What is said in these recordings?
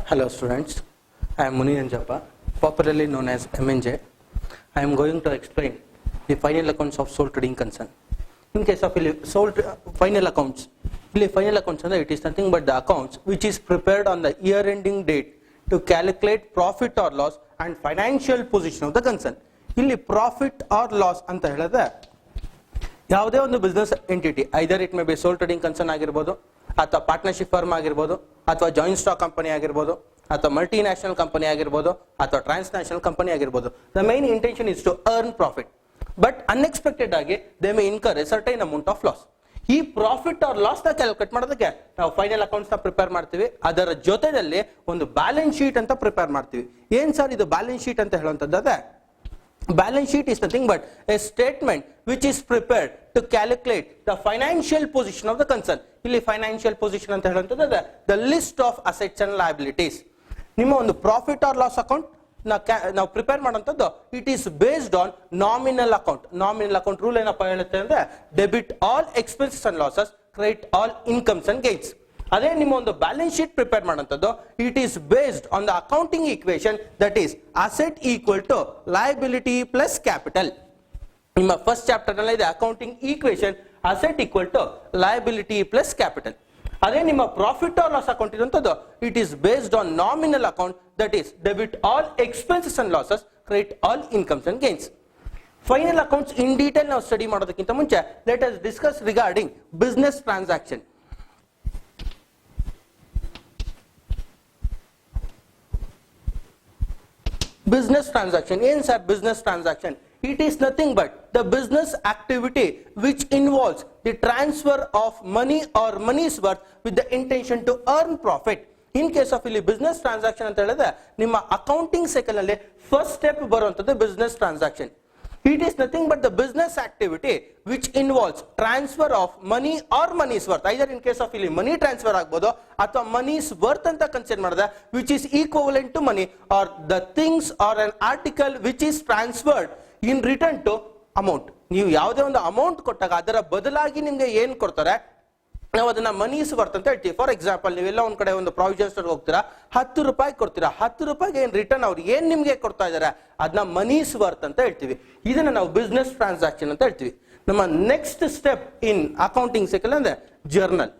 Hello students, I am Muni Anjappa, popularly known as MNJ. I am going to explain the final accounts of sole trading concern. In case of final accounts, it is nothing but the accounts which is prepared on the year ending date to calculate profit or loss and financial position of the concern. ಇಲ್ಲಿ profit or loss ಅಂತ ಹೇಳಿದ್ರೆ ಯಾವುದೇ ಒಂದು business entity either it may be sole trading concern ಆಗಿರ್ಬೋದು, ಅಥವಾ partnership firm ಆಗಿರ್ಬೋದು, ಅಥವಾ joint stock company ಆಗಿರ್ಬೋದು, ಅಥವಾ ಮಲ್ಟಿ ನ್ಯಾಷನಲ್ ಕಂಪನಿ ಆಗಿರ್ಬೋದು, ಅಥವಾ ಟ್ರಾನ್ಸ್ ನ್ಯಾಷನಲ್ ಕಂಪನಿ ಆಗಿರ್ಬೋದು. The main intention is to earn profit, but unexpected ಆಗಿ they may incur a certain amount of loss. ಈ ಪ್ರಾಫಿಟ್ ಆರ್ ಲಾಸ್ ನ ಕ್ಯಾಲ್ಕುಲೇಟ್ ಮಾಡೋದಕ್ಕೆ ನಾವು ಫೈನಲ್ ಅಕೌಂಟ್ಸ್ ನ ಪ್ರಿಪೇರ್ ಮಾಡ್ತೀವಿ. ಅದರ ಜೊತೆಯಲ್ಲಿ ಒಂದು ಬ್ಯಾಲೆನ್ಸ್ ಶೀಟ್ ಅಂತ ಪ್ರಿಪೇರ್ ಮಾಡ್ತೀವಿ. ಏನ್ ಸರ್ ಇದು ಬ್ಯಾಲೆನ್ಸ್ ಶೀಟ್ ಅಂತ ಹೇಳುವಂತದ್ದು? Balance sheet is nothing but a statement which is prepared to calculate the financial position of the concern. ಇಲ್ಲಿ financial position ಅಂತ ಹೇಳುವಂತದ್ದು the list of assets and liabilities. ನಿಮ್ಮ ಒಂದು profit or loss account ನಾವು prepare ಮಾಡುವಂತದ್ದು it is based on nominal account. Nominal account rule ಏನಪ್ಪ ಹೇಳುತ್ತೆ ಅಂದ್ರೆ debit all expenses and losses, credit all incomes and gains. ಅದೇ ನಿಮ್ಮ ಒಂದು ಬ್ಯಾಲೆನ್ಸ್ ಶೀಟ್ ಪ್ರಿಪೇರ್ ಮಾಡುವಂತದ್ದು it is based on the accounting equation that is asset equal to liability plus capital. ನಿಮ್ಮ first chapter ನಲ್ಲಿ ಇದೆ accounting equation asset equal to liability plus capital. ಅದೇ ನಿಮ್ಮ profit or loss account ಇರುವಂತದ್ದು it is based on nominal account that is debit all expenses and losses, credit all incomes and gains. Final accounts in detail ನಾವು study ಮಾಡೋದಕ್ಕಿಂತ ಮುಂಚೆ let us discuss regarding business transaction. Business transaction. Yes sir, business transaction. It is nothing but the business activity which involves the transfer of money or money's worth with the intention to earn profit. In case of ಇಲ್ಲಿ business transaction ಅಂತ ಹೇಳಿದ್ರೆ ನಿಮ್ಮ accounting cycle ಅಲ್ಲಿ first step ಬರುವಂತದ್ದು business transaction. It is nothing but the business activity which involves transfer of money or money's worth. Either in case of ಇಲ್ಲಿ money transfer ಆಗಬಹುದು ಅಥವಾ money's worth ಅಂತ consider ಮಾಡಿದ್ರೆ which is equivalent to money or the things or an article which is transferred in return to amount. ನೀವು ಯಾವುದೇ ಒಂದು amount ಕೊಟ್ಟಾಗ ಅದರ ಬದಲಾಗಿ ನಿಮಗೆ ಏನ್ ಕೊಡ್ತಾರೆ ನಾವು ಅದನ್ನ ಮನೀಸ್ ವರ್ತ್ ಅಂತ ಹೇಳ್ತೀವಿ. ಫಾರ್ ಎಕ್ಸಾಂಪಲ್ ನೀವೆಲ್ಲ ಒಂದ್ ಕಡೆ ಒಂದು ಪ್ರಾವಿಷನ್ ಸ್ಟೋರ್ ಹೋಗ್ತೀರಾ, 10 ರೂಪಾಯಿ ಕೊಡ್ತೀರಾ, 10 ರೂಪಾಯಿಗೆ ಏನ್ ರಿಟರ್ನ್ ಅವ್ರು ಏನ್ ನಿಮ್ಗೆ ಕೊಡ್ತಾ ಇದಾರೆ ಅದನ್ನ ಮನೀಸ್ ವರ್ತ್ ಅಂತ ಹೇಳ್ತೀವಿ. ಇದನ್ನ ನಾವು ಬಿಸ್ನೆಸ್ ಟ್ರಾನ್ಸಾಕ್ಷನ್ ಅಂತ ಹೇಳ್ತೀವಿ. ನಮ್ಮ next step in accounting cycle ಅಂದ್ರೆ journal.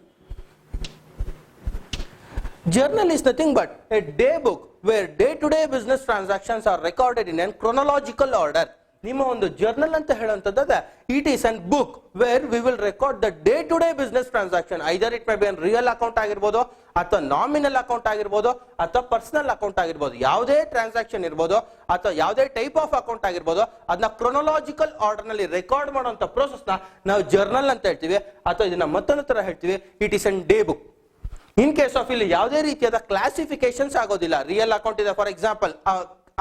Journal is nothing but a day book where day-to-day business transactions are recorded in a chronological order. ನಿಮ್ಮ ಒಂದು ಜರ್ನಲ್ ಅಂತ ಹೇಳುವಂತದ್ದು it is an book where we will record the day to day business transaction. Either it may be an real account ಆಗಿರ್ಬೋದು, ಅಥವಾ nominal account ಆಗಿರ್ಬೋದು, ಅಥವಾ personal account ಆಗಿರ್ಬೋದು. ಯಾವುದೇ ಟ್ರಾನ್ಸಾಕ್ಷನ್ ಇರ್ಬೋದು ಅಥವಾ ಯಾವುದೇ ಟೈಪ್ ಆಫ್ ಅಕೌಂಟ್ ಆಗಿರ್ಬೋದು ಅದನ್ನ ಕ್ರೊನೊಲಾಜಿಕಲ್ ಆರ್ಡರ್ ನಲ್ಲಿ ರೆಕಾರ್ಡ್ ಮಾಡುವಂತ ಪ್ರೋಸೆಸ್ ನ ನಾವು ಜರ್ನಲ್ ಅಂತ ಹೇಳ್ತೀವಿ, ಅಥವಾ ಇದನ್ನ ಮತ್ತೊಂದು ತರ ಹೇಳ್ತೀವಿ it is an day book. In case of ಇಲ್ಲಿ ಯಾವುದೇ ರೀತಿಯಾದ ಕ್ಲಾಸಿಫಿಕೇಶನ್ಸ್ ಆಗೋದಿಲ್ಲ. ರಿಯಲ್ ಅಕೌಂಟ್ ಇದೆ, for example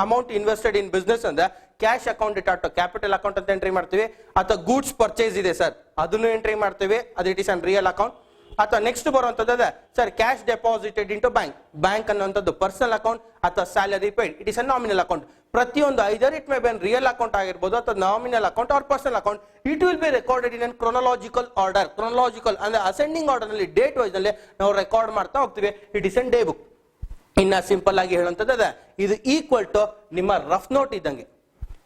amount invested in business ಅಂದ್ರೆ ಕ್ಯಾಶ್ ಅಕೌಂಟ್ ಇಟ್ ಅಥವಾ ಕ್ಯಾಪಿಟಲ್ ಅಕೌಂಟ್ ಅಂತ ಎಂಟ್ರಿ ಮಾಡ್ತೀವಿ, ಅಥವಾ ಗೂಡ್ಸ್ ಪರ್ಚೇಸ್ ಇದೆ ಸರ್ ಅದನ್ನು ಎಂಟ್ರಿ ಮಾಡ್ತೀವಿ, ಅದು it is an real account. ಅಥವಾ ನೆಕ್ಸ್ಟ್ ಬರುವಂತದ್ದು sir cash deposited into bank, bank ಅನ್ನುವಂಥದ್ದು ಪರ್ಸನಲ್ ಅಕೌಂಟ್, ಅಥವಾ salary paid it is a nominal account. ಪ್ರತಿಯೊಂದು either it may be real account ಆಗಿರ್ಬೋದು ಅಥವಾ nominal account or personal account, it will be recorded in an chronological order. Chronological ಅಂದ್ರೆ ascending order ನಲ್ಲಿ date wise ನಲ್ಲಿ ನಾವು record ಮಾಡ್ತಾ ಹೋಗ್ತೀವಿ. It is an day book. ಇನ್ನ ಸಿಂಪಲ್ ಆಗಿ ಹೇಳುವಂತದ್ದು ಇದು ಈಕ್ವಲ್ ಟು ನಿಮ್ಮ ರಫ್ ನೋಟ್ ಇದ್ದಂಗೆ.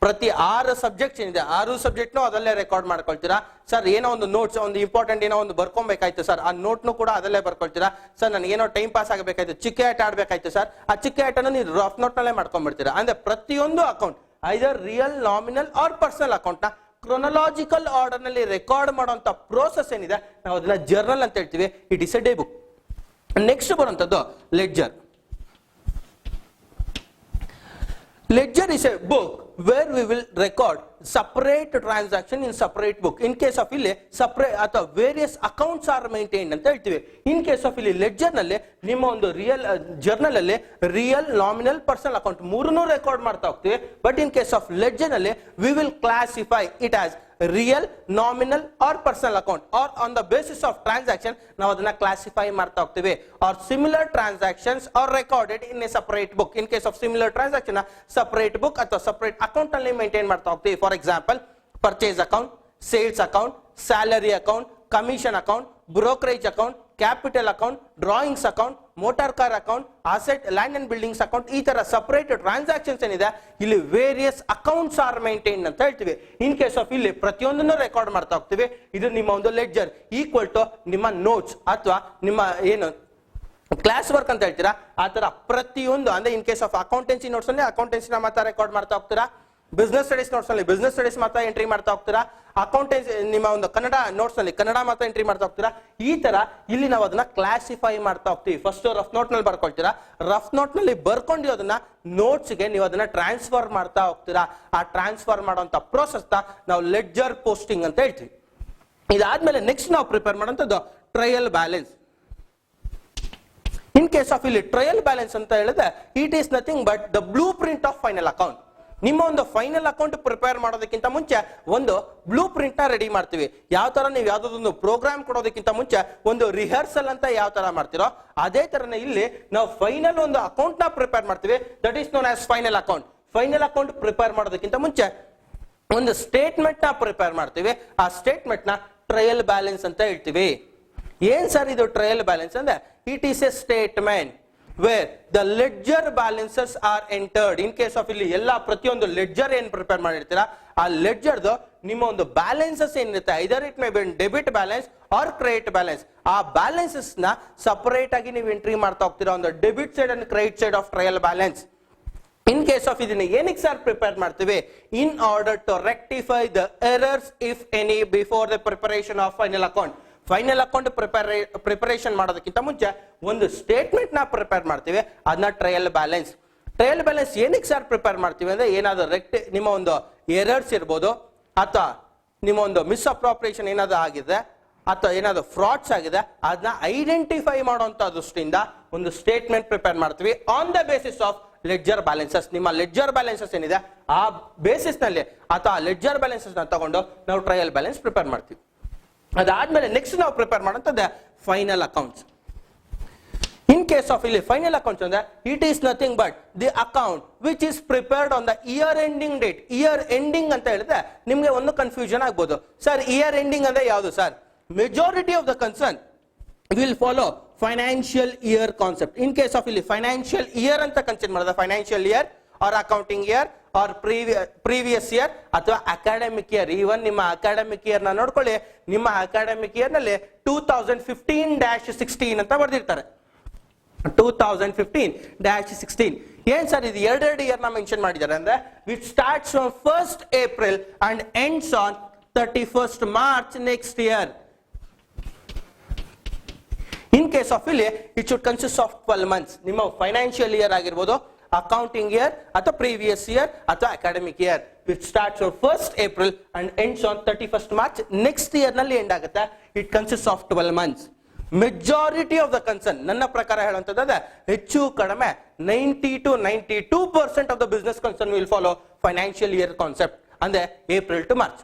ಪ್ರತಿ 6 ಸಬ್ಜೆಕ್ಟ್ ಏನಿದೆ 6 ಸಬ್ಜೆಕ್ಟ್ ಅದಲ್ಲೇ ರೆಕಾರ್ಡ್ ಮಾಡ್ಕೊಳ್ತೀರಾ. ಸರ್ ಏನೋ ಒಂದು ನೋಟ್ಸ್ ಒಂದು ಇಂಪಾರ್ಟೆಂಟ್ ಏನೋ ಒಂದು ಬರ್ಕೊಬೇಕಾಯ್ತು ಸರ್, ಆ ನೋಟ್ನು ಕೂಡ ಅದಲ್ಲೇ ಬರ್ಕೊಳ್ತೀರಾ. ಸರ್ ನನಗೆ ಏನೋ ಟೈಮ್ ಪಾಸ್ ಆಗಬೇಕಾಯ್ತು, ಚಿಕ್ಕ ಆಟ ಆಡ್ಬೇಕಾಯ್ತು ಸರ್, ಆ ಚಿಕ್ಕ ಆಟನ ನೀವು ರಫ್ ನೋಟ್ ನಲ್ಲೇ ಮಾಡ್ಕೊಂಡ್ಬಿಡ್ತೀರಾ. ಅಂದ್ರೆ ಪ್ರತಿಯೊಂದು account either real, nominal or personal account ನ ಕ್ರೊನೊಲಾಜಿಕಲ್ ಆರ್ಡರ್ ನಲ್ಲಿ ರೆಕಾರ್ಡ್ ಮಾಡುವಂತ ಪ್ರೋಸೆಸ್ ಏನಿದೆ ನಾವು ಅದನ್ನ ಜರ್ನಲ್ ಅಂತ ಹೇಳ್ತೀವಿ. It is a day book. Next ಬರುವಂತದ್ದು ledger. Ledger is a book where we will record separate transaction in separate book. In case of ಇಲ್ಲಿ separate ಅಥವಾ various accounts are maintained ಅಂತ ಹೇಳ್ತೀವಿ. ಇನ್ ಕೇಸ್ ಆಫ್ ಇಲ್ಲಿ ledger ನಲ್ಲಿ ನಿಮ್ಮ ಒಂದು real journal ಅಲ್ಲಿ ರಿಯಲ್, ನಾಮಿನಲ್, ಪರ್ಸನಲ್ ಅಕೌಂಟ್ ಮೂರನ್ನೂ ರೆಕಾರ್ಡ್ ಮಾಡ್ತಾ ಹೋಗ್ತೀವಿ. But in case of ledger ನಲ್ಲಿ we will classify it as real, nominal or personal account or on the basis of transaction ನಾವು ಅದನ್ನ ಕ್ಲಾಸಿಫೈ ಮಾಡ್ತಾ ಹೋಗ್ತೀವಿ. Are similar transactions are recorded in a separate book. In case of similar transaction separate book ಅಥವಾ separate account ಅಲ್ಲಿ maintain ಮಾಡ್ತಾ ಹೋಗ್ತೀವಿ. For example purchase account, sales account, salary account, commission account, brokerage account, capital account, drawings account, motor car account, asset land and buildings account, ಈ ತರ separate transactions ಏನಿದೆ ಇಲ್ಲಿ various accounts R maintain ಅಂತ ಹೇಳ್ತೀವಿ. In case of ಇಲ್ಲಿ ಪ್ರತಿಯೊಂದನ್ನು record ಮಾಡ್ತಾ ಹೋಗ್ತೀವಿ. ಇದು ನಿಮ್ಮ ಒಂದು ಲೆಡ್ಜರ್ ಈಕ್ವಲ್ ಟು ನಿಮ್ಮ ನೋಟ್ಸ್ ಅಥವಾ ನಿಮ್ಮ ಏನು ಕ್ಲಾಸ್ ವರ್ಕ್ ಅಂತ ಹೇಳ್ತೀರಾ ಆ ತರ ಪ್ರತಿಯೊಂದು ಅಂದ್ರೆ in case of accountancy notes ಅಲ್ಲಿ ಅಕೌಂಟೆನ್ಸಿನ ಮಾತ್ರ ರೆಕಾರ್ಡ್ ಮಾಡ್ತಾ ಹೋಗ್ತೀರಾ. ಬಿಸ್ನೆಸ್ ಸ್ಟಡೀಸ್ ನೋಟ್ಸ್ ಅಲ್ಲಿ ಬಿಸ್ನೆಸ್ ಸ್ಟಡೀಸ್ ಮಾತ್ರ ಎಂಟ್ರಿ ಮಾಡ್ತಾ ಹೋಗ್ತೀರಾ. ಅಕೌಂಟೆನ್ಸಿ ನಿಮ್ಮ ಒಂದು ಕನ್ನಡ ನೋಟ್ಸ್ ನಲ್ಲಿ ಕನ್ನಡ ಮಾತ್ರ ಎಂಟ್ರಿ ಮಾಡ್ತಾ ಹೋಗ್ತೀರಾ. ಈ ತರ ಇಲ್ಲಿ ನಾವು ಅದನ್ನ ಕ್ಲಾಸಿಫೈ ಮಾಡ್ತಾ ಹೋಗ್ತೀವಿ. ಫಸ್ಟ್ ರಫ್ ನೋಟ್ ನಲ್ಲಿ ಬರ್ಕೊಳ್ತೀರಾ. ರಫ್ ನೋಟ್ ನಲ್ಲಿ ಬರ್ಕೊಂಡಿರೋದನ್ನ ನೋಟ್ಸ್ ಗೆ ನೀವು ಅದನ್ನ ಟ್ರಾನ್ಸ್ಫರ್ ಮಾಡ್ತಾ ಹೋಗ್ತೀರಾ. ಆ ಟ್ರಾನ್ಸ್ಫರ್ ಮಾಡುವಂತ ಪ್ರೋಸೆಸ್ ನಾವು ಲೆಡ್ಜರ್ ಪೋಸ್ಟಿಂಗ್ ಅಂತ ಹೇಳ್ತೀವಿ. ಇದಾದ್ಮೇಲೆ ನೆಕ್ಸ್ಟ್ ನಾವು ಪ್ರಿಪೇರ್ ಮಾಡುವಂತದ್ದು trial balance. In case of ಇಲ್ಲಿ ಟ್ರಯಲ್ ಬ್ಯಾಲೆನ್ಸ್ ಅಂತ ಹೇಳಿದ್ರೆ it is nothing but the blue print of final account. ನಿಮ್ಮ ಒಂದು ಫೈನಲ್ ಅಕೌಂಟ್ ಪ್ರಿಪೇರ್ ಮಾಡೋದಕ್ಕಿಂತ ಮುಂಚೆ ಒಂದು ಬ್ಲೂ ಪ್ರಿಂಟ್ ನ ರೆಡಿ ಮಾಡ್ತೀವಿ. ಯಾವ ತರ ನೀವು ಯಾವ್ದಾದ್ರು ಪ್ರೋಗ್ರಾಮ್ ಕೊಡೋದಕ್ಕಿಂತ ಮುಂಚೆ ಒಂದು ರಿಹರ್ಸಲ್ ಅಂತ ಯಾವ ತರ ಮಾಡ್ತಿರೋ ಅದೇ ತರನೇ ಇಲ್ಲಿ ನಾವು ಫೈನಲ್ ಒಂದು ಅಕೌಂಟ್ ನ ಪ್ರಿಪೇರ್ ಮಾಡ್ತೀವಿ. That is known as final account. Final account prepare ಮಾಡೋದಕ್ಕಿಂತ ಮುಂಚೆ ಒಂದು ಸ್ಟೇಟ್ಮೆಂಟ್ ನ ಪ್ರಿಪೇರ್ ಮಾಡ್ತೀವಿ. ಆ ಸ್ಟೇಟ್ಮೆಂಟ್ ನ ಟ್ರಯಲ್ ಬ್ಯಾಲೆನ್ಸ್ ಅಂತ ಹೇಳ್ತೀವಿ. ಏನ್ ಸರ್ ಇದು ಟ್ರಯಲ್ ಬ್ಯಾಲೆನ್ಸ್ ಅಂದ್ರೆ it is A statement where the ledger balances are entered. In case of ಇಲ್ಲಿ ಎಲ್ಲ ಪ್ರತಿಯೊಂದು ಲೆಡ್ಜರ್ ಏನ್ ಪ್ರಿಪೇರ್ ಮಾಡಿರ್ತೀರಾ ಆ ಲೆಡ್ಜರ್ ನಿಮ್ಮ ಒಂದು ಬ್ಯಾಲೆನ್ಸಸ್ ಏನಿರುತ್ತೆ either it may be debit balance or credit balance. ಆ ಬ್ಯಾಲೆನ್ಸಸ್ ನ ಸಪರೇಟ್ ಆಗಿ ನೀವು ಎಂಟ್ರಿ ಮಾಡ್ತಾ ಹೋಗ್ತೀರಾ ಒಂದು debit side and credit side of trial balance. In case of ಇದನ್ನ ಏನಕ್ಕೆ ಸರ್ ಪ್ರಿಪೇರ್ ಮಾಡ್ತೀವಿ? In order to rectify the errors if any before the preparation of final account. Final account preparation ಮಾಡೋದಕ್ಕಿಂತ ಮುಂಚೆ ಒಂದು statement ನ prepare ಮಾಡ್ತೀವಿ. ಅದನ್ನ trial balance. Trial balance ಏನಕ್ಕೆ ಸರ್ ಪ್ರಿಪೇರ್ ಮಾಡ್ತೀವಿ ಅಂದ್ರೆ ಏನಾದ್ರು ನಿಮ್ಮ ಒಂದು ಎರರ್ಸ್ ಇರ್ಬೋದು ಅಥವಾ ನಿಮ್ಮ ಒಂದು ಮಿಸ್ ಅಪ್ರಾಪ್ರಿಯೇಷನ್ ಏನಾದ್ರು ಆಗಿದೆ ಅಥವಾ ಏನಾದ್ರು ಫ್ರಾಡ್ಸ್ ಆಗಿದೆ ಅದನ್ನ ಐಡೆಂಟಿಫೈ ಮಾಡುವಂತ ದೃಷ್ಟಿಯಿಂದ ಒಂದು ಸ್ಟೇಟ್ಮೆಂಟ್ ಪ್ರಿಪೇರ್ ಮಾಡ್ತೀವಿ on the basis of ledger balances. ನಿಮ್ಮ ಲೆಡ್ಜರ್ ಬ್ಯಾಲೆನ್ಸಸ್ ಏನಿದೆ ಆ ಬೇಸಿಸ್ ನಲ್ಲಿ ಅಥವಾ ಲೆಡ್ಜರ್ ಬ್ಯಾಲೆನ್ಸಸ್ ನ ತಗೊಂಡು ನಾವು ಟ್ರಯಲ್ ಬ್ಯಾಲೆನ್ಸ್ ಪ್ರಿಪೇರ್ ಮಾಡ್ತೀವಿ. ಅದಾದ್ಮೇಲೆ ನೆಕ್ಸ್ಟ್ ನಾವು ಪ್ರಿಪೇರ್ ಮಾಡುವಂತದ್ದು final accounts. In case of ಇಲ್ಲಿ ಫೈನಲ್ ಅಕೌಂಟ್ಸ್ ಅಂದ್ರೆ it is nothing but the account which is prepared on the year ending date. Year ending ಅಂತ ಹೇಳಿದ್ರೆ ನಿಮ್ಗೆ ಒಂದು ಕನ್ಫ್ಯೂಷನ್ ಆಗ್ಬೋದು. ಸರ್ ಇಯರ್ ಎಂಡಿಂಗ್ ಅಂದ್ರೆ ಯಾವುದು sir? Majority of the concern will follow financial year concept. In case of ಇಲ್ಲಿ financial year ಅಂತ consider ಮಾಡಿದ financial year or accounting year or previous year ಅಥವಾ ಅಕಾಡೆಮಿಕ್ ಇಯರ್. ಈವನ್ ನಿಮ್ಮ academic year ನ ನೋಡ್ಕೊಳ್ಳಿ. ನಿಮ್ಮ ಅಕಾಡೆಮಿಕ್ ಇಯರ್ ನಲ್ಲಿ 2015-16 ಅಂತ ಬರ್ದಿರ್ತಾರೆ. 2015-16 ಏನ್ ಸರ್ ಇದು ಎರಡೆರಡು ಇಯರ್ ನ ಮೆನ್ಷನ್ ಮಾಡಿದ್ದಾರೆ ಅಂದ್ರೆ which starts from 1st April and ends on 31st March next year. In case of ಇಲ್ಲಿ it should consist of 12 months. ನಿಮ್ಮ ಫೈನಾನ್ಷಿಯಲ್ ಇಯರ್ ಆಗಿರ್ಬೋದು, ಅಕೌಂಟಿಂಗ್ ಇಯರ್ ಅಥವಾ ಪ್ರೀವಿಯಸ್ ಇಯರ್ ಅಥವಾ academic year which starts on 1st April and ends on 31st March next year ನಲ್ಲಿ end ಆಗುತ್ತೆ. It consist of 12 months. Majority of the concern ನನ್ನ ಪ್ರಕಾರ ಹೇಳುವಂತದ್ದು ಹೆಚ್ಚು ಕಡಿಮೆ 90 to 92% of the business concern will follow financial year concept ಅಂದ್ರೆ April to March.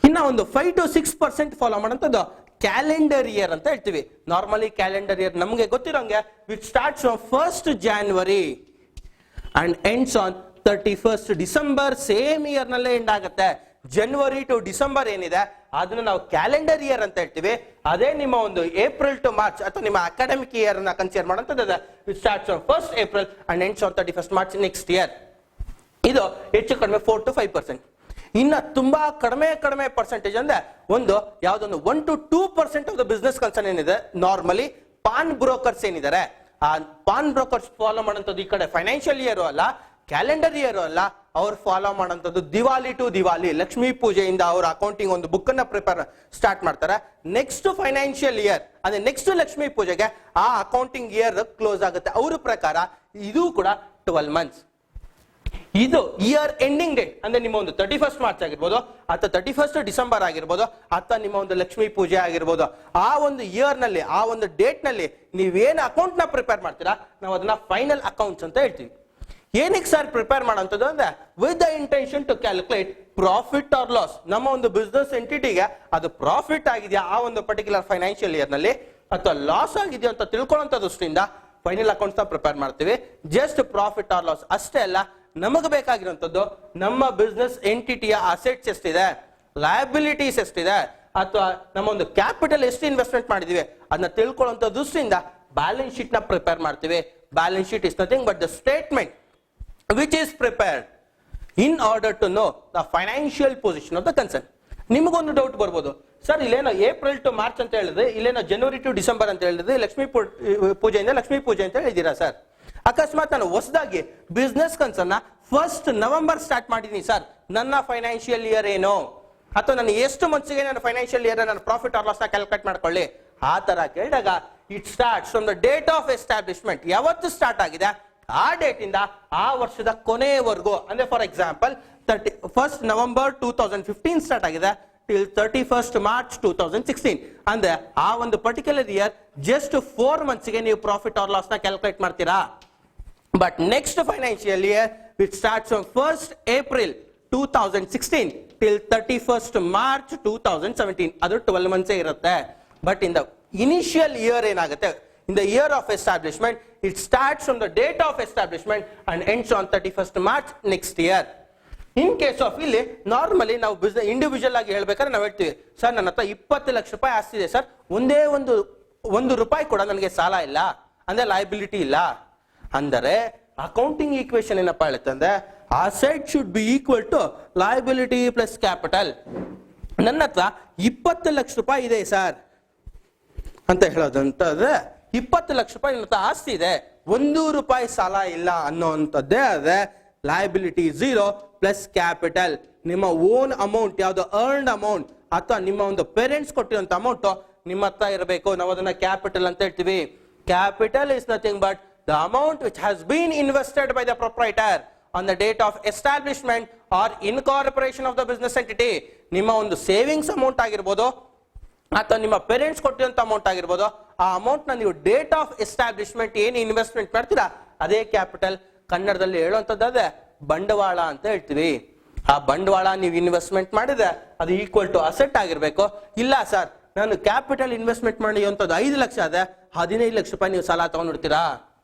ಇನ್ನ ಒಂದು 5 to 6% ಫಾಲೋ ಮಾಡುವಂತದ್ದು ಕ್ಯಾಲೆಂಡರ್ ಇಯರ್ ಅಂತ ಹೇಳ್ತೀವಿ. ನಾರ್ಮಲಿ ಕ್ಯಾಲೆಂಡರ್ ಇಯರ್ ನಮಗೆ ಗೊತ್ತಿರೋಂಗೆ which starts from 1st January and ends on 31st December. Same year ನಲ್ಲೇ end ಆಗುತ್ತೆ. ಜನವರಿ ಟು ಡಿಸೆಂಬರ್ ಏನಿದೆ ಅದನ್ನ ನಾವು ಕ್ಯಾಲೆಂಡರ್ ಇಯರ್ ಅಂತ ಹೇಳ್ತೀವಿ. ಅದೇ ನಿಮ್ಮ ಒಂದು ಏಪ್ರಿಲ್ ಟು ಮಾರ್ಚ್ ಅಥವಾ ನಿಮ್ಮ ಅಕಾಡೆಮಿಕ್ ಇಯರ್ ನ ಕನ್ಸಿಡರ್ ಮಾಡುವಂತದ್ದು which starts from 1st April and ends on 31st March next year. ಇದು ಹೆಚ್ಚು ಕಡಿಮೆ 4 to 5%. ಇನ್ನ ತುಂಬಾ ಕಡಿಮೆ ಪರ್ಸೆಂಟೇಜ್ ಅಂದ್ರೆ ಒಂದು ಯಾವ್ದೊಂದು 1 to 2% of the business concern ಏನಿದೆ ನಾರ್ಮಲಿ ಪಾನ್ ಬ್ರೋಕರ್ಸ್ ಏನಿದ್ದಾರೆ ಆ ಪಾನ್ ಬ್ರೋಕರ್ಸ್ ಫಾಲೋ ಮಾಡುವಂತದ್ದು ಈ ಕಡೆ ಫೈನಾನ್ಷಿಯಲ್ ಇಯರ್ ಅಲ್ಲ ಕ್ಯಾಲೆಂಡರ್ ಇಯರ್ ಅಲ್ಲ, ಅವ್ರು ಫಾಲೋ ಮಾಡುವಂತದ್ದು ದಿವಾಲಿ ಟು ದಿವಾಲಿ ಲಕ್ಷ್ಮೀ ಪೂಜೆಯಿಂದ ಅವ್ರ ಅಕೌಂಟಿಂಗ್ ಒಂದು ಬುಕ್ ಅನ್ನ ಪ್ರಿಪೇರ್ ಸ್ಟಾರ್ಟ್ ಮಾಡ್ತಾರೆ. ನೆಕ್ಸ್ಟ್ ಫೈನಾನ್ಷಿಯಲ್ ಇಯರ್ ಅಂದ್ರೆ ನೆಕ್ಸ್ಟ್ ಲಕ್ಷ್ಮೀ ಪೂಜೆಗೆ ಆ ಅಕೌಂಟಿಂಗ್ ಇಯರ್ ಕ್ಲೋಸ್ ಆಗುತ್ತೆ. ಅವ್ರ ಪ್ರಕಾರ ಇದು ಕೂಡ 12 months. ಇದು ಇಯರ್ ಎಂಡಿಂಗ್ ಡೇಟ್ ಅಂದ್ರೆ ನಿಮ್ಮ ಒಂದು 31st March ಆಗಿರ್ಬೋದು ಅಥವಾ 31st December ಆಗಿರ್ಬೋದು ಅಥವಾ ನಿಮ್ಮ ಒಂದು ಲಕ್ಷ್ಮೀ ಪೂಜೆ ಆಗಿರ್ಬೋದು. ಆ ಒಂದು ಇಯರ್ ನಲ್ಲಿ ಆ ಒಂದು ಡೇಟ್ ನಲ್ಲಿ ನೀವೇನು ಅಕೌಂಟ್ ನ ಪ್ರಿಪೇರ್ ಮಾಡ್ತೀರಾ ನಾವು ಅದನ್ನ ಫೈನಲ್ ಅಕೌಂಟ್ಸ್ ಅಂತ ಹೇಳ್ತೀವಿ. ಏನಕ್ಕೆ ಸರ್ ಪ್ರಿಪೇರ್ ಮಾಡೋಂಥದ್ದು ಅಂದ್ರೆ with the intention to calculate profit or loss. ನಮ್ಮ ಒಂದು ಬಿಸ್ನೆಸ್ ಎಂಟಿಟಿಗೆ ಅದು ಪ್ರಾಫಿಟ್ ಆಗಿದೆಯಾ ಆ ಒಂದು ಪರ್ಟಿಕ್ಯುಲರ್ ಫೈನಾನ್ಷಿಯಲ್ ಇಯರ್ ನಲ್ಲಿ ಅಥವಾ ಲಾಸ್ ಆಗಿದೆಯಾ ಅಂತ ತಿಳ್ಕೊಳ್ಳುವಂತ ದೃಷ್ಟಿಯಿಂದ ಫೈನಲ್ ಅಕೌಂಟ್ಸ್ ನ ಪ್ರಿಪೇರ್ ಮಾಡ್ತೀವಿ. ಜಸ್ಟ್ ಪ್ರಾಫಿಟ್ ಆರ್ ಲಾಸ್ ಅಷ್ಟೇ ಅಲ್ಲ, ನಮಗೆ ಬೇಕಾಗಿರುವಂತದ್ದು ನಮ್ಮ ಬಿಸ್ನೆಸ್ ಎಂಟಿಟಿಯ ಅಸೆಟ್ಸ್ ಎಷ್ಟಿದೆ, ಲಯಬಿಲಿಟೀಸ್ ಎಷ್ಟಿದೆ ಅಥವಾ ನಮ್ಮ ಒಂದು ಕ್ಯಾಪಿಟಲ್ ಎಷ್ಟು ಇನ್ವೆಸ್ಟ್ಮೆಂಟ್ ಮಾಡಿದೀವಿ ಅದನ್ನ ತಿಳ್ಕೊಳ್ಳುವಂತ ದೃಷ್ಟಿಯಿಂದ ಬ್ಯಾಲೆನ್ಸ್ ಶೀಟ್ ನ ಪ್ರಿಪೇರ್ ಮಾಡ್ತೀವಿ. Balance sheet is nothing but the statement which is prepared in order to know the financial position of the concern. ನಿಮಗೊಂದು ಡೌಟ್ ಬರ್ಬೋದು, ಸರ್ ಇಲ್ಲೇನೋ ಏಪ್ರಿಲ್ ಟು ಮಾರ್ಚ್ ಅಂತ ಹೇಳಿದ್ರೆ, ಇಲ್ಲೇನೋ ಜನವರಿ ಟು ಡಿಸೆಂಬರ್ ಅಂತ ಹೇಳಿದ್ರೆ ಲಕ್ಷ್ಮೀ ಪೂಜೆಯಿಂದ ಲಕ್ಷ್ಮೀ ಪೂಜೆ ಅಂತ ಹೇಳಿದ್ದೀರಾ ಸರ್. ಅಕಸ್ಮಾತ್ ನಾನು ಹೊಸದಾಗಿ business concern 1st November start ಮಾಡಿದೀನಿ ಸರ್, ನನ್ನ ಫೈನಾನ್ಷಿಯಲ್ ಇಯರ್ ಏನು, ಅಥವಾ ನಾನು ಎಷ್ಟು ಮಂತ್ಸ್ಗೆ ನನ್ನ ಫೈನಾನ್ಷಿಯಲ್ ಇಯರ್ ನನ್ನ ಪ್ರಾಫಿಟ್ ಆರ್ ಲಾಸ್ ನ ಕ್ಯಾಲ್ಕುಲೇಟ್ ಮಾಡ್ಕೊಳ್ಳಿ. ಆ ತರ ಕೇಳಿದಾಗ it starts from the date of establishment, ಯಾವತ್ತು ಸ್ಟಾರ್ಟ್ ಆಗಿದೆ ಆ ಡೇಟ್ ಇಂದ ಆ ವರ್ಷದ ಕೊನೆಯವರೆಗೂ. ಅಂದ್ರೆ for example 1st November 2015 start ಆಗಿದೆ till 31st ಮಾರ್ಚ್ 2016. ಅಂದ್ರೆ ಆ ಒಂದು ಪರ್ಟಿಕ್ಯುಲರ್ ಇಯರ್ ಜಸ್ಟ್ 4 ಮಂತ್ಸ್ ಗೆ ನೀವು ಪ್ರಾಫಿಟ್ ಆರ್ ಲಾಸ್ ನ ಕ್ಯಾಲ್ಕುಲೇಟ್ ಮಾಡ್ತೀರಾ. But next financial year which starts from 1st April 2016 till 31st March 2017, ಅದು 12 ಮಂತ್ಸ್ ಇರುತ್ತೆ. But in the initial year ಏನಾಗುತ್ತೆ, in the year of establishment, it starts from the date of establishment and ends on 31st March next year. In case of ಇಲ್ಲಿ normally ನಾವು business individual ಆಗಿ ಹೇಳ್ಬೇಕಾದ್ರೆ ನಾವು ಹೇಳ್ತೀವಿ, sir ನನ್ನ ಹತ್ರ 20 ಲಕ್ಷ ರೂಪಾಯಿ ಆಸ್ತಿ ಇದೆ ಸರ್, ಒಂದೇ ಒಂದು ರೂಪಾಯಿ ಕೂಡ ನನಗೆ ಸಾಲ ಇಲ್ಲ, ಅಂದ್ರೆ ಲಯಬಿಲಿಟಿ ಇಲ್ಲ. ಅಂದರೆ ಅಕೌಂಟಿಂಗ್ ಈಕ್ವೇಶನ್ ಏನಪ್ಪಾ ಹೇಳುತ್ತಂದ್ರೆ asset should be equal to liability plus capital. ನನ್ನ ಹತ್ರ 20 ಲಕ್ಷ ರೂಪಾಯಿ ಇದೆ ಸರ್ ಅಂತ ಹೇಳೋದಂತಂದ್ರೆ 20 ಲಕ್ಷ ರೂಪಾಯಿ ನನ್ನ ಹತ್ರ ಆಸ್ತಿ ಇದೆ, 1 ರೂಪಾಯಿ ಸಾಲ ಇಲ್ಲ ಅನ್ನೋಂಥದ್ದೇ ಅದೇ ಲಯಬಿಲಿಟಿ 0 ಪ್ಲಸ್ ಕ್ಯಾಪಿಟಲ್. ನಿಮ್ಮ ಓನ್ ಅಮೌಂಟ್, ಯಾವ್ದು ಅರ್ನ್ಡ್ ಅಮೌಂಟ್ ಅಥವಾ ನಿಮ್ಮ ಒಂದು ಪೇರೆಂಟ್ಸ್ ಕೊಟ್ಟಿರುವಂತ ಅಮೌಂಟ್ ನಿಮ್ಮ ಹತ್ರ ಇರಬೇಕು. ನಾವು ಅದನ್ನ ಕ್ಯಾಪಿಟಲ್ ಅಂತ ಹೇಳ್ತೀವಿ. Capital is nothing but the amount which has been invested by the proprietor on the date of establishment or incorporation of the business entity. ನಿಮ್ಮ ಒಂದು ಸೇವಿಂಗ್ಸ್ ಅಮೌಂಟ್ ಆಗಿರ್ಬೋದು ಅಥವಾ ನಿಮ್ಮ ಪೇರೆಂಟ್ಸ್ ಕೊಟ್ಟಿರುವಂತ ಅಮೌಂಟ್ ಆಗಿರ್ಬೋದು, ಆ ಅಮೌಂಟ್ ನ ನೀವು ಡೇಟ್ ಆಫ್ ಎಸ್ಟಾಬ್ಲಿಷ್ಮೆಂಟ್ ಏನು ಇನ್ವೆಸ್ಟ್ಮೆಂಟ್ ಮಾಡ್ತೀರಾ ಅದೇ ಕ್ಯಾಪಿಟಲ್. ಕನ್ನಡದಲ್ಲಿ ಹೇಳುವಂತದ್ದೇ ಬಂಡವಾಳ ಅಂತ ಹೇಳ್ತೀವಿ. ಆ ಬಂಡವಾಳ ನೀವು ಇನ್ವೆಸ್ಟ್ಮೆಂಟ್ ಮಾಡಿದ್ರೆ ಅದು ಈಕ್ವಲ್ ಟು ಅಸೆಟ್ ಆಗಿರ್ಬೇಕು. ಇಲ್ಲ ಸರ್ ನಾನು ಕ್ಯಾಪಿಟಲ್ ಇನ್ವೆಸ್ಟ್ಮೆಂಟ್ ಮಾಡಿರುವಂತದ್ದು 5 ಲಕ್ಷ ಅದೇ, 15 ಲಕ್ಷ ರೂಪಾಯಿ ನೀವು ಸಾಲ ತಗೊಂಡಿರ್ತೀರಾ.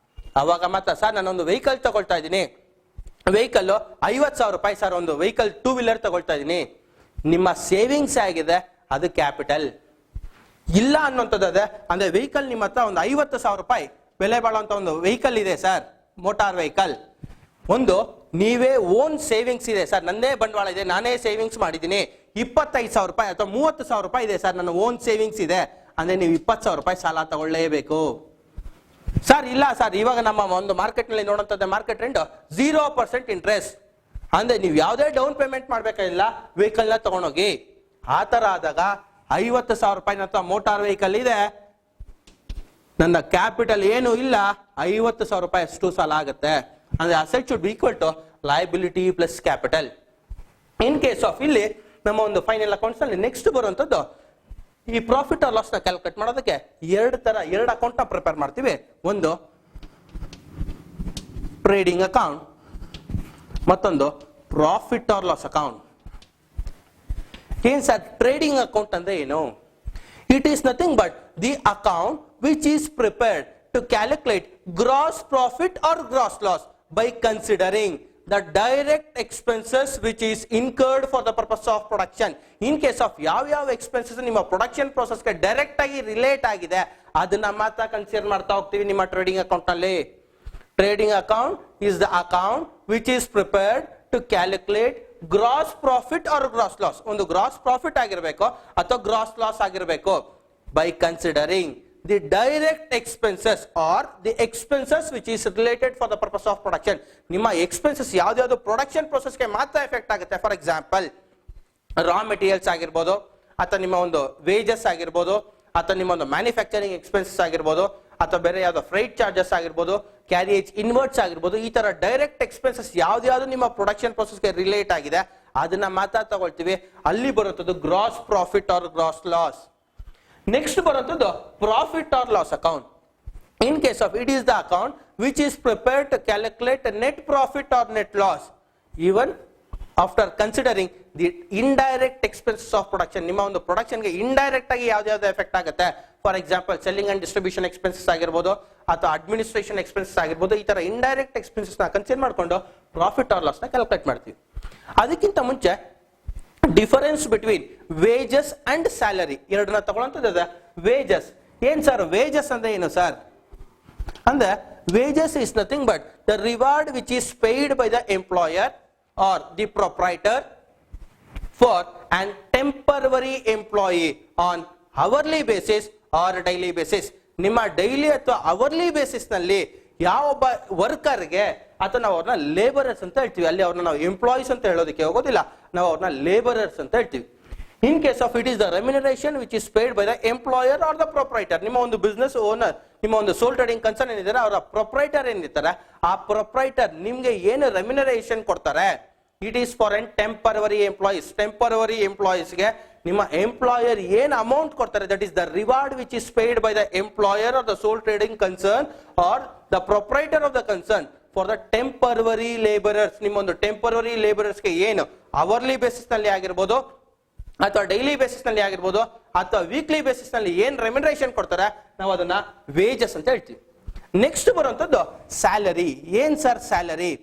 ಅವಾಗ ಮಾತ್ರ ಸರ್ ನಾನೊಂದು ವೆಹಿಕಲ್ ತಗೊಳ್ತಾ ಇದ್ದೀನಿ, ವೆಹಿಕಲ್ 50,000 ರೂಪಾಯಿ ಸರ್, ಒಂದು ವೆಹಿಕಲ್ 2 ವೀಲರ್ ತಗೊಳ್ತಾ ಇದ್ದೀನಿ, ನಿಮ್ಮ ಸೇವಿಂಗ್ಸ್ ಆಗಿದೆ, ಅದು ಕ್ಯಾಪಿಟಲ್. ಇಲ್ಲ ಅನ್ನೋಂಥದ್ದೇ ಅಂದ್ರೆ ವೆಹಿಕಲ್ ನಿಮ್ಮ ಹತ್ರ ಒಂದು 50,000 ರೂಪಾಯಿ ಬೆಲೆ ಬಾಳುವಂತ ಒಂದು ವೆಹಿಕಲ್ ಇದೆ ಸರ್, ಮೋಟಾರ್ ವೆಹಿಕಲ್. ಒಂದು ನೀವೇ ಓನ್ ಸೇವಿಂಗ್ಸ್ ಇದೆ ಸರ್, ನನ್ನೇ ಬಂಡವಾಳ ಇದೆ, ನಾನೇ ಸೇವಿಂಗ್ಸ್ ಮಾಡಿದ್ದೀನಿ, 25,000 ರೂಪಾಯಿ ಅಥವಾ 30,000 ರೂಪಾಯಿ ಇದೆ ಸರ್, ನನ್ನ ಓನ್ ಸೇವಿಂಗ್ಸ್ ಇದೆ ಅಂದ್ರೆ ನೀವು 20,000 ರೂಪಾಯಿ ಸಾಲ ತಗೊಳ್ಳೇಬೇಕು. ಸರ್ ಇಲ್ಲ ಸರ್ ಇವಾಗ ನಮ್ಮ ಒಂದು ಮಾರ್ಕೆಟ್ ನಲ್ಲಿ ನೋಡುವಂತದ್ದೇ ಮಾರ್ಕೆಟ್ ಟ್ರೆಂಡ್ 0% ಇಂಟ್ರೆಸ್ಟ್, ಅಂದ್ರೆ ನೀವು ಯಾವುದೇ ಡೌನ್ ಪೇಮೆಂಟ್ ಮಾಡ್ಬೇಕಾಗಿಲ್ಲ, ವೆಹಿಕಲ್ ನ ತಗೊಂಡೋಗಿ. ಆ ತರ ಆದಾಗ 50,000 ರೂಪಾಯಿ ಅಥವಾ ಮೋಟಾರ್ ವೆಹಿಕಲ್ ಇದೆ, ನನ್ನ ಕ್ಯಾಪಿಟಲ್ ಏನು ಇಲ್ಲ, 50,000 ರೂಪಾಯಿ ಅಷ್ಟು ಸಾಲ ಆಗುತ್ತೆ. ಅಂದ್ರೆ asset should be equal to liability plus capital. In case of ಇಲ್ಲಿ ನಮ್ಮ ಒಂದು ಫೈನಲ್ ಅಕೌಂಟ್ಸ್ ನಲ್ಲಿ ನೆಕ್ಸ್ಟ್ ಬರುವಂತದ್ದು ಈ ಪ್ರಾಫಿಟ್ ಆರ್ ಲಾಸ್ ನ ಕ್ಯಾಲ್ಕುಲೇಟ್ ಮಾಡೋದಕ್ಕೆ ಎರಡು ಅಕೌಂಟ್ ನ ಪ್ರಿಪೇರ್ ಮಾಡ್ತೀವಿ. ಒಂದು ಟ್ರೇಡಿಂಗ್ ಅಕೌಂಟ್, ಮತ್ತೊಂದು ಪ್ರಾಫಿಟ್ ಆರ್ ಲಾಸ್ ಅಕೌಂಟ್. ಏನ್ ಸರ್ ಟ್ರೇಡಿಂಗ್ ಅಕೌಂಟ್ ಅಂದ್ರೆ ಏನು? It is nothing but the account which is prepared to calculate gross profit or gross loss by considering the direct expenses which is incurred for the purpose of production. In case of ಯಾವ expenses ನಿಮ್ಮ production process ಗೆ direct ಆಗಿ relate ಆಗಿದೆ ಅದನ್ನ ಮಾತ್ರ consider ಮಾಡ್ತಾ ಹೋಗ್ತೀವಿ ನಿಮ್ಮ ಟ್ರೇಡಿಂಗ್ ಅಕೌಂಟ್ ನಲ್ಲಿ. Trading account is the account which is prepared to calculate gross profit or gross loss. ಒಂದು gross profit ಆಗಿರಬೇಕು ಅಥವಾ gross loss ಆಗಿರಬೇಕು by considering the direct expenses or the expenses which is related for the purpose of production. ನಿಮ್ಮ expenses ಯಾವ್ದು production process ಗೆ ಮಾತ್ರ effect ಆಗುತ್ತೆ. For example raw materials ಆಗಿರ್ಬೋದು, ಅಥವಾ ನಿಮ್ಮ ಒಂದು ವೇಜಸ್ ಆಗಿರ್ಬೋದು, ಅಥವಾ ನಿಮ್ಮ ಒಂದು ಮ್ಯಾನುಫ್ಯಾಕ್ಚರಿಂಗ್ ಎಕ್ಸ್ಪೆನ್ಸಸ್ ಆಗಿರ್ಬೋದು, ಅಥವಾ ಬೇರೆ ಯಾವ್ದೋ ಫ್ರೈಟ್ ಚಾರ್ಜಸ್ ಆಗಿರ್ಬೋದು, ಕ್ಯಾರಿಯೇಜ್ ಇನ್ವರ್ಟ್ಸ್ ಆಗಿರ್ಬೋದು, ಈ ತರ ಡೈರೆಕ್ಟ್ ಎಕ್ಸ್ಪೆನ್ಸಸ್ ಯಾವ್ದು ನಿಮ್ಮ ಪ್ರೊಡಕ್ಷನ್ ಪ್ರೋಸೆಸ್ ಗೆ ರಿಲೇಟ್ ಆಗಿದೆ ಅದನ್ನ ಮಾತ್ರ ತಗೊಳ್ತೀವಿ. ಅಲ್ಲಿ ಬರುತ್ತದೆ gross profit or gross loss. Next ಬರುವಂತದ್ದು profit or loss account. In case of it is the account which is prepared to calculate net profit or net loss even after considering the indirect expenses of production. ನಿಮ್ಮ ಒಂದು production ಗೆ indirect ಆಗಿ ಯಾವ್ದು effect ಆಗುತ್ತೆ. For example selling and distribution expenses ಆಗಿರ್ಬೋದು, ಅಥವಾ administration expenses ಆಗಿರ್ಬೋದು, ಈ ತರ ಇಂಡೈರೆಕ್ಟ್ ಎಕ್ಸ್ಪೆನ್ಸಸ್ ನ ಕನ್ಸಿಡರ್ ಮಾಡ್ಕೊಂಡು ಪ್ರಾಫಿಟ್ ಆರ್ ಲಾಸ್ ನ ಕ್ಯಾಲ್ಕುಲೇಟ್ ಮಾಡ್ತೀವಿ. ಅದಕ್ಕಿಂತ ಮುಂಚೆ difference between wages and salary ಎರಡನ್ನ ತಗೊಳ್ಳಂತದ. ವೇಜಸ್ ಏನ್ ಸರ್, ವೇಜಸ್ ಅಂದ್ರೆ ಏನು ಸರ್? ಅಂದ್ರೆ wages is nothing but the reward which is paid by the employer or the proprietor for an temporary employee on hourly basis or daily basis. ನಿಮ್ಮ daily ಅಥವಾ hourly basis ನಲ್ಲಿ ಯಾವೊಬ್ಬ ವರ್ಕರ್ಗೆ ಅಥವಾ ನಾವು ಅವ್ರನ್ನ ಲೇಬರರ್ಸ್ ಅಂತ ಹೇಳ್ತೀವಿ. ಅಲ್ಲಿ ಅವ್ರನ್ನ ನಾವು ಎಂಪ್ಲಾಯೀಸ್ ಅಂತ ಹೇಳೋದಕ್ಕೆ ಹೋಗೋದಿಲ್ಲ, ನಾವು ಅವ್ರನ್ನ ಲೇಬರರ್ಸ್ ಅಂತ ಹೇಳ್ತೀವಿ. In case of it is the remuneration which is paid by the employer or the proprietor. ನಿಮ್ಮ ಒಂದು ಬಿಸ್ನೆಸ್ ಓನರ್, ನಿಮ್ಮ ಒಂದು ಸೋಲ್ ಟ್ರೇಡಿಂಗ್ ಕನ್ಸರ್ನ್ ಏನಿದ್ದಾರೆ ಅವರ ಪ್ರೊಪ್ರೈಟರ್ ಏನಿರ್ತಾರೆ, ಆ ಪ್ರೊಪ್ರೈಟರ್ ನಿಮ್ಗೆ ಏನು ರೆಮ್ಯುನರೇಷನ್ ಕೊಡ್ತಾರೆ, it is for an temporary employees. Temporary ಎಂಪ್ಲಾಯೀಸ್ಗೆ ನಿಮ್ಮ ಎಂಪ್ಲಾಯರ್ ಏನ್ ಅಮೌಂಟ್ ಕೊಡ್ತಾರೆ, that is the reward which is paid by the employer or the sole trading concern or the proprietor of the concern for the temporary labourers. ನಿಮ್ಮೊಂದು temporary ಲೇಬರರ್ಸ್ಗೆ ಏನು hourly basis ನಲ್ಲಿ ಆಗಿರ್ಬೋದು ಅಥವಾ ಡೈಲಿ ಬೇಸಿಸ್ ನಲ್ಲಿ ಆಗಿರ್ಬೋದು ಅಥವಾ ವೀಕ್ಲಿ ಬೇಸಿಸ್ ನಲ್ಲಿ ಏನ್ ರೆಮ್ಯುನರೇಷನ್ ಕೊಡ್ತಾರೆ, ನಾವು ಅದನ್ನ ವೇಜಸ್ ಅಂತ ಹೇಳ್ತೀವಿ. ನೆಕ್ಸ್ಟ್ ಬರುವಂತದ್ದು ಸ್ಯಾಲರಿ. ಏನ್ sir salary?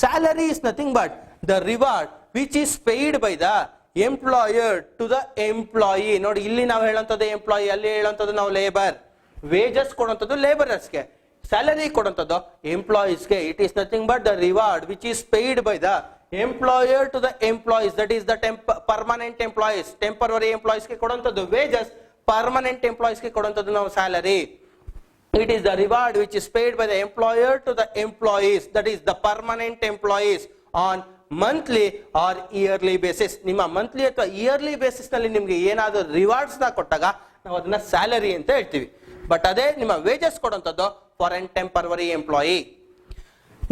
Salary is nothing but the reward which is paid by the employer to the employee. ನೋಡಿ, ಇಲ್ಲಿ ನಾವು ಹೇಳುವಂತದ್ದು ಎಂಪ್ಲಾಯಿ, ಅಲ್ಲಿ ಹೇಳುವಂತದ್ದು ನಾವು ಲೇಬರ್. ವೇಜಸ್ ಕೊಡುವಂತದ್ದು ಲೇಬರರ್ಸ್ಗೆ, ಸ್ಯಾಲರಿ ಕೊಡುವಂತದ್ದು ಎಂಪ್ಲಾಯೀಸ್ಗೆ. It is nothing but the reward which is paid by the employer to the employees, that is the permanent employees. Temporary employees ಗೆ ಕೊಡುವಂತದ್ದು wages, permanent employees ಗೆ ಕೊಡುವಂತದ್ದು ನಾವು salary. It is the reward which is paid by the employer to the employees, that is the permanent employees on monthly or yearly basis. ನಿಮ್ಮ monthly ಅಥವಾ yearly basis ನಲ್ಲಿ ನಿಮ್ಗೆ ಏನಾದರೂ rewards ನ ಕೊಟ್ಟಾಗ ನಾವು ಅದನ್ನ ಸ್ಯಾಲರಿ ಅಂತ ಹೇಳ್ತೀವಿ. ಬಟ್ ಅದೇ ನಿಮ್ಮ ವೇಜಸ್ ಕೊಡುವಂತದ್ದು for an temporary employee.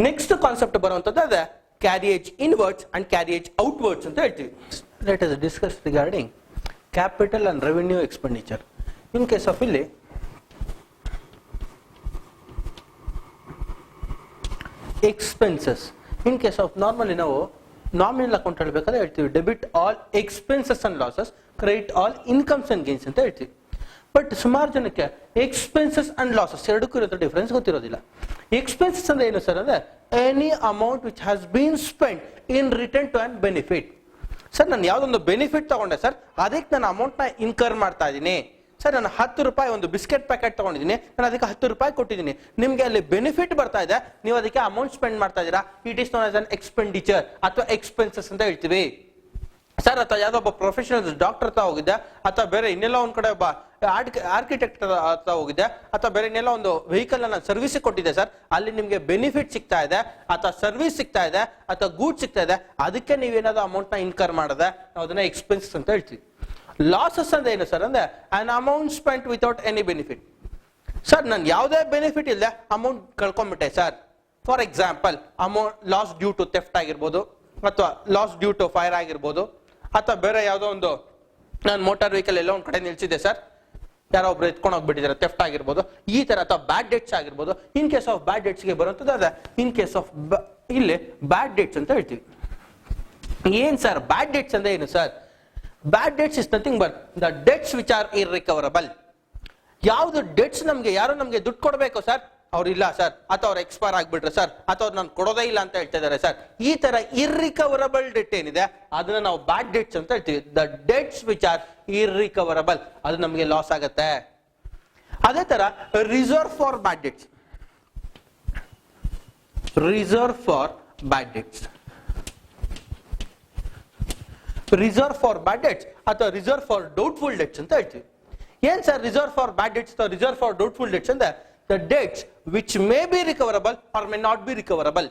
Next concept ಬರುವಂತದ್ದು ಅದೇ carriage inwards and carriage outwards ಅಂತ ಹೇಳ್ತೀವಿ. Let us discuss regarding capital and revenue expenditure. In case of ಇಲ್ಲಿ expenses, in case of normally ನಾವು ನಾಮಿನಲ್ ಅಕೌಂಟ್ ಹೇಳ್ಬೇಕಾದ್ರೆ ಹೇಳ್ತೀವಿ debit all expenses and losses, credit all incomes and gains ಅಂತ ಹೇಳ್ತೀವಿ. But ಸುಮಾರು ಜನಕ್ಕೆ ಎಕ್ಸ್ಪೆನ್ಸಸ್ ಅಂಡ್ ಲಾಸಸ್ ಎರಡಕ್ಕೂ ಇರೋ ಡಿಫರೆನ್ಸ್ ಗೊತ್ತಿರೋದಿಲ್ಲ. ಎಕ್ಸ್ಪೆನ್ಸಸ್ ಅಂದ್ರೆ ಏನು ಸರ್ ಅಂದ್ರೆ any amount which has been spend in return to an benefit. Sir ನಾನು ಯಾವ್ದೊಂದು ಬೆನಿಫಿಟ್ ತಗೊಂಡೆ ಸರ್, ಅದಕ್ಕೆ ನಾನು ಅಮೌಂಟ್ ನ ಇನ್ಕರ್ ಮಾಡ್ತಾ ಇದ್ದೀನಿ. ಸರ್ ನಾನು 10 ರೂಪಾಯಿ ಒಂದು ಬಿಸ್ಕೆಟ್ ಪ್ಯಾಕೆಟ್ ತಗೊಂಡಿದ್ದೀನಿ, ನಾನು ಅದಕ್ಕೆ 10 ರೂಪಾಯಿ ಕೊಟ್ಟಿದ್ದೀನಿ. ನಿಮ್ಗೆ ಅಲ್ಲಿ ಬೆನಿಫಿಟ್ ಬರ್ತಾ ಇದೆ, ನೀವು ಅದಕ್ಕೆ ಅಮೌಂಟ್ ಸ್ಪೆಂಡ್ ಮಾಡ್ತಾ ಇದ್ದೀರಾ. It is known as an expenditure ಅಥವಾ ಎಕ್ಸ್ಪೆನ್ಸಸ್ ಅಂತ ಹೇಳ್ತೀವಿ. ಸರ್ ಅಥವಾ ಯಾವ್ದೋ ಒಬ್ಬ ಪ್ರೊಫೆಷನಲ್ ಡಾಕ್ಟರ್ ಹತ್ರ ಹೋಗಿದ್ದೆ, ಅಥವಾ ಬೇರೆ ಇನ್ನೆಲ್ಲ ಒಂದ್ ಕಡೆ ಒಬ್ಬ ಆರ್ಕಿಟೆಕ್ಟ್ ಹತ್ರ ಹೋಗಿದ್ದೆ, ಅಥವಾ ಬೇರೆ ಇನ್ನೆಲ್ಲ ಒಂದು ವೆಹಿಕಲ್ ಅನ್ನ ಸರ್ವಿಸ್ ಕೊಟ್ಟಿದೆ ಸರ್, ಅಲ್ಲಿ ನಿಮ್ಗೆ ಬೆನಿಫಿಟ್ ಸಿಗ್ತಾ ಇದೆ ಅಥವಾ ಸರ್ವಿಸ್ ಸಿಗ್ತಾ ಇದೆ ಅಥವಾ ಗೂಡ್ ಸಿಗ್ತಾ ಇದೆ, ಅದಕ್ಕೆ ನೀವೇನಾದ್ರು ಅಮೌಂಟ್ ನ ಇನ್ಕರ್ ಮಾಡದೆ ನಾವು ಅದನ್ನ ಎಕ್ಸ್ಪೆನ್ಸಸ್ ಅಂತ ಹೇಳ್ತೀವಿ. ಲಾಸಸ್ ಅಂದ್ರೆ ಏನು ಸರ್ ಅಂದ್ರೆ an amount spent without any benefit. Sir ನಾನು ಯಾವುದೇ ಬೆನಿಫಿಟ್ ಇಲ್ಲದೆ ಅಮೌಂಟ್ ಕಳ್ಕೊಂಡ್ಬಿಟ್ಟೆ sir. For example amount loss due to theft ಆಗಿರ್ಬೋದು, ಅಥವಾ ಲಾಸ್ ಡ್ಯೂ ಟು ಫೈರ್ ಆಗಿರ್ಬೋದು, ಅಥವಾ ಬೇರೆ ಯಾವುದೋ ಒಂದು ನಾನು ಮೋಟಾರ್ ವೆಹಿಕಲ್ ಎಲ್ಲ ಒಂದ್ ಕಡೆ ನಿಲ್ಸಿದೆ ಸರ್, ಯಾರೋ ಒಬ್ರು ಎತ್ಕೊಂಡು ಹೋಗ್ಬಿಟ್ಟಿದ್ದಾರೆ, ಥೆಫ್ಟ್ ಆಗಿರ್ಬೋದು, ಈ ತರ, ಅಥವಾ ಬ್ಯಾಡ್ ಡೆಟ್ಸ್ ಆಗಿರ್ಬೋದು. ಇನ್ ಕೇಸ್ ಆಫ್ ಬ್ಯಾಡ್ ಡೆಟ್ಸ್ ಗೆ ಬರುವಂತದ್ದು ಅದ ಇನ್ ಕೇಸ್ ಆಫ್ ಇಲ್ಲಿ ಬ್ಯಾಡ್ ಡೆಟ್ಸ್ ಅಂತ ಹೇಳ್ತೀವಿ. ಏನ್ ಸರ್ ಬ್ಯಾಡ್ ಡೆಟ್ಸ್ ಅಂದ್ರೆ ಏನು sir? Bad debts is nothing but the debts which are irrecoverable. ಯಾವ್ದು ಡೆಟ್ಸ್ ನಮ್ಗೆ ಯಾರು ನಮ್ಗೆ ದುಡ್ಡು ಕೊಡ್ಬೇಕು ಸರ್, ಅವ್ರು ಇಲ್ಲ ಸರ್, ಅಥವಾ ಅವ್ರು ಎಕ್ಸ್ಪೈರ್ ಆಗ್ಬಿಟ್ರೆ ಸರ್, ಅಥವಾ ನಾನು ಕೊಡೋದೇ ಇಲ್ಲ ಅಂತ ಹೇಳ್ತಾ ಇದಾರೆ ಸರ್, ಈ ತರ ಇರ್ರಿಕವರಬಲ್ ಡೆಟ್ ಏನಿದೆ ಅದನ್ನ ನಾವು ಬ್ಯಾಡ್ ಡೆಟ್ಸ್ ಅಂತ ಹೇಳ್ತೀವಿ. The debts which are irrecoverable, ಅದು ನಮಗೆ ಲಾಸ್ ಆಗತ್ತೆ. ಅದೇ ತರ reserve for bad debts, reserve for bad debts, reserve for bad debts ಅಥವಾ ರಿಸರ್ವ್ ಫಾರ್ ಡೌಟ್ಫುಲ್ ಡೆಟ್ಸ್ ಅಂತ ಹೇಳ್ತೀವಿ. ಏನ್ sir reserve for bad debts ಅಥವಾ ರಿಸರ್ವ್ ಫಾರ್ ಡೌಟ್ಫುಲ್ ಡೆಟ್ಸ್ ಅಂದ್ರೆ the debts which may be recoverable or may not be recoverable.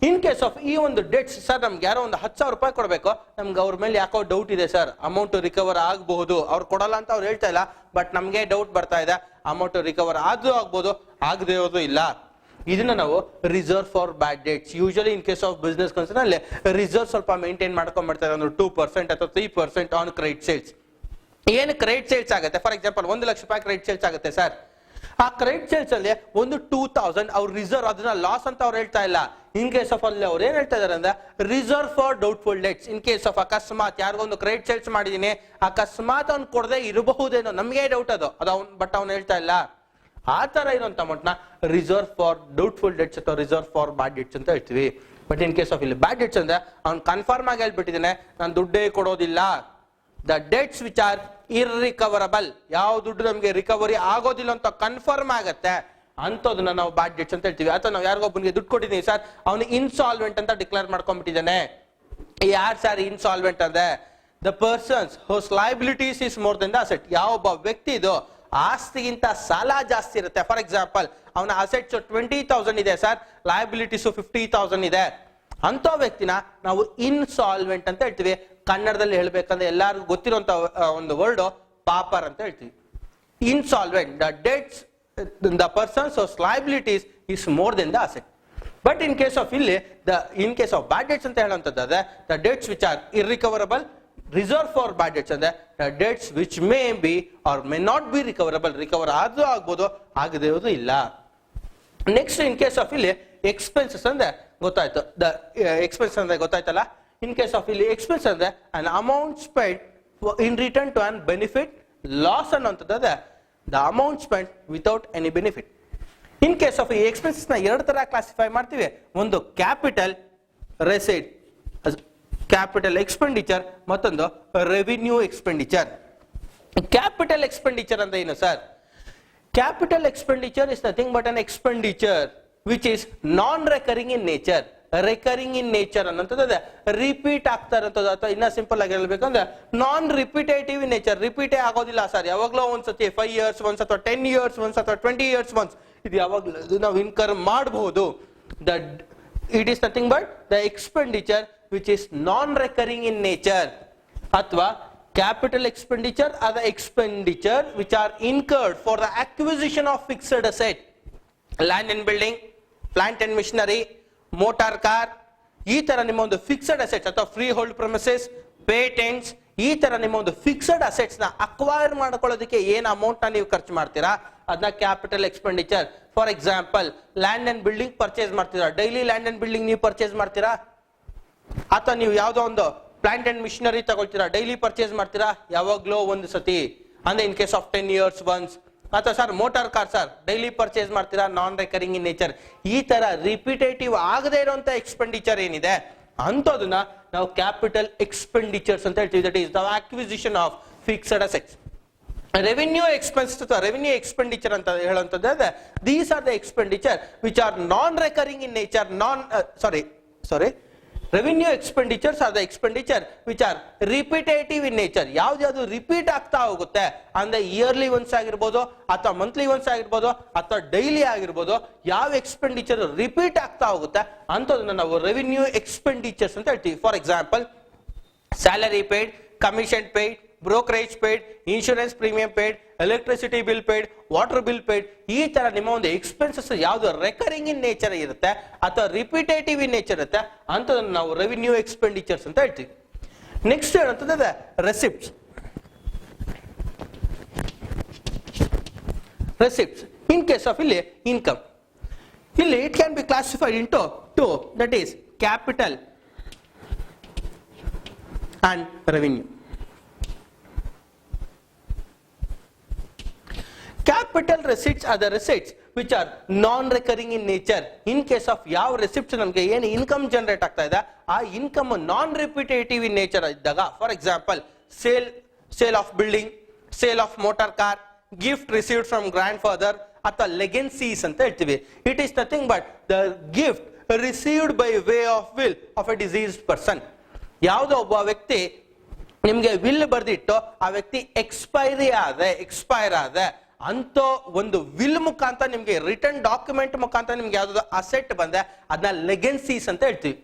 In case of ಈ ಒಂದು debts sir, ನಮ್ಗೆ ಯಾರೋ ಒಂದು 10,000 ರೂಪಾಯಿ ಕೊಡಬೇಕು, ನಮ್ಗೆ ಅವ್ರ ಮೇಲೆ ಯಾಕೋ ಡೌಟ್ ಇದೆ ಸರ್, ಅಮೌಂಟ್ ರಿಕವರ್ ಆಗಬಹುದು, ಅವ್ರು ಕೊಡಲ್ಲ ಅಂತ ಅವ್ರು ಹೇಳ್ತಾ ಇಲ್ಲ, ಬಟ್ ನಮ್ಗೆ ಡೌಟ್ ಬರ್ತಾ ಇದೆ, ಅಮೌಂಟ್ ರಿಕವರ್ ಆದ್ರೂ ಆಗ್ಬೋದು ಆಗದೆ ಇರೋದು ಇಲ್ಲ. ಇದನ್ನ ನಾವು reserve for bad debts. Usually in case of business concern ಅಲ್ಲಿ ರಿಸರ್ವ್ ಸ್ವಲ್ಪ ಮೇಂಟೈನ್ ಮಾಡ್ಕೊಂಡ್ಬಿಡ್ತಾರೆ, ಒಂದು 2% ಅಥವಾ 3% ಆನ್ ಕ್ರೆಡಿಟ್ ಸೇಲ್ಸ್. ಏನು ಕ್ರೆಡಿಟ್ ಸೇಲ್ಸ್ ಆಗುತ್ತೆ, ಫಾರ್ ಎಕ್ಸಾಂಪಲ್ 1 ಲಕ್ಷ ರೂಪಾಯಿ ಕ್ರೆಡಿಟ್ ಸೇಲ್ಸ್ ಆಗುತ್ತೆ ಸರ್, ಆ ಕ್ರೆಡಿಟ್ ಸೇಲ್ಸ್ ಅಲ್ಲಿ ಒಂದು 2,000 ಅವ್ರ ರಿಸರ್ವ್, ಅದನ್ನ ಲಾಸ್ ಅಂತ ಅವ್ರು ಹೇಳ್ತಾ ಇಲ್ಲ. ಇನ್ ಕೇಸ್ ಆಫ್ ಅಲ್ಲಿ ಅವ್ರು ಏನ್ ಹೇಳ್ತಾ ಇದಾರೆ ಅಂದ್ರೆ reserve for doubtful debts. In case of ಅಕಸ್ಮಾತ್ ಯಾರಿಗೊಂದು ಕ್ರೆಡಿಟ್ ಸೇಲ್ಸ್ ಮಾಡಿದೀನಿ, ಅಕಸ್ಮಾತ್ ಅವ್ನು ಕೊಡದೆ ಇರಬಹುದೇನೋ, ನಮ್ಗೆ ಡೌಟ್ ಅದು ಅವ್ನು, ಬಟ್ ಅವ್ನು ಹೇಳ್ತಾ ಇಲ್ಲ, ಆ ತರ ಇರುವಂತ ಅಮೌಂಟ್ ನ ರಿಸರ್ವ್ ಫಾರ್ ಡೌಟ್ಫುಲ್ ಡೆಟ್ಸ್ ಅಥವಾ ರಿಸರ್ವ್ ಫಾರ್ ಬ್ಯಾಡ್ ಡೆಟ್ಸ್ ಅಂತ ಹೇಳ್ತೀವಿ. ಬಟ್ ಇನ್ ಕೇಸ್ ಆಫ್ ಇಲ್ಲಿ ಬ್ಯಾಡ್ ಡೆಟ್ಸ್ ಅಂದ್ರೆ ಅವ್ನು ಕನ್ಫರ್ಮ್ ಆಗಿ ಹೇಳ್ಬಿಟ್ಟಿದ್ದಾನೆ, ನಾನು ದುಡ್ಡೇ ಕೊಡೋದಿಲ್ಲ. The debts which are irrecoverable, ಯಾವ ದುಡ್ಡು ನಮ್ಗೆ ರಿಕವರಿ ಆಗೋದಿಲ್ಲ ಅಂತ ಕನ್ಫರ್ಮ್ ಆಗತ್ತೆ, ಅಂತದನ್ನ ನಾವು ಬ್ಯಾಡ್ ಡೆಟ್ಸ್ ಅಂತ ಹೇಳ್ತೀವಿ. ಅಥವಾ ನಾವು ಯಾರಿಗೊಬ್ಬನಿಗೆ ದುಡ್ಡು ಕೊಟ್ಟಿದ್ದೀವಿ ಸರ್, ಅವನು ಇನ್ಸಾಲ್ವೆಂಟ್ ಅಂತ ಡಿಕ್ಲೇರ್ ಮಾಡ್ಕೊಂಡ್ಬಿಟ್ಟಿದ್ದಾನೆ. ಯಾರು ಸರ್ ಇನ್ಸಾಲ್ವೆಂಟ್ ಅಂದ್ರೆ the persons whose liabilities is more than the asset. ಯಾವೊಬ್ಬ ವ್ಯಕ್ತಿ ಇದು ಆಸ್ತಿಗಿಂತ ಸಾಲ ಜಾಸ್ತಿ ಇರುತ್ತೆ. ಫಾರ್ ಎಕ್ಸಾಂಪಲ್ ಅವನ ಅಸೆಟ್ಸ್ 20,000 ಇದೆ ಸರ್, ಲಯಬಿಲಿಟೀಸ್ 50,000 ಇದೆ. ಅಂತ ವ್ಯಕ್ತಿನ ನಾವು ಇನ್ಸಾಲ್ವೆಂಟ್ ಅಂತ ಹೇಳ್ತೀವಿ. ಕನ್ನಡದಲ್ಲಿ ಹೇಳ್ಬೇಕಂದ್ರೆ ಎಲ್ಲರಿಗೂ ಗೊತ್ತಿರುವಂತ ಒಂದು ವರ್ಡ್ ಪಾಪರ್ ಅಂತ ಹೇಳ್ತೀವಿ. Insolvent, the debts the persons whose liabilities is more than the asset. But in case of ಇಲ್ಲಿ in case of bad debts ಅಂತ ಹೇಳುವಂತದ್ದಾದ್ರೆ the debts which are irrecoverable, reserve for bad debts ಅಂದ್ರೆ debts which may be or may not be recoverable. Recover ಆದ್ರೂ ಆಗ್ಬೋದು, ಆಗದೇ ಇರೋದು ಇಲ್ಲ. Next in case of ಇಲ್ಲಿ ಎಕ್ಸ್ಪೆನ್ಸಸ್ ಅಂದ್ರೆ ಗೊತ್ತಾಯ್ತು. ದ ಎಕ್ಸ್ಪೆನ್ಸ್ ಅಂದ್ರೆ ಗೊತ್ತಾಯ್ತಲ್ಲ. ಇನ್ ಕೇಸ್ ಆಫ್ ಇಲ್ಲಿ ಎಕ್ಸ್ಪೆನ್ಸ್ ಅಂದ್ರೆ an amount spend in return to an benefit, loss ಅನ್ನುವಂಥದ್ದು the amount spend without any benefit. In case of ಈ ಎಕ್ಸ್ಪೆನ್ಸಸ್ ನ ಎರಡು ತರ ಕ್ಲಾಸಿಫೈ ಮಾಡ್ತೀವಿ. ಒಂದು ಕ್ಯಾಪಿಟಲ್ ರೆಸಿಟ್, ಕ್ಯಾಪಿಟಲ್ ಎಕ್ಸ್ಪೆಂಡಿಚರ್, ಮತ್ತೊಂದು ರೆವಿನ್ಯೂ ಎಕ್ಸ್ಪೆಂಡಿಚರ್. ಕ್ಯಾಪಿಟಲ್ ಎಕ್ಸ್ಪೆಂಡಿಚರ್ ಅಂದ್ರೆ ಏನು sir? Capital expenditure is nothing but an expenditure which is non recurring in nature. Recurring in nature ಅನ್ನೋಂಥದ್ದು ರಿಪೀಟ್ ಆಗ್ತಾ ಇರೋಂಥದ್ದು, ಅಥವಾ ಇನ್ನ ಸಿಂಪಲ್ ಆಗಿ ಹೇಳ್ಬೇಕಂದ್ರೆ ನಾನ್ ರಿಪಿಟೇಟಿವ್ ಇನ್ ನೇಚರ್. ರಿಪೀಟೇ ಆಗೋದಿಲ್ಲ ಸರ್. ಯಾವಾಗ್ಲೋ ಒಂದ್ಸತಿ 5 years once ಅಥವಾ 10 years once ಅಥವಾ 20 years once ಇದು ಯಾವಾಗ್ಲೂ ನಾವು ಇನ್ಕರ್ ಮಾಡಬಹುದು. It is nothing but the expenditure which is non-recurring in nature. Athwa capital expenditure are the expenditure which are incurred for the acquisition of fixed asset, land and building, plant and machinery, motor car. ಈ ತರ ನಿಮ್ಮ ಒಂದು fixed assets ಅಥವಾ free hold ಪ್ರಮಿಸಸ್, patents, ಈ ತರ ನಿಮ್ಮ ಒಂದು fixed assets ನ ಅಕ್ವೈರ್ ಮಾಡ್ಕೊಳ್ಳೋದಕ್ಕೆ ಏನ್ ಅಮೌಂಟ್ ನ ನೀವು ಖರ್ಚು ಮಾಡ್ತೀರಾ ಅದನ್ನ capital expenditure. For example land and building purchase ಮಾಡ್ತೀರಾ, ಡೈಲಿ ಲ್ಯಾಂಡ್ ಅಂಡ್ ಬಿಲ್ಡಿಂಗ್ ನೀವು ಪರ್ಚೇಸ್ ಮಾಡ್ತೀರಾ? ಅಥವಾ ನೀವು ಯಾವ್ದೋ ಒಂದು ಪ್ಲಾಂಟ್ ಅಂಡ್ ಮಿಷನರಿ ತಗೊಳ್ತೀರಾ, ಡೈಲಿ ಪರ್ಚೇಸ್ ಮಾಡ್ತೀರಾ? ಯಾವಾಗ್ಲೋ ಒಂದು ಸತಿ, ಅಂದ್ರೆ in case of 10 years once. ಅಥವಾ sir motor car sir daily purchase ಮಾಡ್ತೀರಾ, ನಾನ್ ರೆಕರಿಂಗ್ ಇನ್ ನೇಚರ್. ಈ ತರ ರಿಪಿಟೇಟಿವ್ ಆಗದೆ ಇರುವಂತ ಎಕ್ಸ್ಪೆಂಡಿಚರ್ ಏನಿದೆ ಅಂತದನ್ನ ನಾವು ಕ್ಯಾಪಿಟಲ್ ಎಕ್ಸ್ಪೆಂಡಿಚರ್ಸ್ ಅಂತ ಹೇಳ್ತೀವಿ. That is the acquisition of fixed assets. Revenue expense ಅಥವಾ ರೆವಿನ್ಯೂ ಎಕ್ಸ್ಪೆಂಡಿಚರ್ ಅಂತ ಹೇಳುವಂತದ್ದು these are the expenditure which are non recurring in nature. Revenue expenditures are the expenditure which are repetitive in nature. ಯಾವ್ದು repeat ಆಗ್ತಾ ಹೋಗುತ್ತೆ ಅಂದ್ರೆ yearly once ಆಗಿರ್ಬೋದು, ಅಥವಾ monthly once ಆಗಿರ್ಬೋದು, ಅಥವಾ ಡೈಲಿ ಆಗಿರ್ಬೋದು. ಯಾವ ಎಕ್ಸ್ಪೆಂಡಿಚರ್ ರಿಪೀಟ್ ಆಗ್ತಾ ಹೋಗುತ್ತೆ ಅಂತದನ್ನ ನಾವು ರೆವಿನ್ಯೂ ಎಕ್ಸ್ಪೆಂಡಿಚರ್ಸ್ ಅಂತ ಹೇಳ್ತೀವಿ. For example salary paid, commission paid, brokerage paid, insurance premium paid, electricity bill paid, water bill paid. ಈ ತರ ನಿಮ್ಮ ಒಂದು ಎಕ್ಸ್ಪೆನ್ಸಸ್ ಯಾವ್ದು ರೆಕರಿಂಗ್ ಇನ್ ನೇಚರ್ ಇರುತ್ತೆ ಅಥವಾ ರಿಪಿಟೇಟಿವ್ ಇನ್ ನೇಚರ್ ಇರುತ್ತೆ ಅಂತದನ್ನ ನಾವು ರೆವಿನ್ಯೂ ಎಕ್ಸ್ಪೆಂಡಿಚರ್ಸ್ ಅಂತ ಹೇಳ್ತೀವಿ. ನೆಕ್ಸ್ಟ್ ಹೇಳುತ್ತದೆ receipts. Receipts in case of ಇಲ್ಲಿ ಇನ್ಕಮ್, ಇಲ್ಲಿ it can be classified into two, that is capital and revenue. Capital receipts are the receipts which are non-recurring in nature. In case of ಯಾವ receipts ನಮಗೆ ಏನು income generate ಆಗ್ತಾ ಇದೆ ಆ income non repetitive in nature ಇದ್ದಾಗ, for example sale of building, sale of motor car, gift received from grandfather ಅಥವಾ legacies ಅಂತ ಹೇಳ್ತೀವಿ. It is nothing but the gift received by way of will of a deceased person. ಯಾವುದೋ ಒಬ್ಬ ವ್ಯಕ್ತಿ ನಿಮ್ಗೆ will ಬರ್ದಿಟ್ಟು ಆ ವ್ಯಕ್ತಿ expire ಆದ ಅಂತ ಒಂದು ವಿಲ್ ಮುಖಾಂತರ ನಿಮ್ಗೆ ರಿಟರ್ನ್ ಡಾಕ್ಯುಮೆಂಟ್ ಮುಖಾಂತರ ನಿಮ್ಗೆ ಯಾವ್ದು ಅಸೆಟ್ ಬಂದೆ ಅದನ್ನ ಲೆಗೆನ್ಸೀಸ್ ಅಂತ ಹೇಳ್ತೀವಿ.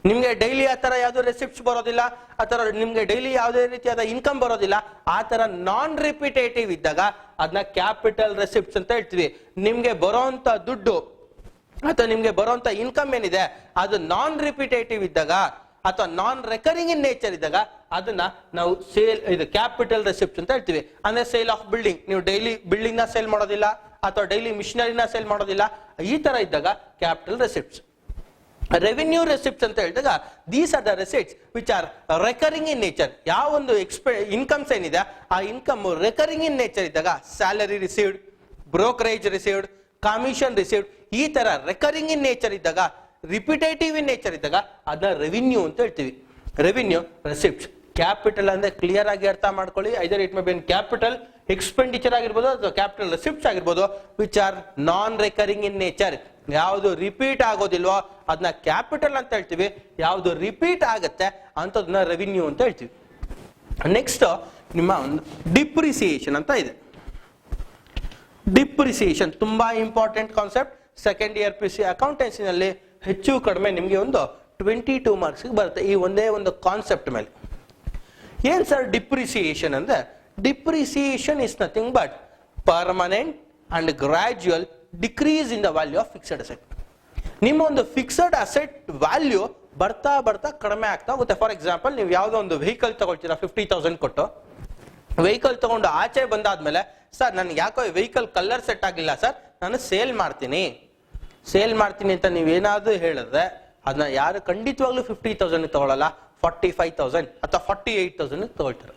ನಿಮ್ಗೆ ಡೈಲಿ ಆ ತರ ಯಾವ್ದು ರೆಸಿಪ್ಟ್ಸ್ ಬರೋದಿಲ್ಲ, ಆತರ ನಿಮ್ಗೆ ಡೈಲಿ ಯಾವುದೇ ರೀತಿಯಾದ ಇನ್ಕಮ್ ಬರೋದಿಲ್ಲ. ಆ ತರ ನಾನ್ ರಿಪಿಟೇಟಿವ್ ಇದ್ದಾಗ ಅದನ್ನ ಕ್ಯಾಪಿಟಲ್ ರೆಸಿಪ್ಟ್ಸ್ ಅಂತ ಹೇಳ್ತೀವಿ. ನಿಮ್ಗೆ ಬರೋಂತ ದುಡ್ಡು ಅಥವಾ ನಿಮ್ಗೆ ಬರೋಂತ ಇನ್ಕಮ್ ಏನಿದೆ ಅದು ನಾನ್ ರಿಪಿಟೇಟಿವ್ ಇದ್ದಾಗ ಅಥವಾ ನಾನ್ ರೆಕರಿಂಗ್ ಇನ್ ನೇಚರ್ ಇದ್ದಾಗ ಅದನ್ನ ನಾವು ಇದು ಕ್ಯಾಪಿಟಲ್ ರೆಸಿಪ್ಟ್ ಅಂತ ಹೇಳ್ತೀವಿ. ಅಂದ್ರೆ ಸೇಲ್ ಆಫ್ ಬಿಲ್ಡಿಂಗ್, ನೀವು ಡೈಲಿ ಬಿಲ್ಡಿಂಗ್ ನ ಸೇಲ್ ಮಾಡೋದಿಲ್ಲ ಅಥವಾ ಡೈಲಿ ಮಿಷನರಿನ ಸೇಲ್ ಮಾಡೋದಿಲ್ಲ, ಈ ತರ ಇದ್ದಾಗ ಕ್ಯಾಪಿಟಲ್ ರೆಸಿಪ್ಟ್ಸ್. ರೆವಿನ್ಯೂ ರೆಸಿಪ್ಟ್ಸ್ ಅಂತ ಹೇಳಿದಾಗ these are the receipts which are recurring in nature. ಯಾವ ಒಂದು ಇನ್ಕಮ್ಸ್ ಏನಿದೆ ಆ ಇನ್ಕಮ್ ರೆಕರಿಂಗ್ ಇನ್ ನೇಚರ್ ಇದ್ದಾಗ salary received, brokerage received, commission received, ಈ ತರ ರೆಕರಿಂಗ್ ಇನ್ ನೇಚರ್ ಇದ್ದಾಗ, ರಿಪಿಟೇಟಿವ್ ಇನ್ ನೇಚರ್ ಇದ್ದಾಗ ಅದನ್ನ ರೆವಿನ್ಯೂ ಅಂತ ಹೇಳ್ತೀವಿ. Revenue receipts. ಕ್ಯಾಪಿಟಲ್ ಅಂದ್ರೆ ಕ್ಲಿಯರ್ ಆಗಿ ಅರ್ಥ ಮಾಡ್ಕೊಳ್ಳಿ, ಐದರ್ it may B in capital, expenditure ಆಗಿರ್ಬೋದು ಅಥವಾ ಕ್ಯಾಪಿಟಲ್ ರಿಸಿಪ್ಟ್ಸ್ ಆಗಿರ್ಬೋದು which are non recurring in nature. ಯಾವುದು ರಿಪೀಟ್ ಆಗೋದಿಲ್ವೋ ಅದನ್ನ ಕ್ಯಾಪಿಟಲ್ ಅಂತ ಹೇಳ್ತೀವಿ, ಯಾವುದು ರಿಪೀಟ್ ಆಗತ್ತೆ ಅಂತದನ್ನ ರೆವಿನ್ಯೂ ಅಂತ ಹೇಳ್ತೀವಿ. ನೆಕ್ಸ್ಟ್ ನಿಮ್ಮ ಒಂದು ಡಿಪ್ರಿಸಿಯೇಷನ್ ಅಂತ ಇದೆ. ಡಿಪ್ರಿಸಿಯೇಷನ್ ತುಂಬಾ important concept. Second year P C ಅಕೌಂಟೆನ್ಸಿನಲ್ಲಿ ಹೆಚ್ಚು ಕಡಿಮೆ ನಿಮಗೆ ಒಂದು 22 ಮಾರ್ಕ್ಸ್ ಬರುತ್ತೆ ಈ ಒಂದೇ ಒಂದು ಕಾನ್ಸೆಪ್ಟ್ ಮೇಲೆ. ಏನ್ ಸರ್ ಡಿಪ್ರಿಸಿಯೇಷನ್ ಅಂದ್ರೆ, depreciation is nothing but permanent and gradual decrease in the value of fixed asset. ನಿಮ್ಮ ಒಂದು ಫಿಕ್ಸ್ಡ್ ಅಸೆಟ್ ವ್ಯಾಲ್ಯೂ ಬರ್ತಾ ಬರ್ತಾ ಕಡಿಮೆ ಆಗ್ತಾ ಹೋಗುತ್ತೆ. ಫಾರ್ ಎಕ್ಸಾಂಪಲ್, ನೀವು ಯಾವುದೋ ಒಂದು ವೆಹಿಕಲ್ ತಗೊಳ್ತೀರಾ 50,000 ಕೊಟ್ಟು, ವೆಹಿಕಲ್ ತಗೊಂಡು ಆಚೆ ಬಂದಾದ್ಮೇಲೆ ಸರ್ ನನ್ಗೆ ಯಾಕೋ ವೆಹಿಕಲ್ ಕಲರ್ ಸೆಟ್ ಆಗಿಲ್ಲ ಸರ್, ನಾನು ಸೇಲ್ ಮಾಡ್ತೀನಿ ಅಂತ ನೀವೇನಾದ್ರೂ ಹೇಳಿದ್ರೆ ಅದನ್ನ ಯಾರು ಖಂಡಿತವಾಗ್ಲೂ 50,000 ತಗೊಳ್ಳಲ್ಲ, 45,000 ಅಥವಾ 48,000 ತಗೊಳ್ತಾರೆ.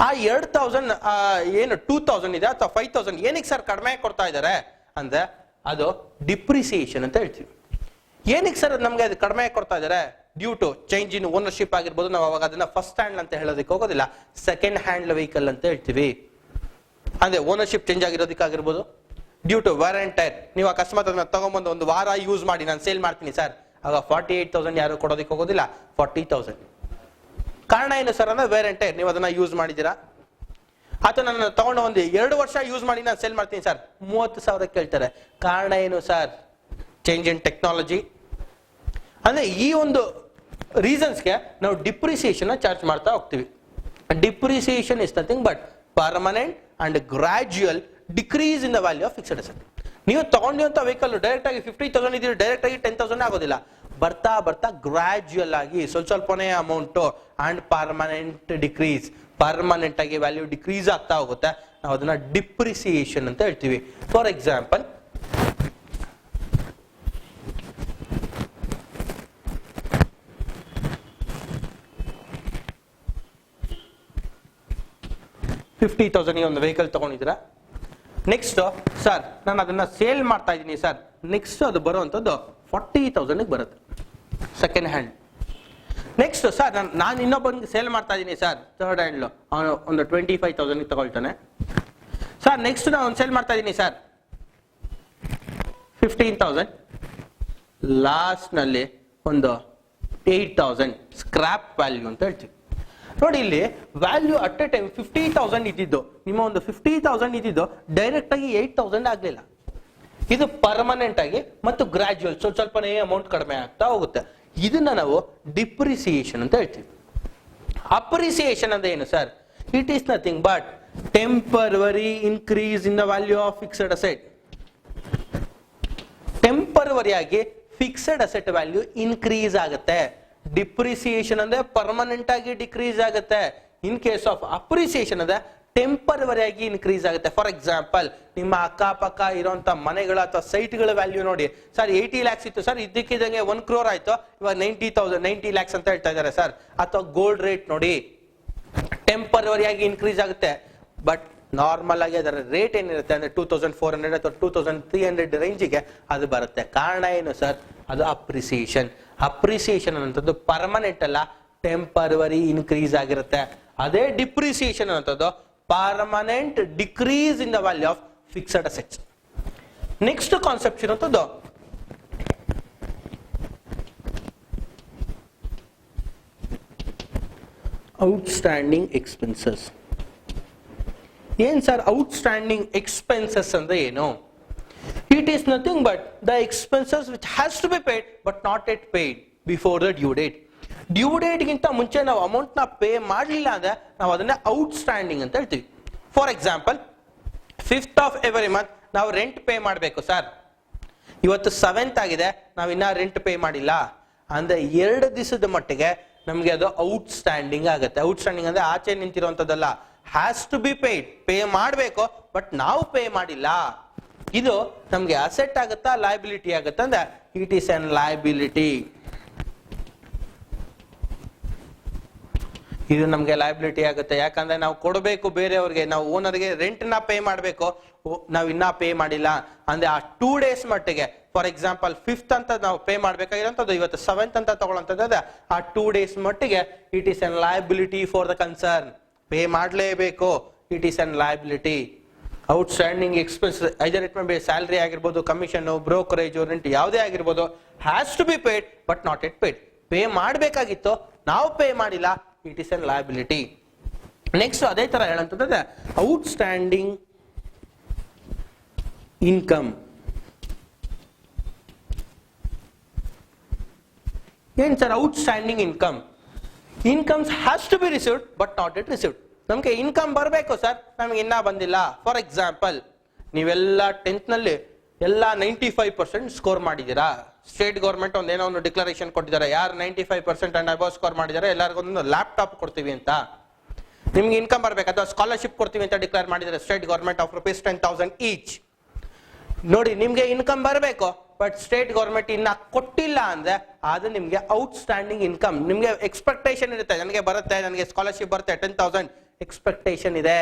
ಆ 2,000 ಏನು 2,000 ಇದೆ ಅಥವಾ 5,000 ಏನಕ್ಕೆ ಸರ್ ಕಡಿಮೆ ಕೊಡ್ತಾ ಇದ್ದಾರೆ ಅಂದ್ರೆ ಅದು ಡಿಪ್ರಿಸಿಯೇಷನ್ ಅಂತ ಹೇಳ್ತೀವಿ. ಏನಕ್ಕೆ ಸರ್ ನಮ್ಗೆ ಅದು ಕಡಿಮೆ ಕೊಡ್ತಾ ಇದ್ದಾರೆ? Due to change in ownership ಆಗಿರ್ಬೋದು. ನಾವು ಅವಾಗ ಅದನ್ನ ಫಸ್ಟ್ ಹ್ಯಾಂಡ್ ಅಂತ ಹೇಳೋದಕ್ಕೆ ಹೋಗೋದಿಲ್ಲ, ಸೆಕೆಂಡ್ ಹ್ಯಾಂಡ್ ವೆಹಿಕಲ್ ಅಂತ ಹೇಳ್ತೀವಿ. ಅಂದ್ರೆ ಓನರ್ಶಿಪ್ ಚೇಂಜ್ ಆಗಿರೋದಕ್ಕಾಗಿರ್ಬೋದು, due to wear and tear. ನೀವು ಅಕಸ್ಮಾತ್ ಅದನ್ನ ತಗೊಂಡ್ಬಂದು ಒಂದು ವಾರ ಯೂಸ್ ಮಾಡಿ ನಾನು ಸೇಲ್ ಮಾಡ್ತೀನಿ ಸರ್, ಆಗ 48,000 ಯಾರು ಕೊಡೋದಕ್ಕೆ ಹೋಗೋದಿಲ್ಲ, 40,000. ಕಾರಣ ಏನು ಸರ್ ಅಂದ್ರೆ ವೇರ್ ಅಂಡ್ ಟೈರ್, ನೀವು ಅದನ್ನ ಯೂಸ್ ಮಾಡಿದ್ದೀರಾ. ಅಥವಾ ನಾನು ತಗೊಂಡು ಒಂದು 2 ವರ್ಷ ಯೂಸ್ ಮಾಡಿ ನಾನು ಸೇಲ್ ಮಾಡ್ತೀನಿ ಸರ್, 30,000 ಕೇಳ್ತಾರೆ. ಕಾರಣ ಏನು ಸರ್? Change in technology. ಅಂದ್ರೆ ಈ ಒಂದು ರೀಸನ್ಸ್ಗೆ ನಾವು ಡಿಪ್ರಿಸಿಯೇಷನ್ ಚಾರ್ಜ್ ಮಾಡ್ತಾ ಹೋಗ್ತೀವಿ. Depreciation is nothing but permanent and gradual decrease in the value of fixed asset. ನೀವು ತಗೊಂಡಿರುವಂತ ವೆಹಿಕಲ್ ಡೈರೆಕ್ಟ್ ಆಗಿ 50,000 ಇದ್ರೆ ಡೈರೆಕ್ಟ್ ಆಗಿ 10,000 ಆಗೋದಿಲ್ಲ. ಬರ್ತಾ ಬರ್ತಾ ಗ್ರಾಜುಯಲ್ ಆಗಿ ಸ್ವಲ್ಪನೇ amount and permanent decrease, permanent ಆಗಿ ವ್ಯಾಲ್ಯೂ ಡಿಕ್ರೀಸ್ ಆಗ್ತಾ ಹೋಗುತ್ತೆ. ನಾವು ಅದನ್ನ ಡಿಪ್ರಿಸಿಯೇಷನ್ ಅಂತ ಹೇಳ್ತೀವಿ. ಫಾರ್ ಎಕ್ಸಾಂಪಲ್, $50,000 ಒಂದು ವೆಹಿಕಲ್ ತಗೊಂಡಿದ್ದೀರಾ. ನೆಕ್ಸ್ಟ್ ಸರ್ ನಾನು ಅದನ್ನ ಸೇಲ್ ಮಾಡ್ತಾ ಇದ್ದೀನಿ ಸರ್, ನೆಕ್ಸ್ಟ್ ಅದು ಬರುವಂತದ್ದು 40,000 ಬರುತ್ತೆ ಸೆಕೆಂಡ್ ಹ್ಯಾಂಡ್. ನೆಕ್ಸ್ಟ್ ಸರ್ ನಾನು ಇನ್ನೊಬ್ಬನಿಗೆ ಸೇಲ್ ಮಾಡ್ತಾ ಇದ್ದೀನಿ ಸರ್, ಥರ್ಡ್ ಹ್ಯಾಂಡ್, ಅವನು ಒಂದು 25,000 ತಗೊಳ್ತಾನೆ ಸರ್. ನೆಕ್ಸ್ಟ್ ನಾನು ಸೇಲ್ ಮಾಡ್ತಾ ಇದ್ದೀನಿ ಸರ್ 15,000, ಲಾಸ್ಟ್ ನಲ್ಲಿ ಒಂದು 8,000 ಸ್ಕ್ರಾಪ್ ವ್ಯಾಲ್ಯೂ ಅಂತ ಹೇಳ್ತೀವಿ. ನೋಡಿ ಇಲ್ಲಿ ವ್ಯಾಲ್ಯೂ ಅಟ್ ಎ ಟೈಮ್ 50,000 ಇದ್ದಿದ್ದು, ನಿಮ್ಮ ಒಂದು 50,000 ಇದ್ದಿದ್ದು ಡೈರೆಕ್ಟ್ ಆಗಿ 8,000 ಆಗ್ಲಿಲ್ಲ. ಇದು ಪರ್ಮನೆಂಟ್ ಆಗಿ ಮತ್ತು ಗ್ರಾಜುಯಲ್ ಸ್ವಲ್ಪನೇ ಅಮೌಂಟ್ ಕಡಿಮೆ ಆಗ್ತಾ ಹೋಗುತ್ತೆ. ಇದನ್ನ ನಾವು ಡಿಪ್ರಿಸಿಯೇಷನ್ ಅಂತ ಹೇಳ್ತೀವಿ. ಅಪ್ರಿಸಿಯೇಷನ್ ಅಂದ್ರೆ ಏನು sir? It is nothing but temporary increase in the value of fixed asset. Temporary ಆಗಿ ಫಿಕ್ಸ್ಡ್ ಅಸೆಟ್ ವ್ಯಾಲ್ಯೂ ಇನ್ಕ್ರೀಸ್ ಆಗುತ್ತೆ. ಡಿಪ್ರಿಸಿಯೇಷನ್ ಅಂದ್ರೆ ಪರ್ಮನೆಂಟ್ ಆಗಿ ಡಿಕ್ರೀಸ್ ಆಗುತ್ತೆ. ಇನ್ ಕೇಸ್ ಆಫ್ ಅಪ್ರಿಸಿಯೇಷನ್ ಅಂದ್ರೆ ಟೆಂಪರರಿ ಆಗಿ ಇನ್ಕ್ರೀಸ್ ಆಗುತ್ತೆ. ಫಾರ್ ಎಕ್ಸಾಂಪಲ್, ನಿಮ್ಮ ಅಕ್ಕಪಕ್ಕ ಇರುವಂತ ಮನೆಗಳ ಅಥವಾ ಸೈಟ್ಗಳ ವ್ಯಾಲ್ಯೂ ನೋಡಿ ಸರ್, 80 lakhs ಇತ್ತು ಸರ್, ಇದ್ದಕ್ಕಿದ್ದಂಗೆ 1 crore ಆಯ್ತು, ಇವಾಗ 90 lakhs ಅಂತ ಹೇಳ್ತಾ ಇದ್ದಾರೆ ಸರ್. ಅಥವಾ ಗೋಲ್ಡ್ ರೇಟ್ ನೋಡಿ ಟೆಂಪರರಿ ಆಗಿ ಇನ್ಕ್ರೀಸ್ ಆಗುತ್ತೆ, ಬಟ್ ನಾರ್ಮಲ್ ಆಗಿ ಅದರ ರೇಟ್ ಏನಿರುತ್ತೆ ಅಂದ್ರೆ 2,400 ಅಥವಾ 2,300 ರೇಂಜಿಗೆ ಅದು ಬರುತ್ತೆ. ಕಾರಣ ಏನು ಸರ್? ಅದು ಅಪ್ರಿಸಿಯೇಷನ್. ಅಪ್ರಿಸಿಯೇಷನ್ ಅನ್ನೋದು ಪರ್ಮನೆಂಟ್ ಅಲ್ಲ, ಟೆಂಪರರಿ ಇನ್ಕ್ರೀಸ್ ಆಗಿರುತ್ತೆ. ಅದೇ ಡಿಪ್ರಿಸಿಯೇಷನ್ ಅನ್ನೋದು permanent decrease in the value of fixed assets. Next concept ಇರುವಂತದ್ದು ಔಟ್ಸ್ಟ್ಯಾಂಡಿಂಗ್ ಎಕ್ಸ್ಪೆನ್ಸಸ್. ಏನ್ ಸರ್ ಔಟ್ಸ್ಟ್ಯಾಂಡಿಂಗ್ ಎಕ್ಸ್ಪೆನ್ಸಸ್ ಅಂದ್ರೆ ಏನು? It is nothing but the expenses which has to be paid but not yet paid before the due date. Due date ಗಿಂತ ಮುಂಚೆ ನಾವು amount ನ pay ಮಾಡಲಿಲ್ಲ ಅಂದ್ರೆ ನಾವು ಅದನ್ನ ಔಟ್ಸ್ಟ್ಯಾಂಡಿಂಗ್ ಅಂತ ಹೇಳ್ತೀವಿ. For example, 5th of every month ನಾವು ರೆಂಟ್ ಪೇ ಮಾಡಬೇಕು ಸರ್, ಇವತ್ತು 7th ಆಗಿದೆ, ನಾವು ಇನ್ನ ರೆಂಟ್ ಪೇ ಮಾಡಿಲ್ಲ ಅಂದ್ರೆ 2 ದಿವಸದ ಮಟ್ಟಿಗೆ ನಮ್ಗೆ ಅದು ಔಟ್ಸ್ಟ್ಯಾಂಡಿಂಗ್ ಆಗುತ್ತೆ. ಔಟ್ಸ್ಟ್ಯಾಂಡಿಂಗ್ ಅಂದ್ರೆ ಆಚೆ ನಿಂತಿರುವಂತದ್ದಲ್ಲ, has to be paid, pay ಮಾಡಬೇಕು ಬಟ್ ನಾವು ಪೇ ಮಾಡಿಲ್ಲ. ಇದು ನಮ್ಗೆ ಅಸೆಟ್ ಆಗುತ್ತಾ ಲಯಬಿಲಿಟಿ ಆಗುತ್ತಾ ಅಂದ್ರೆ ಇಟ್ ಈಸ್ ಅನ್ ಲಯಬಿಲಿಟಿ. ಇದು ನಮ್ಗೆ ಲಯಬಿಲಿಟಿ ಆಗುತ್ತೆ. ಯಾಕಂದ್ರೆ ನಾವು ಕೊಡಬೇಕು ಬೇರೆಯವ್ರಿಗೆ, ನಾವು ಓನರ್ಗೆ ರೆಂಟ್ ನ ಪೇ ಮಾಡಬೇಕು, ನಾವು ಇನ್ನ ಪೇ ಮಾಡಿಲ್ಲ ಅಂದ್ರೆ ಆ 2 days ಮಟ್ಟಿಗೆ. ಫಾರ್ ಎಕ್ಸಾಂಪಲ್ 5th ಅಂತ ನಾವು ಪೇ ಮಾಡ್ಬೇಕಾಗಿರೋಂಥದ್ದು ಇವತ್ತು 7th ಅಂತ ತಗೊಳ್ಳೋಂಥದ್ದು, ಆ 2 days ಮಟ್ಟಿಗೆ it is an liability for the concern. Pay ಮಾಡಲೇಬೇಕು. It is an liability. Outstanding expense either it may be salary ಆಗಿರ್ಬೋದು, ಕಮಿಷನ್, ಬ್ರೋಕರೇಜ್, ರೆಂಟ್ ಯಾವುದೇ ಆಗಿರ್ಬೋದು, has to be paid but not yet paid. Pay ಮಾಡಬೇಕಾಗಿತ್ತು, ನಾವು pay ಮಾಡಿಲ್ಲ, it is an liability. Next ಅದೇ ತರ ಹೇಳಂತಂದ್ರೆ ಔಟ್ಸ್ಟ್ಯಾಂಡಿಂಗ್ ಇನ್ಕಮ್. ಏನ್ sir outstanding income? Incomes has to be received but not yet received. ನಮ್ಗೆ ಇನ್ಕಮ್ ಬರಬೇಕು ಸರ್, ನಮ್ಗೆ ಇನ್ನ ಬಂದಿಲ್ಲ. ಫಾರ್ ಎಕ್ಸಾಂಪಲ್, ನೀವೆಲ್ಲ 10th ನಲ್ಲಿ ಎಲ್ಲ 95% ಸ್ಕೋರ್ ಮಾಡಿದ್ದೀರಾ. ಸ್ಟೇಟ್ ಗೌರ್ಮೆಂಟ್ ಒಂದೇನೋ ಒಂದು ಡಿಕ್ಲರೇಷನ್ ಕೊಟ್ಟಿದ್ದಾರೆ, ಯಾರು 95% ಅಂಡ್ ಅಬೌವ್ ಸ್ಕೋರ್ ಮಾಡಿದ್ದಾರೆ ಎಲ್ಲರಿಗೂ ಒಂದು ಲ್ಯಾಪ್ಟಾಪ್ ಕೊಡ್ತೀವಿ ಅಂತ. ನಿಮ್ಗೆ ಇನ್ಕಮ್ ಬರ್ಬೇಕು ಅಥವಾ ಸ್ಕಾಲರ್ಶಿಪ್ ಕೊಡ್ತೀವಿ ಅಂತ ಡಿಕ್ಲೇರ್ ಮಾಡಿದ್ದಾರೆ ಸ್ಟೇಟ್ ಗೌರ್ಮೆಂಟ್ ಆಫ್ ₹10,000 ಈಚ್. ನೋಡಿ, ನಿಮ್ಗೆ ಇನ್ಕಮ್ ಬರಬೇಕು, ಬಟ್ ಸ್ಟೇಟ್ ಗೌರ್ಮೆಂಟ್ ಇನ್ನ ಕೊಟ್ಟಿಲ್ಲ ಅಂದ್ರೆ ಅದು ನಿಮ್ಗೆ ಔಟ್ಸ್ಟ್ಯಾಂಡಿಂಗ್ ಇನ್ಕಮ್. ನಿಮ್ಗೆ ಎಕ್ಸ್ಪೆಕ್ಟೇಷನ್ ಇರುತ್ತೆ, ನನಗೆ ಬರುತ್ತೆ, ನನಗೆ ಸ್ಕಾಲರ್ಶಿಪ್ ಬರುತ್ತೆ 10,000 ಎಕ್ಸ್ಪೆಕ್ಟೇಷನ್ ಇದೆ,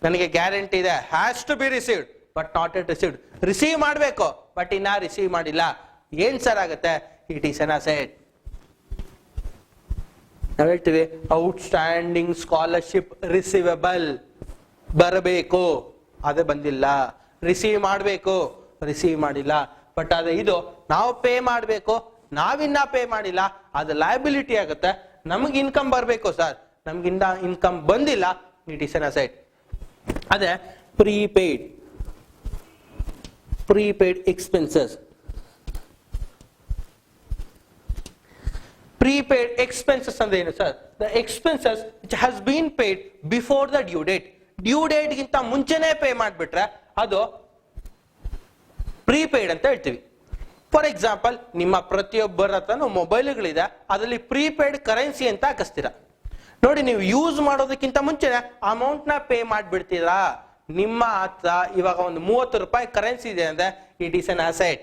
ನನಗೆ ಗ್ಯಾರಂಟಿ ಇದೆ, has to be received but not yet received. Receive ಮಾಡಬೇಕು ಬಟ್ ಇನ್ನ ರಿಸೀವ್ ಮಾಡಿಲ್ಲ. ಏನ್ ಸರ್ ಆಗುತ್ತೆ? It is an asset. ನಾವ್ ಹೇಳ್ತೀವಿ ಔಟ್ಸ್ಟ್ಯಾಂಡಿಂಗ್ ಸ್ಕಾಲರ್ಶಿಪ್ ರಿಸೀವಬಲ್, ಬರಬೇಕು, ಅದೇ ಬಂದಿಲ್ಲ. ರಿಸೀವ್ ಮಾಡಬೇಕು, ರಿಸೀವ್ ಮಾಡಿಲ್ಲ. ಬಟ್ ಅದೇ ಇದು ನಾವು ಪೇ ಮಾಡಬೇಕು, ನಾವಿನ್ನ ಪೇ ಮಾಡಿಲ್ಲ, ಅದು ಲಯಬಿಲಿಟಿ ಆಗುತ್ತೆ. ನಮ್ಗೆ ಇನ್ಕಮ್ ಬರಬೇಕು ಸರ್, ನಮ್ಗಿಂದ ಇನ್ಕಮ್ ಬಂದಿಲ್ಲ, ಇಟ್ ಈಸ್ ಅನ್ ಅಸೆಟ್. ಅದೇ ಪ್ರೀಪೇಯ್ಡ್ ಎಕ್ಸ್ಪೆನ್ಸಸ್. ಪ್ರೀಪೇಯ್ಡ್ ಎಕ್ಸ್ಪೆನ್ಸಸ್ ಅಂದ್ರೆ ಏನು sir? The expenses which has been paid before the due date. Due date ಗಿಂತ ಮುಂಚೆನೆ ಪೇ ಮಾಡಿಬಿಟ್ರೆ ಅದು ಪ್ರೀಪೇಯ್ಡ್ ಅಂತ ಹೇಳ್ತೀವಿ. ಫಾರ್ ಎಕ್ಸಾಂಪಲ್, ನಿಮ್ಮ ಪ್ರತಿಯೊಬ್ಬರ ಹತ್ರನೂ ಮೊಬೈಲ್ಗಳಿದೆ, ಅದರಲ್ಲಿ ಪ್ರೀಪೇಯ್ಡ್ ಕರೆನ್ಸಿ ಅಂತ ಹಾಕಿಸ್ತೀರಾ. ನೋಡಿ, ನೀವು ಯೂಸ್ ಮಾಡೋದಕ್ಕಿಂತ ಮುಂಚೆನೆ ಅಮೌಂಟ್ ನ ಪೇ ಮಾಡಿಬಿಡ್ತೀರಾ. ನಿಮ್ಮ ಹತ್ರ ಇವಾಗ ಒಂದು ₹30 ಕರೆನ್ಸಿ ಇದೆ ಅಂದ್ರೆ it is an asset.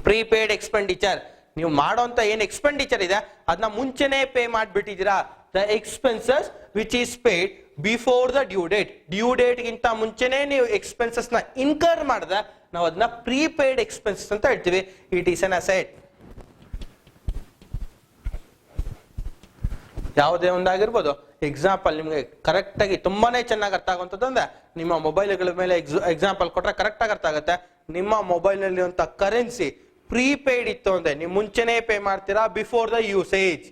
Prepaid expenditure, ನೀವು ಮಾಡೋಂತ ಏನ್ ಎಕ್ಸ್ಪೆಂಡಿಚರ್ ಇದೆ ಅದನ್ನ ಮುಂಚೆನೆ ಪೇ ಮಾಡಿಬಿಟ್ಟಿದ್ದೀರಾ. The expenses which is paid before the due date. Due date ಗಿಂತ ಮುಂಚೆನೆ ನೀವು ಎಕ್ಸ್ಪೆನ್ಸಸ್ ನ ಇನ್ಕರ್ ಮಾಡಿದ್ರೆ ನಾವು ಅದನ್ನ ಪ್ರೀಪೇಯ್ಡ್ ಎಕ್ಸ್ಪೆನ್ಸಸ್ ಅಂತ ಹೇಳ್ತೀವಿ. It is an asset. ಯಾವುದೇ ಒಂದಾಗಿರ್ಬೋದು. ಎಕ್ಸಾಂಪಲ್ ನಿಮ್ಗೆ ಕರೆಕ್ಟ್ ಆಗಿ ತುಂಬಾನೇ ಚೆನ್ನಾಗಿ ಅರ್ಥ ಆಗುವಂತದ್ದು ಅಂದ್ರೆ ನಿಮ್ಮ ಮೊಬೈಲ್ಗಳ ಮೇಲೆ ಎಕ್ಸಾಂಪಲ್ ಕೊಟ್ರೆ ಕರೆಕ್ಟ್ ಆಗಿ ಅರ್ಥ ಆಗುತ್ತೆ. ನಿಮ್ಮ ಮೊಬೈಲ್ ನಲ್ಲಿ ಅಂತ ಕರೆನ್ಸಿ ಪ್ರೀಪೇಯ್ಡ್ ಇತ್ತು ಅಂದ್ರೆ ನೀವು ಮುಂಚೆನೆ ಪೇ ಮಾಡ್ತೀರಾ ಬಿಫೋರ್ ದ ಯೂಸೇಜ್.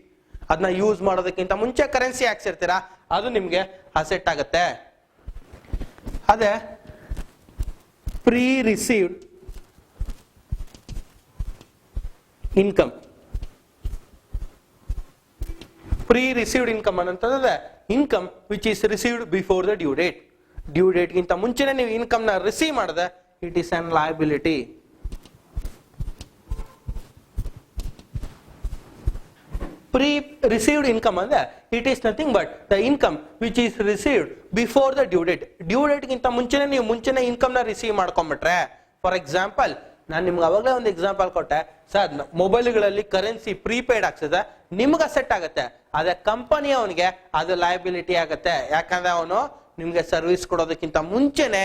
ಅದನ್ನ ಯೂಸ್ ಮಾಡೋದಕ್ಕಿಂತ ಮುಂಚೆ ಕರೆನ್ಸಿ ಹಾಕ್ಸಿರ್ತೀರಾ, ಅದು ನಿಮ್ಗೆ ಅಸೆಟ್ ಆಗುತ್ತೆ. ಅದೇ pre received income. Pre received income ಅನ್ನಂತಂದ್ರೆ income which is received before the due date. Due date ಗಿಂತ ಮುಂಚೆನೆ ನೀವು ಇನ್ಕಮ್ ನ ರಿಸೀವ್ ಮಾಡಿದ್ರೆ it is an liability. Pre received income ಅಂದ್ರೆ it is nothing but the income which is received before the due date. Due date ಗಿಂತ ಮುಂಚೆನೆ ನೀವು ಮುಂಚೆನೆ ಇನ್ಕಮ್ ನ ರಿಸೀವ್ ಮಾಡ್ಕೊಂಡ್ಬಿಟ್ರೆ. ಫಾರ್ ಎಕ್ಸಾಂಪಲ್, ನಾನು ನಿಮ್ಗೆ ಅವಾಗಲೇ ಒಂದು ಎಕ್ಸಾಂಪಲ್ ಕೊಟ್ಟೆ ಸರ್, ಮೊಬೈಲ್ಗಳಲ್ಲಿ ಕರೆನ್ಸಿ ಪ್ರೀಪೇಯ್ಡ್ ಆಗ್ತದೆ, ನಿಮ್ಗೆ ಅಸೆಟ್ ಆಗುತ್ತೆ. ಅದೇ ಕಂಪನಿ ಅವನಿಗೆ ಅದು ಲಯಬಿಲಿಟಿ ಆಗುತ್ತೆ. ಯಾಕಂದ್ರೆ ಅವನು ನಿಮ್ಗೆ ಸರ್ವಿಸ್ ಕೊಡೋದಕ್ಕಿಂತ ಮುಂಚೆನೆ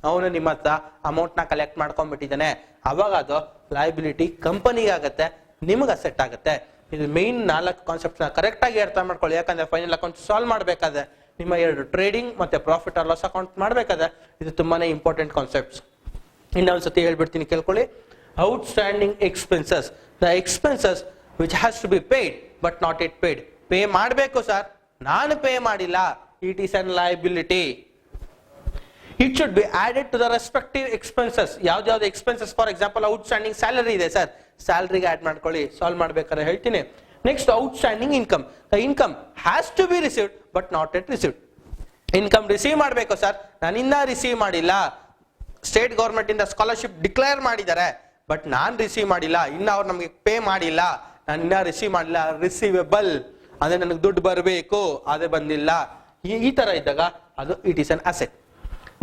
ಅವನು ನಿಮ್ಮ ಹತ್ರ ಅಮೌಂಟ್ ನ ಕಲೆಕ್ಟ್ ಮಾಡ್ಕೊಂಡ್ಬಿಟ್ಟಿದ್ದಾನೆ. ಅವಾಗ ಅದು ಲಯಬಿಲಿಟಿ ಕಂಪನಿಗೆ ಆಗುತ್ತೆ, ನಿಮ್ಗೆ ಅಸೆಟ್ ಆಗುತ್ತೆ. ಇದು ಮೇನ್ 4 ಕಾನ್ಸೆಪ್ಟ್ ನ ಕರೆಕ್ಟ್ ಆಗಿ ಅರ್ಥ ಮಾಡ್ಕೊಳ್ಳಿ. ಯಾಕಂದ್ರೆ ಫೈನಲ್ ಅಕೌಂಟ್ ಸಾಲ್ವ್ ಮಾಡ್ಬೇಕಾದ್ರೆ, ನಿಮ್ಮ 2 ಟ್ರೇಡಿಂಗ್ ಮತ್ತೆ ಪ್ರಾಫಿಟ್ ಆರ್ ಲಾಸ್ ಅಕೌಂಟ್ ಮಾಡ್ಬೇಕಾದ್ರೆ ಇದು ತುಂಬಾನೇ ಇಂಪಾರ್ಟೆಂಟ್ ಕಾನ್ಸೆಪ್ಟ್ಸ್. ಇನ್ನೊಂದ್ಸತಿ ಹೇಳ್ಬಿಡ್ತೀನಿ, ಕೇಳ್ಕೊಳ್ಳಿ. Outstanding expenses, the expenses which has to be paid but not it paid. Pay ಮಾಡಬೇಕು ಸರ್, ನಾನು ಪೇ ಮಾಡಿಲ್ಲ, it is an liability. It should be added to the respective expenses. ಯಾವ್ದು ಎಕ್ಸ್ಪೆನ್ಸಸ್? ಫಾರ್ ಎಕ್ಸಾಂಪಲ್, ಔಟ್ಸ್ಟ್ಯಾಂಡಿಂಗ್ ಸ್ಯಾಲರಿ ಇದೆ sir, ಸ್ಯಾಲರಿಗೆ add ಮಾಡ್ಕೊಳ್ಳಿ, solve ಮಾಡ್ಬೇಕಾದ್ರೆ ಹೇಳ್ತೀನಿ. Next outstanding income. The income has to be received but not yet received. Income receive ಮಾಡಬೇಕು sir, ನಾನು ಇನ್ನ ರಿಸೀವ್ ಮಾಡಿಲ್ಲ. ಸ್ಟೇಟ್ ಗೌರ್ಮೆಂಟ್ ಇಂದ ಸ್ಕಾಲರ್ಶಿಪ್ ಡಿಕ್ಲೇರ್ ಮಾಡಿದ್ದಾರೆ, ಬಟ್ ನಾನ್ ರಿಸೀವ್ ಮಾಡಿಲ್ಲ, ಇನ್ನ ಅವ್ರು ನಮಗೆ ಪೇ ಮಾಡಿಲ್ಲ, ನಾನು ಇನ್ನ ರಿಸೀವ್ ಮಾಡಿಲ್ಲ. ರಿಸೀವೇಬಲ್ ಅಂದ್ರೆ ನನಗೆ ದುಡ್ಡು ಬರಬೇಕು, ಅದೇ ಬಂದಿಲ್ಲ. ಈ ತರ ಇದ್ದಾಗ ಅದು it is an asset.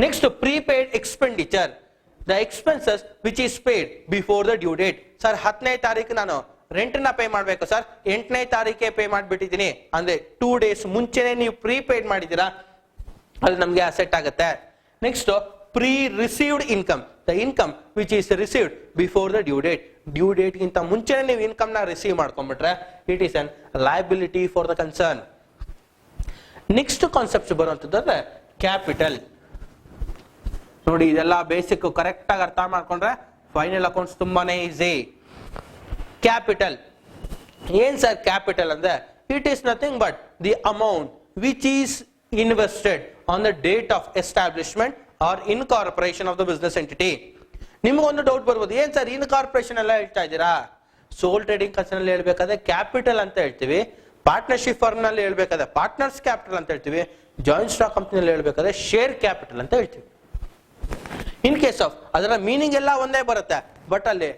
Next prepaid expenditure, the expenses which is paid before the due date. Sir 10ನೇ ತಾರೀಕು ನಾನು ರೆಂಟ್ ನ ಪೇ ಮಾಡ್ಬೇಕು ಸರ್, 8ನೇ ತಾರೀಕೆ ಪೇ ಮಾಡ್ಬಿಟ್ಟಿದ್ದೀನಿ ಅಂದ್ರೆ 2 days ಮುಂಚೆನೆ ನೀವು ಪ್ರೀಪೇಯ್ಡ್ ಮಾಡಿದ್ದೀರಾ, ಅದು ನಮ್ಗೆ ಅಸೆಟ್ ಆಗುತ್ತೆ. Next pre received income, the income which is received before the due date. Due date ಗಿಂತ ಮುಂಚೆನೆ ನೀವು ಇನ್ಕಮ್ ನ ರಿಸೀವ್ ಮಾಡ್ಕೊಂಡ್ಬಿಟ್ರೆ it is an liability for the concern. Next concept ಬರುವಂತದ್ದು ಕ್ಯಾಪಿಟಲ್. ನೋಡಿ ಇದೆಲ್ಲ ಬೇಸಿಕ್ ಕರೆಕ್ಟ್ ಆಗಿ ಅರ್ಥ ಮಾಡ್ಕೊಂಡ್ರೆ ಫೈನಲ್ ಅಕೌಂಟ್ಸ್ ತುಂಬಾನೇ ಈಸಿ. ಕ್ಯಾಪಿಟಲ್ ಏನ್ ಸರ್ ಕ್ಯಾಪಿಟಲ್ ಅಂದ್ರೆ it is nothing but the amount which is invested on the date of establishment or incorporation of the business entity. ನಿಮ್ಗೊಂದು ಡೌಟ್ ಬರ್ಬೋದು, ಏನ್ ಸರ್ ಇನ್ಕಾರ್ಪೊರೇಷನ್ ಎಲ್ಲ ಹೇಳ್ತಾ ಇದ್ದೀರಾ? ಸೋಲ್ ಟ್ರೇಡಿಂಗ್ ಕನ್ಸರ್ನ್ ಅಲ್ಲಿ ಹೇಳ್ಬೇಕಾದ್ರೆ ಕ್ಯಾಪಿಟಲ್ ಅಂತ ಹೇಳ್ತೀವಿ, ಪಾರ್ಟ್ನರ್ಶಿಪ್ ಫರ್ಮ್ ನಲ್ಲಿ ಹೇಳ್ಬೇಕಾದ್ರೆ ಪಾರ್ಟ್ನರ್ಸ್ ಕ್ಯಾಪಿಟಲ್ ಅಂತ ಹೇಳ್ತೀವಿ, ಜಾಯಿಂಟ್ ಸ್ಟಾಕ್ ಕಂಪನಿಯಲ್ಲಿ ಹೇಳ್ಬೇಕಾದ್ರೆ ಶೇರ್ ಕ್ಯಾಪಿಟಲ್ ಅಂತ ಹೇಳ್ತೀವಿ. ಇನ್ ಕೇಸ್ ಆಫ್ ಅದರ ಮೀನಿಂಗ್ ಎಲ್ಲ ಒಂದೇ ಬರುತ್ತೆ, ಬಟ್ ಅಲ್ಲಿ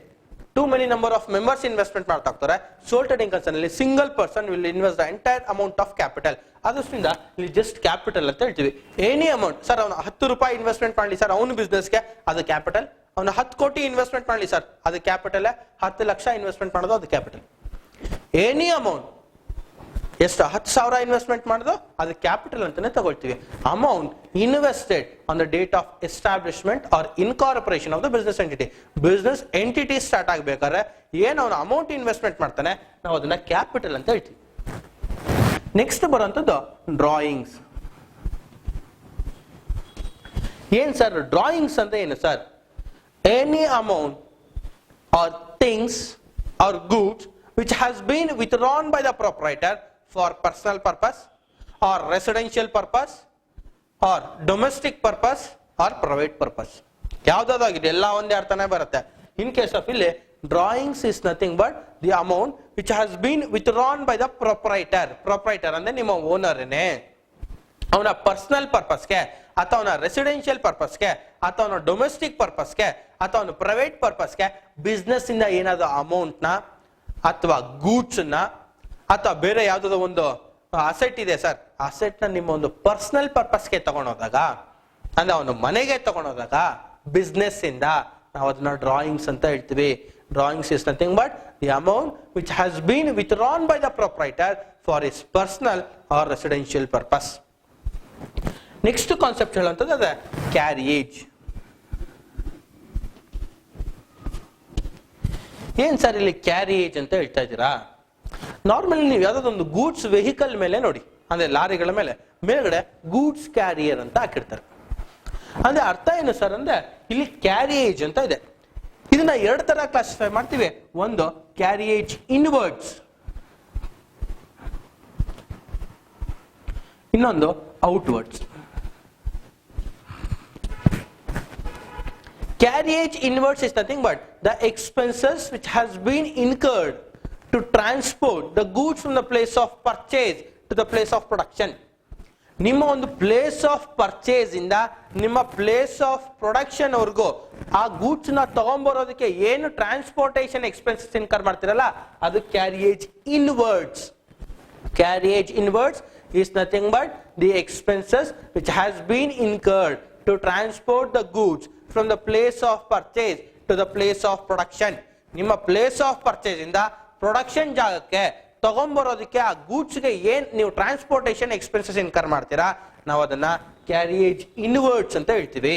too many number of members investment ಮಾಡ್ತಾ ಹೋಗ್ತಾರೆ. ಸೋಲ್ ಟ್ರೇಡಿಂಗ್ ಕನ್ಸರ್ನ್ ಅಲ್ಲಿ single person will invest the entire amount of capital. ಅದರಿಂದ ಇಲ್ಲಿ ಜಸ್ಟ್ ಕ್ಯಾಪಿಟಲ್ ಅಂತ ಹೇಳ್ತೀವಿ. ಎನಿ ಅಮೌಂಟ್, ಸರ್ ಅವನು 10 ರೂಪಾಯಿ ಇನ್ವೆಸ್ಟ್ಮೆಂಟ್ ಮಾಡಲಿ ಸರ್ ಅವನು ಬಿಸ್ನೆಸ್ಗೆ, ಅದು ಕ್ಯಾಪಿಟಲ್. ಅವನು 10 ಕೋಟಿ ಇನ್ವೆಸ್ಟ್ಮೆಂಟ್ ಮಾಡಲಿ ಸರ್, ಅದು ಕ್ಯಾಪಿಟಲ್. 10 ಲಕ್ಷ ಇನ್ವೆಸ್ಟ್ಮೆಂಟ್ ಮಾಡೋದು ಅದು ಕ್ಯಾಪಿಟಲ್. ಎನಿ ಅಮೌಂಟ್, ಎಷ್ಟು 10,000 ಇನ್ವೆಸ್ಟ್ಮೆಂಟ್ ಮಾಡೋದು ಅದು ಕ್ಯಾಪಿಟಲ್ ಅಂತಾನೆ ತಗೊಳ್ತೀವಿ. Amount invested on the date of establishment or incorporation of the business entity. Business entity start ಆಗ್ಬೇಕಾದ್ರೆ ಏನ್ ಅವನು ಅಮೌಂಟ್ ಇನ್ವೆಸ್ಟ್ಮೆಂಟ್ ಮಾಡ್ತಾನೆ ನಾವು ಅದನ್ನ ಕ್ಯಾಪಿಟಲ್ ಅಂತ ಹೇಳ್ತೀವಿ. ನೆಕ್ಸ್ಟ್ ಬರುವಂತದ್ದು ಡ್ರಾಯಿಂಗ್ಸ್. ಏನ್ ಸರ್ ಡ್ರಾಯಿಂಗ್ಸ್ ಅಂತ ಏನು sir? Any amount or things or goods which has been withdrawn by the proprietor for personal purpose or residential purpose or domestic purpose or private purpose. ಯಾವ್ದಾಗಿದೆ ಎಲ್ಲ ಒಂದೇ ಅರ್ಥನೇ ಬರುತ್ತೆ. ಇನ್ ಕೇಸ್ ಆಫ್ ಇಲ್ಲಿ drawings is nothing but the amount which has been withdrawn by the proprietor. Proprietor ಅಂದ್ರೆ ನಿಮ್ಮ ಓನರ್ನೇ, ಅವನ personal ಪರ್ಪಸ್ಗೆ ಅಥವಾ ಅವನ ರೆಸಿಡೆನ್ಷಿಯಲ್ ಪರ್ಪಸ್ಗೆ ಅಥವಾ ಅವನ ಡೊಮೆಸ್ಟಿಕ್ ಪರ್ಪಸ್ಗೆ ಅಥವಾ ಅವನ ಪ್ರೈವೇಟ್ ಪರ್ಪಸ್ಗೆ ಬಿಸ್ನೆಸ್ ಇಂದ ಏನಾದ್ರು ಅಮೌಂಟ್ ನ ಅಥವಾ ಗೂಡ್ಸ್ ನ ಅಥವಾ ಬೇರೆ ಯಾವ್ದಾದ್ರು ಒಂದು ಅಸೆಟ್ ಇದೆ ಸರ್, ಅಸೆಟ್ ನ ನಿಮ್ಮ ಒಂದು ಪರ್ಸನಲ್ ಪರ್ಪಸ್ಗೆ ತಗೊಂಡೋದಾಗ ಅಂದ್ರೆ ಅವನು ಮನೆಗೆ ತಗೊಂಡೋದಾಗ ಬಿಸ್ನೆಸ್ ಇಂದ ನಾವು ಅದನ್ನ ಡ್ರಾಯಿಂಗ್ಸ್ ಅಂತ ಹೇಳ್ತೀವಿ. Drawings is nothing but the amount which has been withdrawn by the proprietor for is personal or residential purpose. Next concept ಹೇಳುವಂಥದ್ದು ಅದೇ ಕ್ಯಾರಿಯೇಜ್. ಏನ್ ಸರ್ ಇಲ್ಲಿ ಕ್ಯಾರಿಯೇಜ್ ಅಂತ ಹೇಳ್ತಾ ಇದ್ದೀರಾ? ನಾರ್ಮಲಿ ನೀವು ಯಾವ್ದಾದೊಂದು ಗೂಡ್ಸ್ ವೆಹಿಕಲ್ ಮೇಲೆ ನೋಡಿ, ಅಂದ್ರೆ ಲಾರಿಗಳ ಮೇಲೆ ಮೇಲ್ಗಡೆ ಗೂಡ್ಸ್ ಕ್ಯಾರಿಯರ್ ಅಂತ ಹಾಕಿರ್ತಾರೆ. ಅಂದ್ರೆ ಅರ್ಥ ಏನು ಸರ್ ಅಂದ್ರೆ ಇಲ್ಲಿ ಕ್ಯಾರಿಯೇಜ್ ಅಂತ ಇದೆ. ಇದನ್ನ 2 ತರ ಕ್ಲಾಸಿಫೈ ಮಾಡ್ತೀವಿ. ಒಂದು ಕ್ಯಾರಿಯೇಜ್ ಇನ್ವರ್ಡ್ಸ್, ಇನ್ನೊಂದು outwards. Carriage inwards is nothing but the expenses which has been incurred to transport the goods from the place of purchase to the place of production. ನಿಮ್ಮ ಒಂದು ಪ್ಲೇಸ್ ಆಫ್ ಪರ್ಚೇಸ್ ಇಂದ ನಿಮ್ಮ place of production ವರ್ಗೂ ಆ goods ನ ತಗೊಂಡ್ಬರೋದಕ್ಕೆ ಏನು transportation expenses incur ಮಾಡ್ತಿರಲ್ಲ ಅದು carriage inwards. Carriage inwards is nothing but the expenses which has been incurred to transport the goods from the place of purchase to the place of production. ನಿಮ್ಮ place of purchase ಇಂದ production ಜಾಗಕ್ಕೆ ತಗೊಂಡ್ಬರೋದಕ್ಕೆ ಆ goods ಗೆ ಏನ್ ನೀವು transportation expenses incur ಮಾಡ್ತೀರಾ ನಾವು ಅದನ್ನ ಕ್ಯಾರಿಯೇಜ್ ಇನ್ವರ್ಡ್ಸ್ ಅಂತ ಹೇಳ್ತೀವಿ.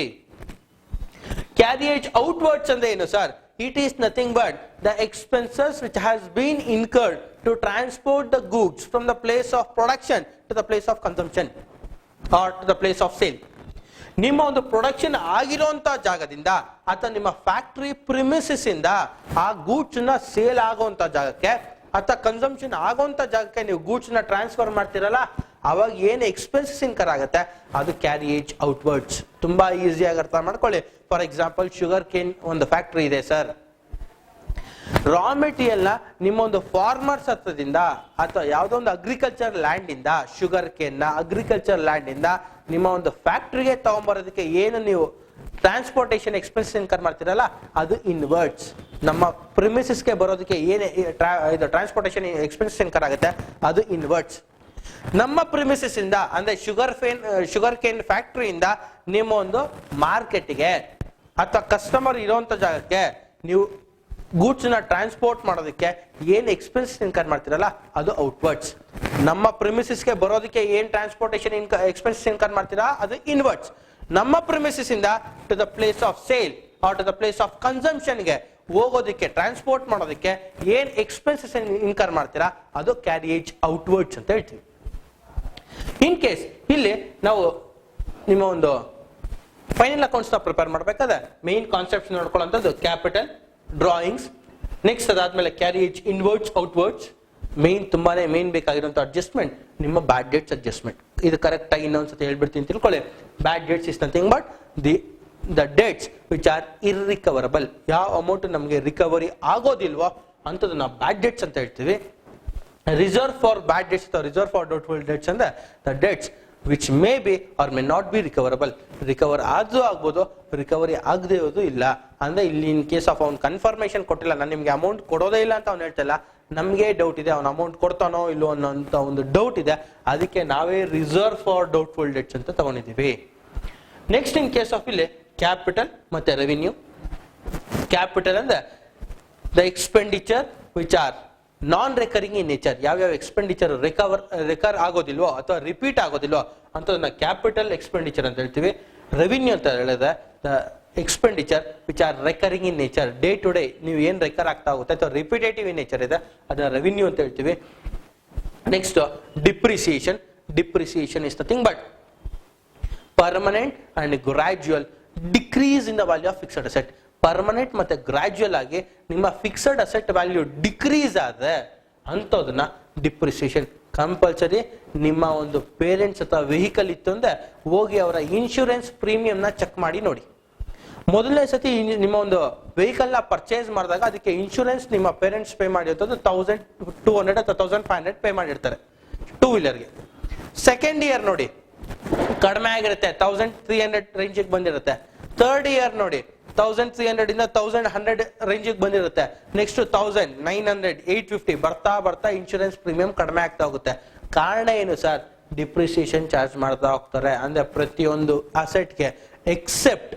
ಕ್ಯಾರಿಯೇಜ್ ಔಟ್ವರ್ಡ್ಸ್ ಅಂದ್ರೆ ಏನು sir? It is nothing but the expenses which has been incurred to transport the goods from the place of production to the place of consumption or to the place of sale. ನಿಮ್ಮ ಒಂದು production ಆಗಿರುವಂತ ಜಾಗದಿಂದ ಅಥವಾ ನಿಮ್ಮ factory premises ಇಂದ ಆ goods ನ sale ಆಗುವಂತ ಜಾಗಕ್ಕೆ ಅಥವಾ ಕನ್ಸಂಪ್ಷನ್ ಆಗುವಂತ ಜಾಗಕ್ಕೆ ನೀವು ಗೂಡ್ಸ್ ನ ಟ್ರಾನ್ಸ್ಫರ್ ಮಾಡ್ತಿರಲ್ಲ ಅವಾಗ ಏನು ಎಕ್ಸ್ಪೆನ್ಸಸ್ ಇನ್ಕರ್ ಆಗುತ್ತೆ ಅದು ಕ್ಯಾರಿಯೇಜ್ ಔಟ್ವರ್ಡ್ಸ್. ತುಂಬಾ ಈಸಿಯಾಗಿ ಅರ್ಥ ಮಾಡ್ಕೊಳ್ಳಿ. ಫಾರ್ ಎಕ್ಸಾಂಪಲ್ ಶುಗರ್ ಕೇನ್ ಒಂದು ಫ್ಯಾಕ್ಟರಿ ಇದೆ ಸರ್. ರಾ ಮೆಟೀರಿಯಲ್ ನ ನಿಮ್ಮ ಒಂದು ಫಾರ್ಮರ್ಸ್ ಹತ್ರದಿಂದ ಅಥವಾ ಯಾವುದೋ ಒಂದು ಅಗ್ರಿಕಲ್ಚರ್ ಲ್ಯಾಂಡ್ ಇಂದ ಶುಗರ್ ಕೇನ್ ನ ಅಗ್ರಿಕಲ್ಚರ್ ಲ್ಯಾಂಡ್ ಇಂದ ನಿಮ್ಮ ಒಂದು ಫ್ಯಾಕ್ಟರಿಗೆ ತಗೊಂಡ್ಬರೋದಕ್ಕೆ ಏನು ನೀವು ಟ್ರಾನ್ಸ್ಪೋರ್ಟೇಷನ್ ಎಕ್ಸ್ಪೆನ್ಸ್ ಇನ್ಕರ್ ಮಾಡ್ತಿರಲ್ಲ ಅದು ಇನ್ವರ್ಡ್ಸ್. ನಮ್ಮ ಪ್ರಿಮಿಸಸ್ಗೆ ಬರೋದಕ್ಕೆ ಏನೇ ಇದು ಟ್ರಾನ್ಸ್ಪೋರ್ಟೇಷನ್ ಎಕ್ಸ್ಪೆನ್ಸ್ ಇನ್ಕರ್ ಆಗುತ್ತೆ ಅದು ಇನ್ವರ್ಡ್ಸ್. ನಮ್ಮ ಪ್ರಿಮಿಸಸ್ ಇಂದ ಅಂದ್ರೆ ಶುಗರ್ ಕೇನ್ ಫ್ಯಾಕ್ಟರಿಯಿಂದ ನಿಮ್ಮ ಒಂದು ಮಾರ್ಕೆಟ್ಗೆ ಅಥವಾ ಕಸ್ಟಮರ್ ಇರುವಂತ ಜಾಗಕ್ಕೆ ನೀವು ಗೂಡ್ಸ್ ನ ಟ್ರಾನ್ಸ್ಪೋರ್ಟ್ ಮಾಡೋದಕ್ಕೆ ಏನ್ ಎಕ್ಸ್ಪೆನ್ಸ್ ಇನ್ಕರ್ ಮಾಡ್ತಿರಲ್ಲ ಅದು ಔಟ್ವರ್ಡ್ಸ್. ನಮ್ಮ ಪ್ರಿಮಿಸಸ್ಗೆ ಬರೋದಕ್ಕೆ ಏನ್ ಟ್ರಾನ್ಸ್ಪೋರ್ಟೇಷನ್ ಎಕ್ಸ್ಪೆನ್ಸ್ ಇನ್ಕರ್ ಮಾಡ್ತೀರಾ ಅದು ಇನ್ವರ್ಡ್ಸ್. ನಮ್ಮ ಪ್ರಿಮಿಸಸ್ ಇಂದ to the place of sale or to the place of consumption ಗೆ ಹೋಗೋದಕ್ಕೆ ಟ್ರಾನ್ಸ್ಪೋರ್ಟ್ ಮಾಡೋದಕ್ಕೆ ಏನ್ ಎಕ್ಸ್ಪೆನ್ಸಸ್ ಇನ್ಕರ್ ಮಾಡ್ತೀರಾ ಅದು ಕ್ಯಾರಿಯೇಜ್ ಔಟ್ವರ್ಡ್ಸ್ ಅಂತ ಹೇಳ್ತೀವಿ. ಇನ್ ಕೇಸ್ ಇಲ್ಲಿ ನಾವು ನಿಮ್ಮ ಒಂದು ಫೈನಲ್ ಅಕೌಂಟ್ಸ್ ನ ಪ್ರಿಪೇರ್ ಮಾಡಬೇಕಾದ್ರೆ ಮೇನ್ ಕಾನ್ಸೆಪ್ಟ್ಸ್ ನೋಡ್ಕೊಳ್ಳೋಂಥದ್ದು ಕ್ಯಾಪಿಟಲ್, ಡ್ರಾಯಿಂಗ್ಸ್, ನೆಕ್ಸ್ಟ್ ಅದಾದ್ಮೇಲೆ ಕ್ಯಾರಿಯೇಜ್ ಇನ್ವರ್ಡ್ಸ್ ಔಟ್ವರ್ಡ್ಸ್, ತುಂಬಾನೇ ಮೇನ್ ಬೇಕಾಗಿರುವಂತ ಅಡ್ಜಸ್ಟ್ಮೆಂಟ್ ನಿಮ್ಮ ಬ್ಯಾಡ್ ಡೇಟ್ಸ್ ಅಡ್ಜಸ್ಟ್ಮೆಂಟ್. ಇದು ಕರೆಕ್ಟ್ ಆಗಿ ಇನ್ನೊಂದ್ಸತಿ ಹೇಳ್ಬಿಡ್ತೀನಿ ತಿಳ್ಕೊಳ್ಳಿ. Bad debts is nothing but the debts which are irrecoverable. ಯಾವ ಅಮೌಂಟ್ ನಮಗೆ ರಿಕವರಿ ಆಗೋದಿಲ್ವೋ ಅಂತದ್ದು ನಾವು ಬ್ಯಾಡ್ ಡೇಟ್ಸ್ ಅಂತ ಹೇಳ್ತೀವಿ. ರಿಸರ್ವ್ ಫಾರ್ ಬ್ಯಾಡ್ ಡೇಟ್ಸ್ ಅಥವಾ ರಿಸರ್ವ್ ಫಾರ್ ಡೌಟ್ಫುಲ್ ಡೇಟ್ಸ್ ಅಂದ್ರೆ the debts which may be or may not be recoverable. Recover ಆದ್ರೂ ಆಗ್ಬೋದು, ರಿಕವರಿ ಆಗದೆ ಇರೋದು ಇಲ್ಲ. ಅಂದ್ರೆ ಇಲ್ಲಿ ಇನ್ ಕೇಸ್ ಆಫ್ ಅವ್ನು ಕನ್ಫರ್ಮೇಶನ್ ಕೊಟ್ಟಿಲ್ಲ, ನಾನು ನಿಮ್ಗೆ ಅಮೌಂಟ್ ಕೊಡೋದೇ ಇಲ್ಲ ಅಂತ ಅವ್ನು ಹೇಳ್ತಿಲ್ಲ, ನಮ್ಗೆ ಡೌಟ್ ಇದೆ ಅವ್ನು ಅಮೌಂಟ್ ಕೊಡ್ತಾನೋ ಇಲ್ಲೋ ಅನ್ನೋಂತ ಒಂದು ಡೌಟ್ ಇದೆ, ಅದಕ್ಕೆ ನಾವೇ ರಿಸರ್ವ್ ಫಾರ್ ಡೌಟ್ಫುಲ್ ಡೇಟ್ಸ್ ಅಂತ ತಗೊಂಡಿದ್ದೀವಿ. ನೆಕ್ಸ್ಟ್ ಇನ್ ಕೇಸ್ ಆಫ್ ಇಲ್ಲಿ ಕ್ಯಾಪಿಟಲ್ ಮತ್ತೆ ರೆವಿನ್ಯೂ. ಕ್ಯಾಪಿಟಲ್ ಅಂದ್ರೆ the expenditure which are non recurring in nature. ಯಾವ್ಯಾವ ಎಕ್ಸ್ಪೆಂಡಿಚರ್ ರೆಕರ್ ಆಗೋದಿಲ್ವೋ ಅಥವಾ ರಿಪೀಟ್ ಆಗೋದಿಲ್ವೋ ಅಂತದನ್ನ ಕ್ಯಾಪಿಟಲ್ ಎಕ್ಸ್ಪೆಂಡಿಚರ್ ಅಂತ ಹೇಳ್ತೀವಿ. ರೆವಿನ್ಯೂ ಅಂತ ಹೇಳಿದ್ರೆ the expenditure which are recurring in nature. Day to day ನೀವು ಏನ್ ರೆಕರ್ ಆಗ್ತಾ ಹೋಗುತ್ತೆ ಅಥವಾ ರಿಪಿಟೇಟಿವ್ ಇನ್ ನೇಚರ್ ಇದೆ ಅದನ್ನ ರೆವಿನ್ಯೂ ಅಂತ ಹೇಳ್ತೀವಿ. Next depreciation. Depreciation is nothing but permanent and gradual decrease in the value of fixed asset. Permanent ಮತ್ತೆ ಗ್ರಾಜುಯಲ್ ಆಗಿ ನಿಮ್ಮ ಫಿಕ್ಸ್ಡ್ ಅಸೆಟ್ ವ್ಯಾಲ್ಯೂ ಡಿಕ್ರೀಸ್ ಆದ್ರೆ ಅಂತದನ್ನ ಡಿಪ್ರಿಸಿಯೇಷನ್. ಕಂಪಲ್ಸರಿ ನಿಮ್ಮ ಒಂದು ಪೇರೆಂಟ್ಸ್ ಅಥವಾ ವೆಹಿಕಲ್ ಇತ್ತು ಅಂದ್ರೆ ಹೋಗಿ ಅವರ ಇನ್ಶೂರೆನ್ಸ್ ಪ್ರೀಮಿಯಂ ನ ಚೆಕ್ ಮಾಡಿ ನೋಡಿ. ಮೊದಲನೇ ಸತಿ ನಿಮ್ಮ ಒಂದು ವೆಹಿಕಲ್ ನ ಪರ್ಚೇಸ್ ಮಾಡಿದಾಗ ಅದಕ್ಕೆ ಇನ್ಶೂರೆನ್ಸ್ ನಿಮ್ಮ ಪೇರೆಂಟ್ಸ್ ಪೇ ಮಾಡಿರ್ತದ್ದು 1200 ಅಥವಾ 1500 ಪೇ ಮಾಡಿರ್ತಾರೆ ಟೂ ವೀಲರ್ಗೆ. ಸೆಕೆಂಡ್ ಇಯರ್ ನೋಡಿ ಕಡಿಮೆ ಆಗಿರುತ್ತೆ, 1300 ರೇಂಜಿಗೆ ಬಂದಿರುತ್ತೆ. ಥರ್ಡ್ ಇಯರ್ ನೋಡಿ 1300 ಇಂದ 1100 ರೇಂಜಿಗೆ ಬಂದಿರುತ್ತೆ. ನೆಕ್ಸ್ಟ್ 1900, 850 ಬರ್ತಾ ಬರ್ತಾ ಇನ್ಶೂರೆನ್ಸ್ ಪ್ರೀಮಿಯಂ ಕಡಿಮೆ ಆಗ್ತಾ ಹೋಗುತ್ತೆ. ಕಾರಣ ಏನು ಸರ್? ಡಿಪ್ರಿಸಿಯೇಷನ್ ಚಾರ್ಜ್ ಮಾಡ್ತಾ ಹೋಗ್ತಾರೆ. ಅಂದ್ರೆ ಪ್ರತಿಯೊಂದು ಅಸೆಟ್ಗೆ ಎಕ್ಸೆಪ್ಟ್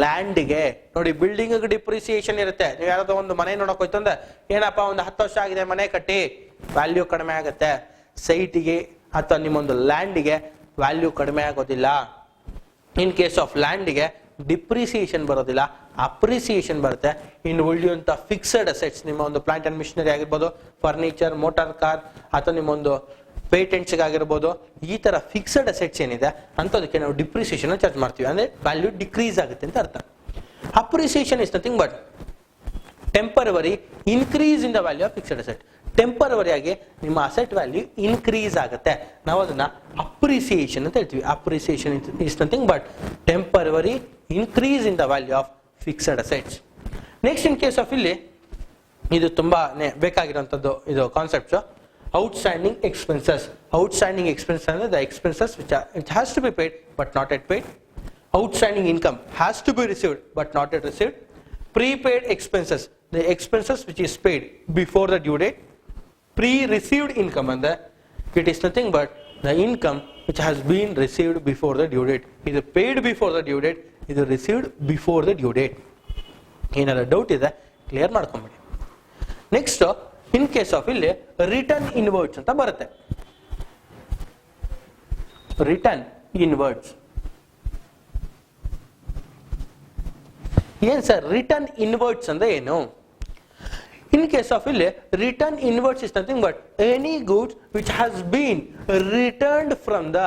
ಲ್ಯಾಂಡ್ಗೆ. ನೋಡಿ ಬಿಲ್ಡಿಂಗ್ ಡಿಪ್ರಿಸಿಯೇಷನ್ ಇರುತ್ತೆ. ನೀವು ಯಾರಾದ್ರೂ ಒಂದು ಮನೆ ನೋಡಕ್ ಹೋಯ್ತು ಅಂದ್ರೆ ಏನಪ್ಪಾ ಒಂದು 10 ವರ್ಷ ಆಗಿದೆ ಮನೆ ಕಟ್ಟಿ, ವ್ಯಾಲ್ಯೂ ಕಡಿಮೆ ಆಗುತ್ತೆ. ಸೈಟಿಗೆ ಅಥವಾ ನಿಮ್ಮೊಂದು ಲ್ಯಾಂಡ್ಗೆ ವ್ಯಾಲ್ಯೂ ಕಡಿಮೆ ಆಗೋದಿಲ್ಲ. ಇನ್ ಕೇಸ್ ಆಫ್ ಲ್ಯಾಂಡ್ಗೆ ಡಿಪ್ರಿಸಿಯೇಷನ್ ಬರೋದಿಲ್ಲ, ಅಪ್ರಿಸಿಯೇಷನ್ ಬರುತ್ತೆ. ಇನ್ನು ಉಳಿಯುವಂತ ಫಿಕ್ಸ್ಡ್ ಅಸೆಟ್ಸ್ ನಿಮ್ಮ ಒಂದು ಪ್ಲಾಂಟ್ ಅಂಡ್ ಮಿಷನರಿ ಆಗಿರ್ಬೋದು, ಫರ್ನಿಚರ್, ಮೋಟಾರ್ ಕಾರ್ ಅಥವಾ ನಿಮ್ಮೊಂದು ಪೇಟೆಂಟ್ಸ್ ಆಗಿರ್ಬೋದು, ಈ ತರ ಫಿಕ್ಸ್ಡ್ ಅಸೆಟ್ಸ್ ಏನಿದೆ ಅಂತದಕ್ಕೆ ನಾವು ಡಿಪ್ರಿಸಿಯೇಷನ್ ಚಾರ್ಜ್ ಮಾಡ್ತೀವಿ. ಅಂದ್ರೆ ವ್ಯಾಲ್ಯೂ ಡಿಕ್ರೀಸ್ ಆಗುತ್ತೆ ಅಂತ ಅರ್ಥ. Appreciation is nothing but temporary increase in the value of fixed asset. Temporary ಆಗಿ ನಿಮ್ಮ ಅಸೆಟ್ ವ್ಯಾಲ್ಯೂ ಇನ್ಕ್ರೀಸ್ ಆಗುತ್ತೆ, ನಾವು ಅದನ್ನ ಅಪ್ರಿಸಿಯೇಷನ್ ಅಂತ ಹೇಳ್ತೀವಿ. Appreciation is nothing but temporary increase in the value of fixed assets. Next in case of ಇಲ್ಲಿ ಇದು ತುಂಬಾನೇ ಬೇಕಾಗಿರುವಂತದ್ದು ಇದು concepts. Outstanding expenses. Outstanding expense ಅಂದ್ರೆ the expenses which has to be paid but not yet paid. Outstanding income has to be received but not yet received. Prepaid expenses, the expenses which is paid before the due date. Pre-received income and it is nothing but the income which has been received before the due date. Either paid before the due date, either received before the due date. ಏನಾರ doubt ಇದೆ clear ಮಾಡ್ಕೊಂಬಿಡಿ. Next in case of ಇಲ್ಲಿ return inwards ಅಂತ ಬರುತ್ತೆ. Return inwards ಏನ್ sir? Return inwards ಅಂದ್ರೆ ಏನು? In case of ಇಲ್ಲಿ return inwards is nothing but any goods which has been returned from the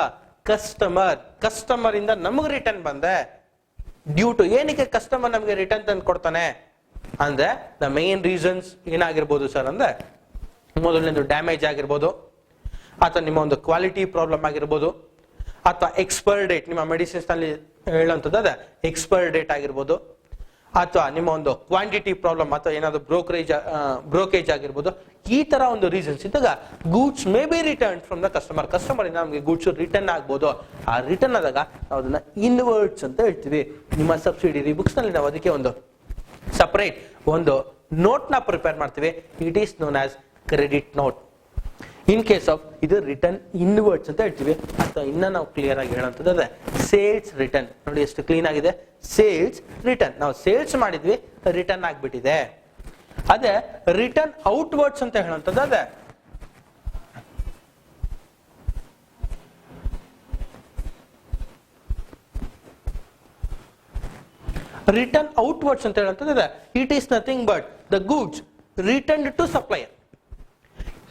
customer. Customer ಇಂದ ನಮಗೆ ರಿಟರ್ನ್ ಬಂದೆ ಡ್ಯೂ ಟು. ಏನಕ್ಕೆ ಕಸ್ಟಮರ್ ನಮಗೆ ರಿಟರ್ನ್ ತಂದು ಕೊಡ್ತಾನೆ ಅಂದ್ರೆ ದ ಮೇನ್ ರೀಸನ್ಸ್ ಏನಾಗಿರ್ಬೋದು ಸರ್ ಅಂದ್ರೆ ಮೊದಲನೇದು ಡ್ಯಾಮೇಜ್ ಆಗಿರ್ಬೋದು, ಅಥವಾ ನಿಮ್ಮ ಒಂದು ಕ್ವಾಲಿಟಿ ಪ್ರಾಬ್ಲಮ್ ಆಗಿರ್ಬೋದು, ಅಥವಾ ಎಕ್ಸ್ಪೈರ್ ಡೇಟ್ ನಿಮ್ಮ ಮೆಡಿಸಿನ್ಸ್ ನಲ್ಲಿ ಹೇಳುವಂಥದ್ದು ಅದ ಎಕ್ಸ್ಪೈರ್ ಡೇಟ್ ಆಗಿರ್ಬೋದು, ಅಥವಾ ನಿಮ್ಮ ಒಂದು ಕ್ವಾಂಟಿಟಿ ಪ್ರಾಬ್ಲಮ್ ಅಥವಾ ಏನಾದ್ರು ಬ್ರೋಕೇಜ್ ಆಗಿರ್ಬೋದು. ಈ ತರ ಒಂದು ರೀಸನ್ಸ್ ಇದ್ದಾಗ goods may be return from the customer. Customer ಇಂದ ನಮಗೆ ಗೂಡ್ಸ್ ರಿಟರ್ನ್ ಆಗ್ಬೋದು. ಆ ರಿಟರ್ನ್ ಆದಾಗ ನಾವು ಅದನ್ನ ಇನ್ವರ್ಡ್ಸ್ ಅಂತ ಹೇಳ್ತೀವಿ. ನಿಮ್ಮ ಸಬ್ಸಿಡಿಯರಿ ಬುಕ್ಸ್ ನಲ್ಲಿ ನಾವು ಅದಕ್ಕೆ ಒಂದು ಸಪರೇಟ್ ಒಂದು ನೋಟ್ ನ ಪ್ರಿಪೇರ್ ಮಾಡ್ತೀವಿ. It is known as credit note. In case of ಇದು ರಿಟರ್ನ್ ಇನ್ವರ್ಡ್ಸ್ ಅಂತ ಹೇಳ್ತೀವಿ. ಅಥವಾ ಇನ್ನ ನಾವು ಕ್ಲಿಯರ್ ಆಗಿ ಹೇಳುವಂಥದ್ದು ಅದೇ ಸೇಲ್ಸ್ ರಿಟರ್ನ್. ನೋಡಿ ಎಷ್ಟು ಕ್ಲೀನ್ ಆಗಿದೆ. ಸೇಲ್ಸ್ ರಿಟರ್ನ್, ನಾವು ಸೇಲ್ಸ್ ಮಾಡಿದ್ವಿ ರಿಟರ್ನ್ ಆಗ್ಬಿಟ್ಟಿದೆ. ಅದೇ ರಿಟರ್ನ್ ಔಟ್ವರ್ಡ್ಸ್ ಅಂತ ಹೇಳುವಂಥದ್ದು ಅದೇ ರಿಟರ್ನ್ ಔಟ್ವರ್ಡ್ಸ್ ಅಂತ ಹೇಳುವಂಥದ್ದು it is nothing but the goods return to supplier.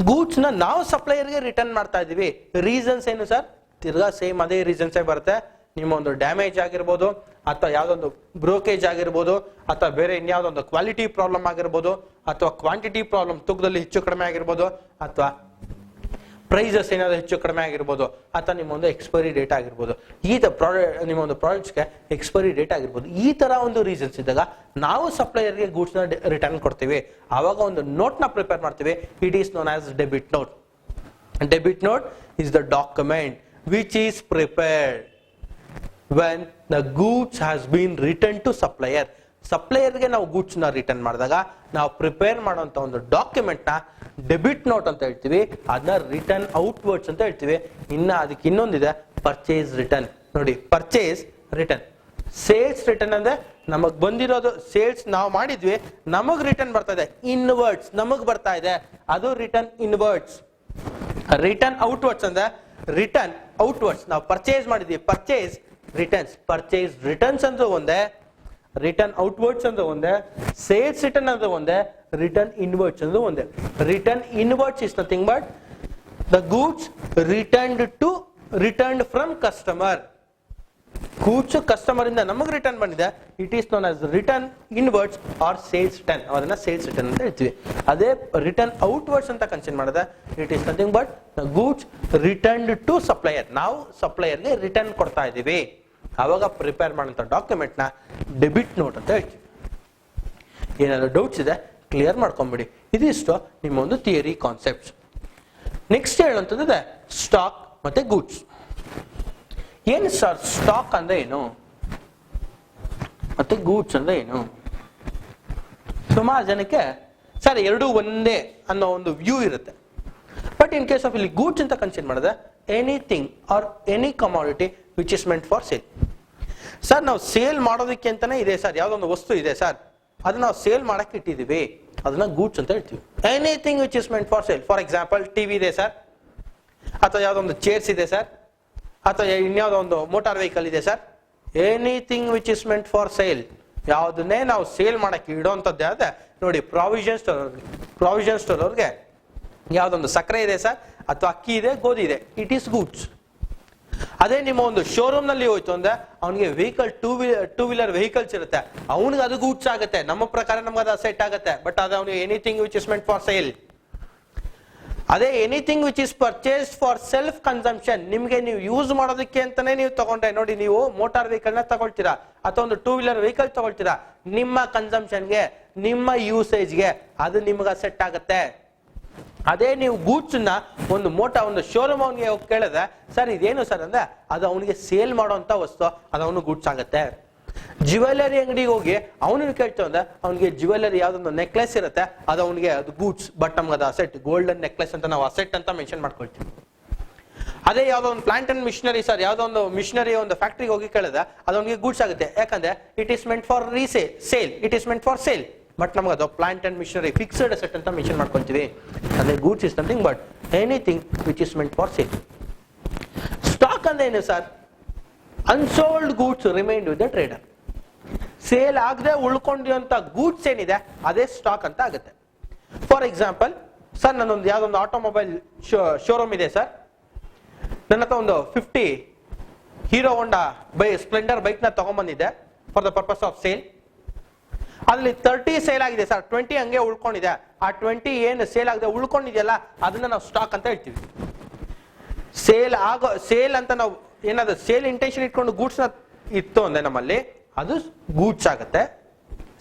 Goods ನ ನಾವು ಸಪ್ಲೈಯರ್ಗೆ ರಿಟರ್ನ್ ಮಾಡ್ತಾ ಇದೀವಿ. ರೀಸನ್ಸ್ ಏನು ಸರ್? ತಿರ್ಗಾ ಸೇಮ್ ಅದೇ ರೀಸನ್ಸ್ ಬರುತ್ತೆ. ನಿಮ್ಮ ಒಂದು ಡ್ಯಾಮೇಜ್ ಆಗಿರ್ಬೋದು, ಅಥವಾ ಯಾವ್ದೊಂದು ಬ್ರೋಕೇಜ್ ಆಗಿರ್ಬೋದು, ಅಥವಾ ಬೇರೆ ಇನ್ಯಾವುದೊಂದು ಕ್ವಾಲಿಟಿ ಪ್ರಾಬ್ಲಮ್ ಆಗಿರ್ಬೋದು, ಅಥವಾ ಕ್ವಾಂಟಿಟಿ ಪ್ರಾಬ್ಲಮ್ ತೂಕದಲ್ಲಿ ಹೆಚ್ಚು ಕಡಿಮೆ ಆಗಿರ್ಬೋದು, ಅಥವಾ ಪ್ರೈಸಸ್ ಏನಾದ್ರು ಹೆಚ್ಚು ಕಡಿಮೆ ಆಗಿರ್ಬೋದು, ಅಥವಾ ನಿಮ್ಮ ಒಂದು ಎಕ್ಸ್ಪೈರಿ ಡೇಟ್ ಆಗಿರ್ಬೋದು, ಪ್ರಾಡಕ್ಟ್ ನಿಮ್ಮ ಒಂದು ಪ್ರಾಡಕ್ಟ್ಸ್ಗೆ ಎಕ್ಸ್ಪೈರಿ ಡೇಟ್ ಆಗಿರ್ಬೋದು. ಈ ತರ ಒಂದು ರೀಸನ್ಸ್ ಇದ್ದಾಗ ನಾವು ಸಪ್ಲೈಯರ್ಗೆ ಗೂಡ್ಸ್ ನ ರಿಟರ್ನ್ ಕೊಡ್ತೀವಿ. ಆವಾಗ ಒಂದು ನೋಟ್ ನ ಪ್ರಿಪೇರ್ ಮಾಡ್ತೀವಿ. It is known as debit note. Debit note is the document which is prepared when the goods has been returned to supplier. ಸಪ್ಲೈಯರ್ಗೆ ನಾವು ಗೂಡ್ಸ್ ನ ರಿಟರ್ನ್ ಮಾಡಿದಾಗ ನಾವು ಪ್ರಿಪೇರ್ ಮಾಡುವಂತ ಒಂದು ಡಾಕ್ಯುಮೆಂಟ್ ನ ಡೆಬಿಟ್ ನೋಟ್ ಅಂತ ಹೇಳ್ತೀವಿ. ಅದನ್ನ ರಿಟರ್ನ್ ಔಟ್ವರ್ಡ್ಸ್ ಅಂತ ಹೇಳ್ತೀವಿ. ಇನ್ನ ಅದಕ್ಕೆ ಇನ್ನೊಂದಿದೆ ಪರ್ಚೇಸ್ ರಿಟರ್ನ್. ನೋಡಿ, ಪರ್ಚೇಸ್ ರಿಟರ್ನ್, ಸೇಲ್ಸ್ ರಿಟರ್ನ್ ಅಂದ್ರೆ ನಮಗ್ ಬಂದಿರೋದು ಸೇಲ್ಸ್ ನಾವು ಮಾಡಿದ್ವಿ, ನಮಗ್ ರಿಟರ್ನ್ ಬರ್ತಾ ಇದೆ, ಇನ್ವರ್ಡ್ಸ್ ನಮಗ್ ಬರ್ತಾ ಇದೆ, ಅದು ರಿಟರ್ನ್ ಇನ್ವರ್ಡ್ಸ್. ರಿಟರ್ನ್ ಔಟ್ವರ್ಡ್ಸ್ ಅಂದ್ರೆ ರಿಟರ್ನ್ ಔಟ್ವರ್ಡ್ಸ್ ನಾವು ಪರ್ಚೇಸ್ ಮಾಡಿದ್ವಿ, ಪರ್ಚೇಸ್ ರಿಟರ್ನ್ಸ್. ಪರ್ಚೇಸ್ ರಿಟರ್ನ್ಸ್ ಅಂದ್ರೆ ಒಂದೇ, ರಿಟರ್ನ್ ಔಟ್ವರ್ಡ್ಸ್ ಅಂದ್ರೆ ಒಂದೇ, ಸೇಲ್ಸ್ ರಿಟರ್ನ್ ಅಂದ್ರೆ ಒಂದೇ, ರಿಟರ್ನ್ ಇನ್ವರ್ಡ್ಸ್ ಅಂದ್ರೆ ಒಂದೇ. Return inwards is nothing but the goods returned from customer. Goods customer ಇಂದ ನಮಗೆ ರಿಟರ್ನ್ ಬಂದಿದೆ, it is known as return inwards or sales return. ಅದನ್ನ ಸೇಲ್ಸ್ ರಿಟರ್ನ್ ಅಂತ ಹೇಳ್ತೀವಿ. ಅದೇ ರಿಟರ್ನ್ ಔಟ್ವರ್ಡ್ಸ್ ಅಂತ ಕನ್ಸಿಡರ್ ಮಾಡಿದ್ರೆ it is nothing but goods returned to supplier. ನಾವು ಸಪ್ಲೈಯರ್ಗೆ ರಿಟರ್ನ್ ಕೊಡ್ತಾ ಇದೀವಿ. ಅವಾಗ ಪ್ರಿಪೇರ್ ಮಾಡುವಂತ ಡಾಕ್ಯುಮೆಂಟ್ ನ ಡೆಬಿಟ್ ನೋಟ್ ಅಂತ ಹೇಳ್ತೀವಿ. ಏನಾದ್ರು ಡೌಟ್ಸ್ ಇದೆ ಕ್ಲಿಯರ್ ಮಾಡ್ಕೊಂಡ್ಬಿಡಿ. ಇದಿಷ್ಟು ನಿಮ್ಮ ಒಂದು ಥಿಯರಿ ಕಾನ್ಸೆಪ್ಟ್ಸ್. ನೆಕ್ಸ್ಟ್ ಹೇಳುವಂತಂದ್ರೆ ಸ್ಟಾಕ್ ಮತ್ತೆ ಗೂಡ್ಸ್. ಏನು ಸರ್ ಸ್ಟಾಕ್ ಅಂದ್ರೆ ಏನು ಮತ್ತೆ ಗೂಡ್ಸ್ ಅಂದ್ರೆ ಏನು? ಸುಮಾರು ಜನಕ್ಕೆ ಸರ್ ಎರಡೂ ಒಂದೇ ಅನ್ನೋ ಒಂದು ವ್ಯೂ ಇರುತ್ತೆ. ಬಟ್ ಇನ್ ಕೇಸ್ ಆಫ್ ಇಲ್ಲಿ ಗೂಡ್ಸ್ ಅಂತ ಕನ್ಸಿಡರ್ ಮಾಡಿದ್ರೆ anything R any commodity which is meant for sale. Sir ನಾವು ಸೇಲ್ ಮಾಡೋದಕ್ಕೆ ಅಂತಾನೆ ಇದೆ ಸರ್, ಯಾವ್ದೊಂದು ವಸ್ತು ಇದೆ ಸರ್, ಅದನ್ನ ನಾವು ಸೇಲ್ ಮಾಡಕ್ಕೆ ಇಟ್ಟಿದೀವಿ, ಅದನ್ನ ಗೂಡ್ಸ್ ಅಂತ ಹೇಳ್ತೀವಿ. Anything which is meant for sale. For example TV ಇದೆ ಸರ್, ಅಥವಾ ಯಾವ್ದೊಂದು ಚೇರ್ಸ್ ಇದೆ ಸರ್, ಅಥವಾ ಇನ್ಯಾವುದೋ ಒಂದು ಮೋಟಾರ್ ವೆಹಿಕಲ್ ಇದೆ sir. Anything which is meant for sale, ಯಾವ್ದನ್ನೇ ನಾವು ಸೇಲ್ ಮಾಡಕ್ಕೆ ಇಡೋಂಥದ್ದು ಯಾವ್ದೆ ನೋಡಿ, ಪ್ರಾವಿಷನ್ ಸ್ಟೋರ್ ಅವ್ರಿಗೆ ಯಾವ್ದೊಂದು ಸಕ್ಕರೆ ಇದೆ ಸರ್, ಅಥವಾ ಅಕ್ಕಿ ಇದೆ, ಗೋಧಿ ಇದೆ, ಇಟ್ ಈಸ್ ಗೂಡ್ಸ್. ಅದೇ ನಿಮ್ಮ ಒಂದು ಶೋರೂಮ್ ನಲ್ಲಿ ಹೋಯ್ತು ಅಂದ್ರೆ ಅವನಿಗೆ ವೆಹಿಕಲ್ ಟೂ ವೀಲರ್ ವೆಹಿಕಲ್ಸ್ ಇರುತ್ತೆ, ಅವನಿಗೆ ಅದು ಗೂಡ್ಸ್ ಆಗುತ್ತೆ. ನಮ್ಮ ಪ್ರಕಾರ ನಮ್ಗೆ ಅದು ಅಸೆಟ್ ಆಗುತ್ತೆ. ಬಟ್ ಅದು ಅವನಿಗೆ anything which is meant for sale. ಅದೇ anything which is purchased for self consumption, ನಿಮ್ಗೆ ನೀವು ಯೂಸ್ ಮಾಡೋದಕ್ಕೆ ಅಂತಾನೆ ನೀವು ತಗೊಂಡ್ರೆ, ನೋಡಿ ನೀವು ಮೋಟಾರ್ ವೆಹಿಕಲ್ ನ ತಗೊಳ್ತೀರಾ ಅಥವಾ ಒಂದು ಟೂ ವೀಲರ್ ವೆಹಿಕಲ್ ತಗೊಳ್ತೀರಾ, ನಿಮ್ಮ ಕನ್ಸಂಪ್ಷನ್ಗೆ ನಿಮ್ಮ ಯೂಸೇಜ್ಗೆ ಅದು ನಿಮ್ಗೆ ಅಸೆಟ್ ಆಗುತ್ತೆ. ಅದೇ ನೀವು ಗೂಡ್ಸ್ ನ ಒಂದು ಶೋರೂಮ್ ಅವನಿಗೆ ಹೋಗಿ ಕೇಳಿದ್ರೆ ಸರ್ ಇದೇನು ಸರ್ ಅಂದ್ರೆ ಅದು ಅವನಿಗೆ ಸೇಲ್ ಮಾಡುವಂತ ವಸ್ತು, ಅದು ಅವನು ಗೂಡ್ಸ್ ಆಗುತ್ತೆ. ಜ್ಯುವೆಲರಿ ಅಂಗಡಿಗೆ ಹೋಗಿ ಅವನಿಗೆ ಕೇಳ್ತು ಅಂದ್ರೆ ಅವನಿಗೆ ಜ್ಯುವೆಲರಿ ಯಾವ್ದೊಂದು ನೆಕ್ಲೆಸ್ ಇರುತ್ತೆ, ಅದು ಅವನಿಗೆ ಅದು ಗೂಡ್ಸ್, ಬಟ್ ನಮ್ಗೆ ಅದು ಅಸೆಟ್. ಗೋಲ್ಡನ್ ನೆಕ್ಲೆಸ್ ಅಂತ ನಾವು ಅಸೆಟ್ ಅಂತ ಮೆನ್ಷನ್ ಮಾಡ್ಕೊಳ್ತೀವಿ. ಅದೇ ಯಾವ್ದೋ ಒಂದು ಪ್ಲಾಂಟ್ ಅಂಡ್ ಮಿಷನರಿ ಸರ್, ಯಾವ್ದೋ ಒಂದು ಮಿಷನರಿ ಒಂದು ಫ್ಯಾಕ್ಟ್ರಿಗೆ ಹೋಗಿ ಕೇಳಿದ್ರೆ ಅದು ಅವನಿಗೆ ಗೂಡ್ಸ್ ಆಗುತ್ತೆ. ಯಾಕಂದ್ರೆ it is meant for sale, it is meant for sale. But ನಮ್ಗೆ ಅದು plant and missionary fixed asset ಅಂತ ಮೆನ್ಷನ್ ಮಾಡ್ಕೊಳ್ತೀವಿ. ಅದೇ goods is nothing but anything which is meant for sale. Stock ಅಂದ್ರೆ ಏನು sir? Unsold goods remained with the trader. Sale ಆಗದೆ ಉಳ್ಕೊಂಡಿರುವಂತ goods ಏನಿದೆ ಅದೇ ಸ್ಟಾಕ್ ಅಂತ ಆಗುತ್ತೆ. ಫಾರ್ ಎಕ್ಸಾಂಪಲ್ ಸರ್, ನನ್ನೊಂದು ಯಾವ್ದೊಂದು ಆಟೋಮೊಬೈಲ್ ಶೋರೂಮ್ ಇದೆ ಸರ್, ನನ್ನ ಹತ್ರ ಒಂದು 50 ಹೀರೋ ಹೋಂಡಾ ಸ್ಪ್ಲೆಂಡರ್ ಬೈಕ್ ನ ತಗೊಂಡ್ಬಂದಿದ್ದೆ for the purpose of sale. ಅದ್ರಲ್ಲಿ 30 ಸೇಲ್ ಆಗಿದೆ ಸರ್, 20 ಹಂಗೆ ಉಳ್ಕೊಂಡಿದೆ. ಆ 20 ಏನು ಸೇಲ್ ಆಗದೆ ಉಳ್ಕೊಂಡಿದೆಯಲ್ಲ ಅದನ್ನ ನಾವು ಸ್ಟಾಕ್ ಅಂತ ಹೇಳ್ತೀವಿ. ಸೇಲ್ ಅಂತ ನಾವು ಏನಾದ್ರು ಸೇಲ್ ಇಂಟೆನ್ಷನ್ ಇಟ್ಕೊಂಡು ಗೂಡ್ಸ್ ನ ಇತ್ತು ಅಂದ್ರೆ ನಮ್ಮಲ್ಲಿ ಅದು ಗೂಡ್ಸ್ ಆಗುತ್ತೆ.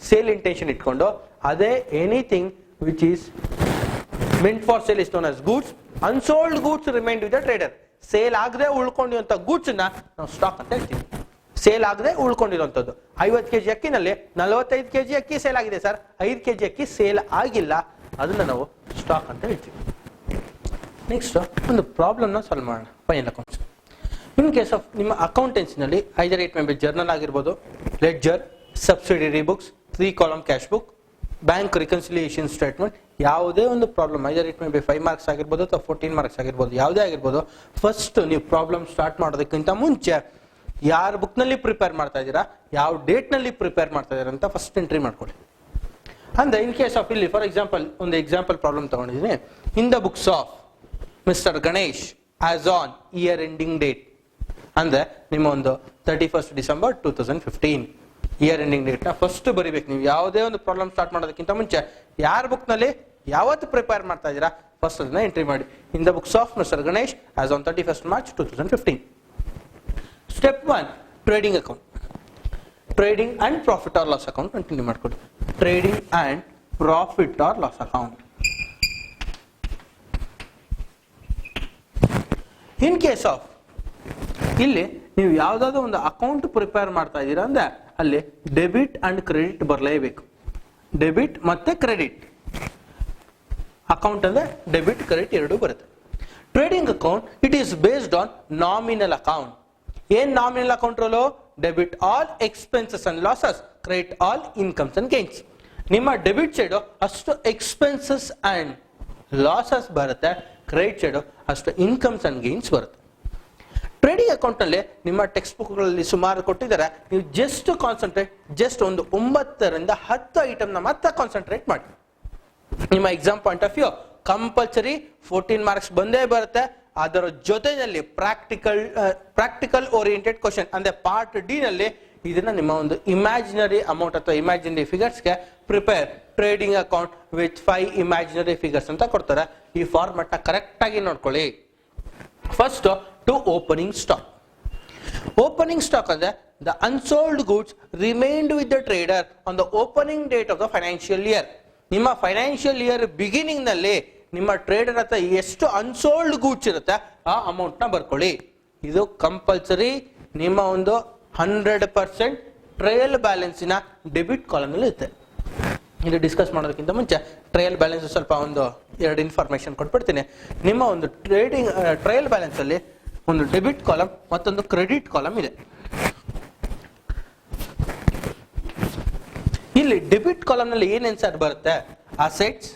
ಸೇಲ್ ಇಂಟೆನ್ಷನ್ ಇಟ್ಕೊಂಡು ಅದೇ anything which is meant for sale is known as goods. Unsold goods remained with the trader. Sale ಆಗದೆ ಉಳ್ಕೊಂಡಿರುವಂತ ಗೂಡ್ಸ್ ನ ನಾವು ಸ್ಟಾಕ್ ಅಂತ ಹೇಳ್ತೀವಿ. ಸೇಲ್ ಆಗದೆ ಉಳ್ಕೊಂಡಿರುವಂತದ್ದು 50 kg ಅಕ್ಕಿನಲ್ಲಿ 45 kg ಅಕ್ಕಿ ಸೇಲ್ ಆಗಿದೆ ಸರ್, 5 kg ಅಕ್ಕಿ ಸೇಲ್ ಆಗಿಲ್ಲ, ಅದನ್ನ ನಾವು ಸ್ಟಾಕ್ ಅಂತ ಹೇಳ್ತೀವಿ. ನೆಕ್ಸ್ಟ್ ಒಂದು ಪ್ರಾಬ್ಲಮ್ ನ ಸಾಲ್ವ್ ಮಾಡೋಣ. Final accounts. In case of ನಿಮ್ಮ ಅಕೌಂಟೆನ್ಸಿನಲ್ಲಿ either it may be journal ಆಗಿರ್ಬೋದು, ledger, subsidiary books, 3 column cash book, bank reconciliation statement, ಯಾವುದೇ ಒಂದು problem either it may be 5 marks ಆಗಿರ್ಬೋದು ಅಥವಾ 14 ಮಾರ್ಕ್ಸ್ ಆಗಿರ್ಬೋದು, ಯಾವುದೇ ಆಗಿರ್ಬೋದು, ಫಸ್ಟ್ ನೀವು ಪ್ರಾಬ್ಲಮ್ ಸ್ಟಾರ್ಟ್ ಮಾಡೋದಕ್ಕಿಂತ ಮುಂಚೆ ಯಾರ ಬುಕ್ ನಲ್ಲಿ ಪ್ರಿಪೇರ್ ಮಾಡ್ತಾ ಇದ್ದೀರಾ, ಯಾವ ಡೇಟ್ ನಲ್ಲಿ ಪ್ರಿಪೇರ್ ಮಾಡ್ತಾ ಇದ್ದೀರಾ ಅಂತ ಫಸ್ಟ್ ಎಂಟ್ರಿ ಮಾಡ್ಕೊಳ್ಳಿ. ಅಂದ್ರೆ ಇನ್ ಕೇಸ್ ಆಫ್ ಇಲ್ಲಿ ಫಾರ್ ಎಕ್ಸಾಂಪಲ್ ಒಂದು ಎಕ್ಸಾಂಪಲ್ ಪ್ರಾಬ್ಲಮ್ ತಗೊಂಡಿದ್ದೀನಿ. ಇನ್ the books of Mister Ganesh as on year ending date ಅಂದ್ರೆ ನಿಮ್ಮ ಒಂದು 31st December 2015 year ending date ನ ಫಸ್ಟ್ ಬರಿಬೇಕು. ನೀವು ಯಾವುದೇ ಒಂದು ಪ್ರಾಬ್ಲಮ್ ಸ್ಟಾರ್ಟ್ ಮಾಡೋದಕ್ಕಿಂತ ಮುಂಚೆ ಯಾರ ಬುಕ್ ನಲ್ಲಿ ಯಾವತ್ತು ಪ್ರಿಪೇರ್ ಮಾಡ್ತಾ ಇದ್ದೀರಾ ಫಸ್ಟ್ ಅದನ್ನ ಎಂಟ್ರಿ ಮಾಡಿ. In the books of Mister Ganesh as on 31st March 2015. Step 1 trading account. Trading and profit or loss account continue ಮಾಡ್ಕೊಡಿ. Trading and profit or loss account. In case of ಇಲ್ಲಿ ನೀವು ಯಾವ್ದಾದ್ರು ಒಂದು account prepare ಮಾಡ್ತಾ ಇದ್ದೀರಾ ಅಂದ್ರೆ ಅಲ್ಲಿ ಡೆಬಿಟ್ ಅಂಡ್ ಕ್ರೆಡಿಟ್ ಬರಲೇಬೇಕು. ಡೆಬಿಟ್ ಮತ್ತೆ ಕ್ರೆಡಿಟ್ ಅಕೌಂಟ್ ಅಂದ್ರೆ ಡೆಬಿಟ್ ಕ್ರೆಡಿಟ್ ಎರಡೂ ಬರುತ್ತೆ. Trading account it is based on nominal account. ಏನ್ nominal account rule? Debit all expenses and losses, credit all incomes and gains. ನಿಮ್ಮ ಡೆಬಿಟ್ ಸೈಡ್ ಅಷ್ಟು expenses and losses ಬರುತ್ತೆ, credit side ಅಷ್ಟು incomes and gains ಬರುತ್ತೆ. Trading account ನಲ್ಲಿ ನಿಮ್ಮ text book ಗಳಲ್ಲಿ ಸುಮಾರು ಕೊಟ್ಟಿದ್ದಾರೆ. ನೀವು ಜಸ್ಟ್ ಕಾನ್ಸಂಟ್ರೇಟ್, ಜಸ್ಟ್ ಒಂದು 9 ರಿಂದ 10 ಐಟಮ್ ನ ಮಾತ್ರ ಕಾನ್ಸಂಟ್ರೇಟ್ ಮಾಡಿ. ನಿಮ್ಮ exam point of view compulsory 14 marks ಬಂದೇ ಬರುತ್ತೆ. ಅದರ ಜೊತೆಯಲ್ಲಿ ಪ್ರಾಕ್ಟಿಕಲ್ ಓರಿಯೆಂಟೆಡ್ ಕ್ವಶನ್ ಅಂದ್ರೆ ಪಾರ್ಟ್ ಡಿ ನಲ್ಲಿ ಇದನ್ನ ನಿಮ್ಮ ಒಂದು ಇಮ್ಯಾಜಿನರಿ ಅಮೌಂಟ್ ಅಥವಾ ಇಮ್ಯಾಜಿನರಿ ಫಿಗರ್ಸ್ ಗೆ prepare trading account with 5 imaginary figures ಅಂತ ಕೊಡ್ತಾರೆ. ಈ ಫಾರ್ಮೆಟ್ ನ ಕರೆಕ್ಟ್ ಆಗಿ ನೋಡ್ಕೊಳ್ಳಿ. First to opening stock. Opening stock ಅಂದ್ರೆ the unsold goods remained with the trader on the opening date of the financial year. ನಿಮ್ಮ financial year beginning ನಲ್ಲಿ ನಿಮ್ಮ ಟ್ರೇಡರ್ ಹತ್ರ ಎಷ್ಟು ಅನ್ಸೋಲ್ಡ್ ಗೂಡ್ಸ್ ಇರುತ್ತೆ ಆ ಅಮೌಂಟ್ ನ ಬರ್ಕೊಳ್ಳಿ. ಇದು ಕಂಪಲ್ಸರಿ ನಿಮ್ಮ ಒಂದು 100% ಟ್ರಯಲ್ ಬ್ಯಾಲೆನ್ಸಿನ ಡೆಬಿಟ್ ಕಾಲಮ್ ನಲ್ಲಿ ಇರುತ್ತೆ. ಇದು ಡಿಸ್ಕಸ್ ಮಾಡೋದಕ್ಕಿಂತ ಮುಂಚೆ ಟ್ರಯಲ್ ಬ್ಯಾಲೆನ್ಸ್ ಸ್ವಲ್ಪ ಒಂದು 2 ಇನ್ಫಾರ್ಮೇಶನ್ ಕೊಟ್ಬಿಡ್ತೀನಿ. ನಿಮ್ಮ ಒಂದು ಟ್ರಯಲ್ ಬ್ಯಾಲೆನ್ಸ್ ಅಲ್ಲಿ ಒಂದು ಡೆಬಿಟ್ ಕಾಲಮ್ ಮತ್ತೊಂದು ಕ್ರೆಡಿಟ್ ಕಾಲಮ್ ಇದೆ. ಇಲ್ಲಿ ಡೆಬಿಟ್ ಕಾಲಮ್ ನಲ್ಲಿ ಏನೇನ್ ಸರ್ ಬರುತ್ತೆ? Assets,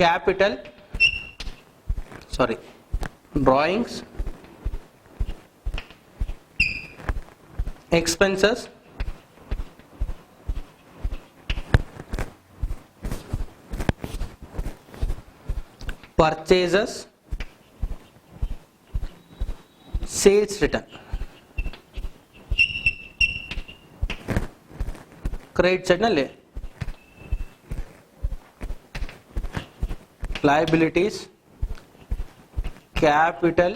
capital, drawings, expenses, purchases, sales return. Credit side ನಲ್ಲಿ liabilities, capital,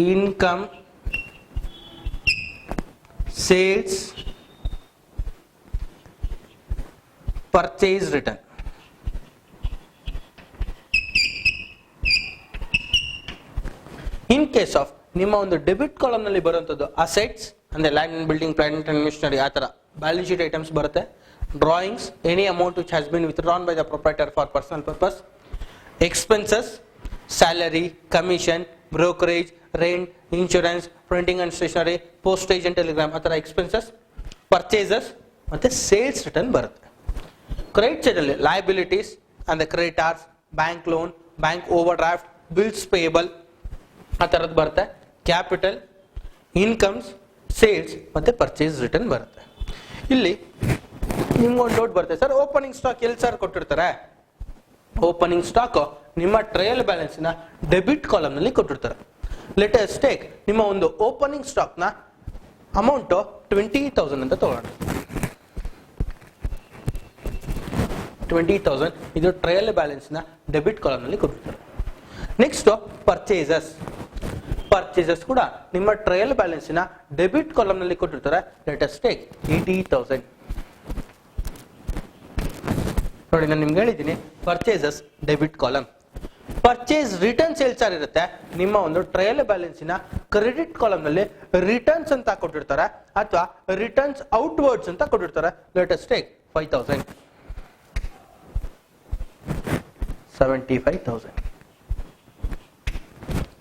income, sales, purchase return. In case of ನಿಮ್ಮ ಒಂದು ಡೆಬಿಟ್ ಕಾಲಮ್ ನಲ್ಲಿ ಬರುವಂತದ್ದು ಅಸೆಟ್ಸ್ ಅಂದ್ರೆ land and building, plant and machinery, ಆ ತರ ಬ್ಯಾಲೆನ್ಸ್ ಶೀಟ್ ಐಟಮ್ಸ್ ಬರುತ್ತೆ. Drawings, any amount which has been withdrawn by the proprietor for personal purpose. Expenses, salary, commission, brokerage, rent, insurance, printing and stationery, postage and telegram, ಆ ತರ expenses. Purchases ಮತ್ತೆ sales return ಬರುತ್ತೆ. Credit side ಅಲ್ಲಿ liabilities ಅಂದ್ರೆ creditors, bank loan, bank overdraft, bills payable, ಆ ತರದ್ ಬರುತ್ತೆ. Capital, incomes, sales ಮತ್ತೆ ಪರ್ಚೇಸ್ ರಿಟರ್ನ್ ಬರುತ್ತೆ. ಇಲ್ಲಿ ನಿಮ್ಗೊಂದು ಡೌಟ್ ಬರುತ್ತೆ, ಸರ್ ಓಪನಿಂಗ್ ಸ್ಟಾಕ್ ಎಲ್ಲಿ ಸರ್ ಕೊಟ್ಟಿರ್ತಾರೆ? ಓಪನಿಂಗ್ ಸ್ಟಾಕ್ ನಿಮ್ಮ ಟ್ರಯಲ್ ಬ್ಯಾಲೆನ್ಸ್ ನ ಡೆಬಿಟ್ ಕಾಲಮ್ ನಲ್ಲಿ ಕೊಟ್ಟಿರ್ತಾರೆ. ಲೆಟ್ ಅಸ್ ಟೇಕ್ ನಿಮ್ಮ ಒಂದು ಓಪನಿಂಗ್ ಸ್ಟಾಕ್ ನ ಅಮೌಂಟ್ 20,000 ಅಂತ ತಗೊಳ್ಳೋಣ. 20,000 ಇದು ಟ್ರಯಲ್ ಬ್ಯಾಲೆನ್ಸ್ ನ ಡೆಬಿಟ್ ಕಾಲಮ್ ನಲ್ಲಿ ಕೊಟ್ಟಿರ್ತಾರೆ. Next purchases. ಪರ್ಚೇಸಸ್ ಕೂಡ ನಿಮ್ಮ ಟ್ರಯಲ್ ಬ್ಯಾಲೆನ್ಸ್ ನ ಡೆಬಿಟ್ ಕಾಲಮ್ ನಲ್ಲಿ ಕೊಟ್ಟಿರ್ತಾರೆ. Let us take 80,000. ನೋಡಿ, ನಾನು ನಿಮ್ಗೆ ಹೇಳಿದ್ದೀನಿ purchases debit column. Purchase returns ಎಲ್ಲಿ ಸರ್ ಇರುತ್ತೆ? ನಿಮ್ಮ ಒಂದು ಟ್ರಯಲ್ ಬ್ಯಾಲೆನ್ಸ್ ನ ಕ್ರೆಡಿಟ್ ಕಾಲಮ್ ನಲ್ಲಿ ರಿಟರ್ನ್ಸ್ ಅಂತ ಕೊಟ್ಟಿರ್ತಾರೆ ಅಥವಾ ರಿಟರ್ನ್ಸ್ ಔಟ್ವರ್ಡ್ಸ್ ಅಂತ ಕೊಟ್ಟಿರ್ತಾರೆ. Let us take 5,000. 75,000.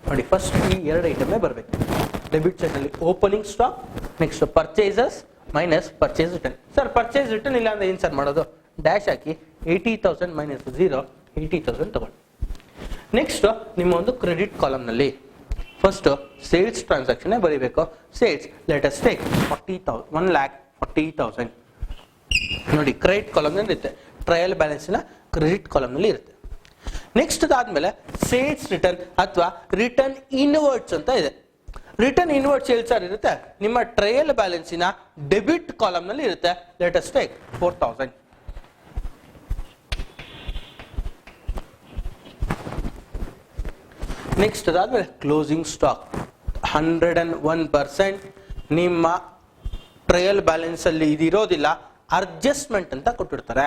ನೋಡಿ, ಫಸ್ಟ್ ಈ 2 ಐಟಮ್ ಬರಬೇಕು. ಡೆಬಿಟ್ ಸೈಡ್ ನಲ್ಲಿ opening stock, next purchases minus purchase return. Sir purchase return ಇಲ್ಲ ಅಂದ್ರೆ ಏನ್ ಸರ್ ಮಾಡೋದು? ಡ್ಯಾಶ್ ಹಾಕಿ 80,000 ಮೈನಸ್ 0, 80,000 ತಗೊಳ್ಳಿ. ನೆಕ್ಸ್ಟ್ ನಿಮ್ಮ ಒಂದು ಕ್ರೆಡಿಟ್ ಕಾಲಮ್ ನಲ್ಲಿ ಫಸ್ಟ್ ಸೇಲ್ಸ್ ಟ್ರಾನ್ಸಾಕ್ಷನ್ ಬರೀಬೇಕು. Sales let us take 1,40,000. ನೋಡಿ, ಕ್ರೆಡಿಟ್ ಕಾಲಮ್ ನಲ್ಲಿ ಇರುತ್ತೆ, ಟ್ರಯಲ್ ಬ್ಯಾಲೆನ್ಸ್ ನ ಕ್ರೆಡಿಟ್ ಕಾಲಮ್ ನಲ್ಲಿ ಇರುತ್ತೆ. ನೆಕ್ಸ್ಟ್ ಅದಾದ್ಮೇಲೆ ಸೇಲ್ಸ್ ರಿಟರ್ನ್ ಅಥವಾ ರಿಟರ್ನ್ ಇನ್ವರ್ಡ್ಸ್ ಅಂತ ಇದೆ. ರಿಟರ್ನ್ ಇನ್ವರ್ಡ್ಸ್ ಎಲ್ಲಿ ಸರ್ ಇರುತ್ತೆ? ನಿಮ್ಮ ಟ್ರಯಲ್ ಬ್ಯಾಲೆನ್ಸಿನ ಡೆಬಿಟ್ ಕಾಲಮ್ ನಲ್ಲಿ ಇರುತ್ತೆ. Let us take 4000. ನೆಕ್ಸ್ಟ್ ಅದಾದ್ಮೇಲೆ ಕ್ಲೋಸಿಂಗ್ ಸ್ಟಾಕ್ 101% ನಿಮ್ಮ ಟ್ರಯಲ್ ಬ್ಯಾಲೆನ್ಸ್ ಅಲ್ಲಿ ಇದಿರೋದಿಲ್ಲ, ಅಡ್ಜಸ್ಟ್ಮೆಂಟ್ ಅಂತ ಕೊಟ್ಟಿರ್ತಾರೆ.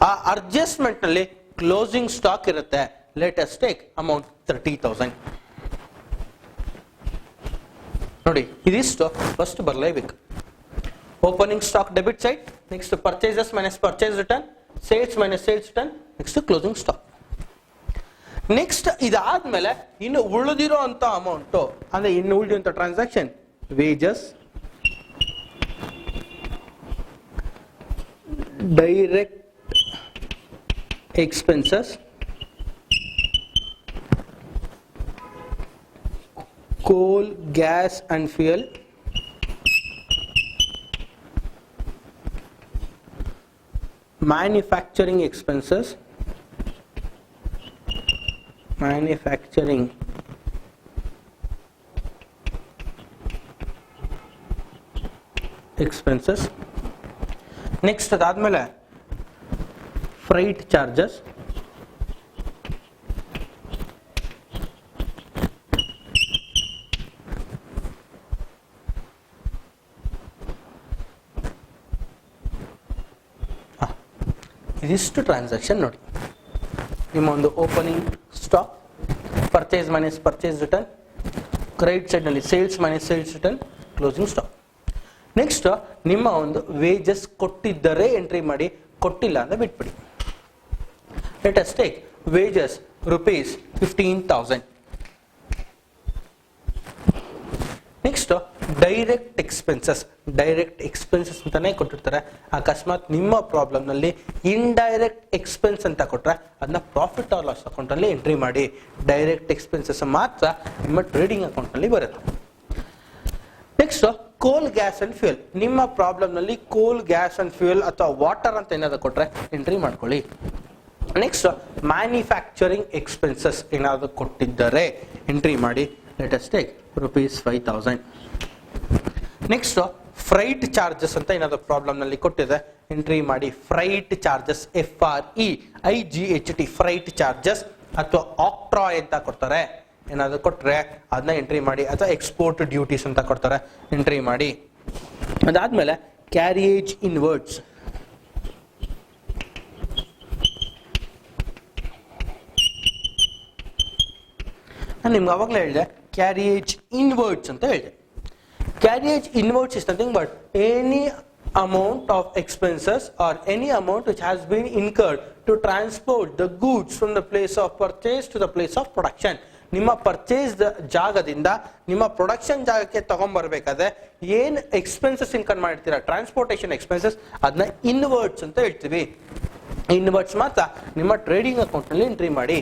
ಆ ಅಡ್ಜಸ್ಟ್ಮೆಂಟ್ ನಲ್ಲಿ ಕ್ಲೋಸಿಂಗ್ ಸ್ಟಾಕ್ ಇರುತ್ತೆ. Let us take amount 30,000. ನೋಡಿ ಇದಿಷ್ಟು ಫಸ್ಟ್ ಬರಲೇಬೇಕು. Opening stock debit side, next purchases minus purchase return, sales minus sales return, next closing stock. Next ಇದಾದ್ಮೇಲೆ ಇನ್ನು ಉಳಿದಿರೋ ಅಂತ ಅಮೌಂಟ್ ಅಂದ್ರೆ ಇನ್ನು ಉಳಿದಿರುವಂತ transaction wages, direct expenses, coal, gas and fuel, manufacturing expenses, next ಅದಾದ್ಮೇಲೆ freight charges, ಇದಿಷ್ಟು transaction ನೋಡಿ. ನಿಮ್ಮ ಒಂದು opening stock, purchase minus purchase return, credit side ನಲ್ಲಿ sales minus sales return, closing stock. Next ನಿಮ್ಮ ಒಂದು ವೇಜಸ್ ಕೊಟ್ಟಿದ್ದರೆ ಎಂಟ್ರಿ ಮಾಡಿ, ಕೊಟ್ಟಿಲ್ಲ ಅಂತ ಬಿಟ್ಬಿಡಿ. Let us take wages rupees 15,000. Next direct expenses ಅಂತಾನೆ ಕೊಟ್ಟಿರ್ತಾರೆ. ಅಕಸ್ಮಾತ್ ನಿಮ್ಮ ಪ್ರಾಬ್ಲಮ್ ನಲ್ಲಿ ಇಂಡೈರೆಕ್ಟ್ ಎಕ್ಸ್ಪೆನ್ಸ್ ಅಂತ ಕೊಟ್ರೆ ಅದನ್ನ ಪ್ರಾಫಿಟ್ ಆರ್ ಲಾಸ್ ಅಕೌಂಟ್ ಅಲ್ಲಿ ಎಂಟ್ರಿ ಮಾಡಿ. ಡೈರೆಕ್ಟ್ ಎಕ್ಸ್ಪೆನ್ಸಸ್ ಮಾತ್ರ ನಿಮ್ಮ ಟ್ರೇಡಿಂಗ್ ಅಕೌಂಟ್ ನಲ್ಲಿ ಬರುತ್ತೆ. ನೆಕ್ಸ್ಟ್ ಕೋಲ್, ಗ್ಯಾಸ್ ಅಂಡ್ ಫ್ಯೂಯಲ್. ನಿಮ್ಮ ಪ್ರಾಬ್ಲಮ್ ನಲ್ಲಿ ಕೋಲ್, ಗ್ಯಾಸ್ ಅಂಡ್ ಫ್ಯೂಯಲ್ ಅಥವಾ ವಾಟರ್ ಅಂತ ಏನಾದ್ರು ಕೊಟ್ರೆ ಎಂಟ್ರಿ ಮಾಡ್ಕೊಳ್ಳಿ. ನೆಕ್ಸ್ಟ್ ಮ್ಯಾನುಫ್ಯಾಕ್ಚರಿಂಗ್ ಎಕ್ಸ್ಪೆನ್ಸಸ್ ಏನಾದ್ರು ಕೊಟ್ಟಿದ್ದರೆ ಎಂಟ್ರಿ ಮಾಡಿ. Let us take rupees 5,000. Next freight charges ಅಂತ ಏನಾದ್ರು ಪ್ರಾಬ್ಲಮ್ ನಲ್ಲಿ ಕೊಟ್ಟಿದೆ, ಎಂಟ್ರಿ ಮಾಡಿ. Freight charges FREIGHT freight charges ಅಥವಾ ಆಕ್ಟ್ರಾಯ್ ಅಂತ ಕೊಡ್ತಾರೆ, ಏನಾದ್ರು ಕೊಟ್ರೆ ಅದನ್ನ ಎಂಟ್ರಿ ಮಾಡಿ. ಅಥವಾ ಎಕ್ಸ್ಪೋರ್ಟ್ ಡ್ಯೂಟೀಸ್ ಅಂತ ಕೊಡ್ತಾರೆ, ಎಂಟ್ರಿ ಮಾಡಿ. ಅದಾದ್ಮೇಲೆ ಕ್ಯಾರಿಯೇಜ್ ಇನ್ವರ್ಡ್ಸ್, ನಾನು ನಿಮ್ಗೆ ಅವಾಗಲೇ ಹೇಳಿದೆ ಕ್ಯಾರಿಯೇಜ್ ಇನ್ವರ್ಡ್ಸ್ ಅಂತ ಹೇಳಿದೆ. Carriage inwards is nothing but any amount of expenses or any amount which has been incurred to transport the goods from the place of purchase to the place of production. ನಿಮ್ಮ purchase ಜಾಗದಿಂದ ನಿಮ್ಮ production ಜಾಗಕ್ಕೆ ತಗೊಂಡ್ಬರ್ಬೇಕಾದ್ರೆ ಏನ್ expenses incur ಮಾಡಿರ್ತೀರಾ, transportation expenses, ಅದನ್ನ inwards ಅಂತ ಹೇಳ್ತೀವಿ. Inwards ಮಾತ್ರ ನಿಮ್ಮ ಟ್ರೇಡಿಂಗ್ ಅಕೌಂಟ್ ನಲ್ಲಿ ಎಂಟ್ರಿ ಮಾಡಿ.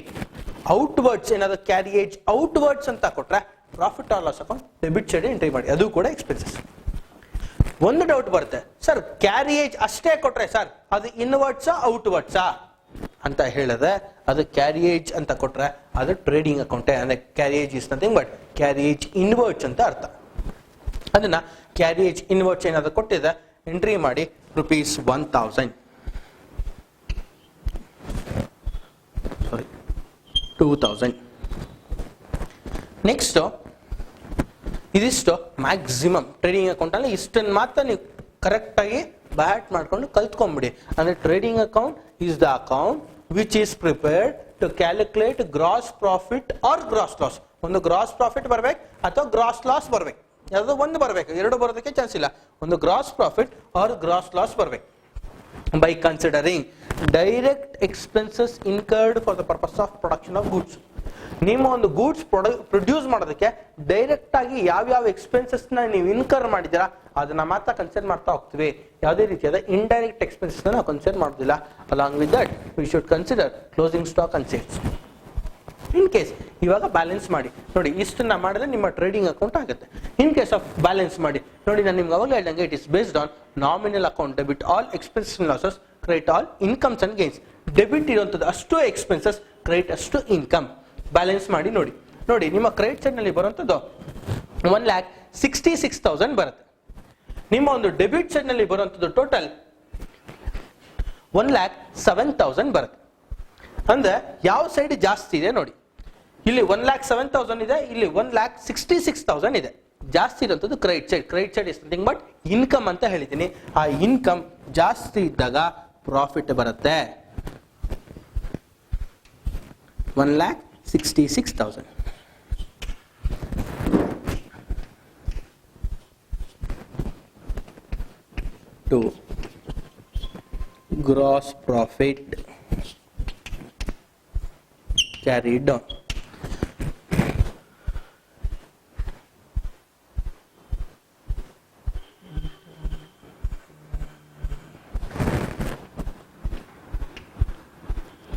ಔಟ್ವರ್ಡ್ಸ್ ಏನಾದ್ರು ಕ್ಯಾರಿಯೇಜ್ ಔಟ್ವರ್ಡ್ಸ್ ಅಂತ ಕೊಟ್ರೆ profit or loss account debit side entry ಮಾಡಿ, ಅದು ಕೂಡ ಎಕ್ಸ್ಪೆನ್ಸಸ್. ಒಂದು ಡೌಟ್ ಬರುತ್ತೆ, ಸರ್ ಕ್ಯಾರಿಯೇಜ್ ಅಷ್ಟೇ ಕೊಟ್ರೆ ಸರ್ ಅದು ಇನ್ವರ್ಡ್ಸಾ ಔಟ್ವರ್ಡ್ಸಾ ಅಂತ ಹೇಳಿದ್ರೆ, ಅದು ಕ್ಯಾರಿಯೇಜ್ ಅಂತ ಕೊಟ್ರೆ ಅದು ಟ್ರೇಡಿಂಗ್ ಅಕೌಂಟೇ. ಅಂದ್ರೆ carriage is nothing but carriage inwards ಅಂತ ಅರ್ಥ. ಅದನ್ನ ಕ್ಯಾರಿಯೇಜ್ ಇನ್ವರ್ಡ್ಸ್ ಏನಾದ್ರು ಕೊಟ್ಟಿದೆ ಎಂಟ್ರಿ ಮಾಡಿ rupees 1,000, ಸಾರಿ 2,000. ನೆಕ್ಸ್ಟ್ ಇದಿಷ್ಟು ಮ್ಯಾಕ್ಸಿಮಮ್ ಟ್ರೇಡಿಂಗ್ ಅಕೌಂಟ್ ಅಲ್ಲಿ ಇಷ್ಟನ್ನು ಮಾತ್ರ ನೀವು ಕರೆಕ್ಟ್ ಆಗಿ ಬ್ಯಾಟ್ ಮಾಡ್ಕೊಂಡು ಕಲ್ತ್ಕೊಂಡ್ಬಿಡಿ. ಅಂದ್ರೆ trading account is the account which is prepared to calculate gross profit or gross loss. ಒಂದು ಗ್ರಾಸ್ ಪ್ರಾಫಿಟ್ ಬರ್ಬೇಕು ಅಥವಾ ಗ್ರಾಸ್ ಲಾಸ್ ಬರ್ಬೇಕು, ಯಾವ್ದು ಒಂದು ಬರ್ಬೇಕು, ಎರಡು ಬರೋದಕ್ಕೆ ಚಾನ್ಸ್ ಇಲ್ಲ. ಒಂದು gross profit or gross loss ಬರ್ಬೇಕು. By considering direct expenses incurred for the purpose of production of goods. ನಿಮ್ಮ ಒಂದು ಗೂಡ್ಸ್ ಪ್ರೊಡ್ಯೂಸ್ ಮಾಡೋದಕ್ಕೆ ಡೈರೆಕ್ಟ್ ಆಗಿ ಯಾವ್ಯಾವ ಎಕ್ಸ್ಪೆನ್ಸಸ್ ನ ನೀವು ಇನ್ಕರ್ ಮಾಡಿದ್ದೀರಾ ಅದನ್ನ ಮಾತ್ರ ಕನ್ಸಿಡರ್ ಮಾಡ್ತಾ ಹೋಗ್ತೀವಿ. ಯಾವುದೇ ರೀತಿಯಾದ ಇಂಡೈರೆಕ್ಟ್ ಎಕ್ಸ್ಪೆನ್ಸಸ್ ನ ನಾವು ಕನ್ಸಿಡರ್ ಮಾಡೋದಿಲ್ಲ. Along with that we should consider closing stock and sales. In case ಇವಾಗ ಬ್ಯಾಲೆನ್ಸ್ ಮಾಡಿ ನೋಡಿ, ಇಷ್ಟನ್ನ ಮಾಡಿದ್ರೆ ನಿಮ್ಮ ಟ್ರೇಡಿಂಗ್ ಅಕೌಂಟ್ ಆಗುತ್ತೆ. ಇನ್ ಕೇಸ್ ಆಫ್ ಬ್ಯಾಲೆನ್ಸ್ ಮಾಡಿ ನೋಡಿ, ನಾನು ನಿಮ್ಗೆ ಅವಾಗಲೇ ಹೇಳ್ದಂಗೆ it is based on nominal account debit all expenses and losses, credit all incomes and gains. Debit ಇರುವಂಥದ್ದು ಅಷ್ಟು ಎಕ್ಸ್ಪೆನ್ಸಸ್, ಕ್ರೆಡಿಟ್ ಅಷ್ಟು ಇನ್ಕಮ್. ಬ್ಯಾಲೆನ್ಸ್ ಮಾಡಿ ನೋಡಿ. ನೋಡಿ ನಿಮ್ಮ ಕ್ರೆಡಿಟ್ ಸೈಡ್ ನಲ್ಲಿ ಬರುವಂಥದ್ದು 1,66,000 ಬರುತ್ತೆ. ನಿಮ್ಮ ಒಂದು ಡೆಬಿಟ್ ಸೈಡ್ ನಲ್ಲಿ ಬರುವಂಥದ್ದು ಟೋಟಲ್ 1,07,000 ಬರುತ್ತೆ. ಅಂದ್ರೆ ಯಾವ ಸೈಡ್ ಜಾಸ್ತಿ ಇದೆ ನೋಡಿ. ಇಲ್ಲಿ 1,07,000 ಇದೆ, ಇಲ್ಲಿ 1,66,000 ಇದೆ. ಜಾಸ್ತಿ ಇರುವಂಥದ್ದು credit side. Credit side is nothing but income ಅಂತ ಹೇಳಿದ್ದೀನಿ. ಆ ಇನ್ಕಮ್ ಜಾಸ್ತಿ ಇದ್ದಾಗ ಪ್ರಾಫಿಟ್ ಬರುತ್ತೆ. 1,66,000. to gross profit carried down.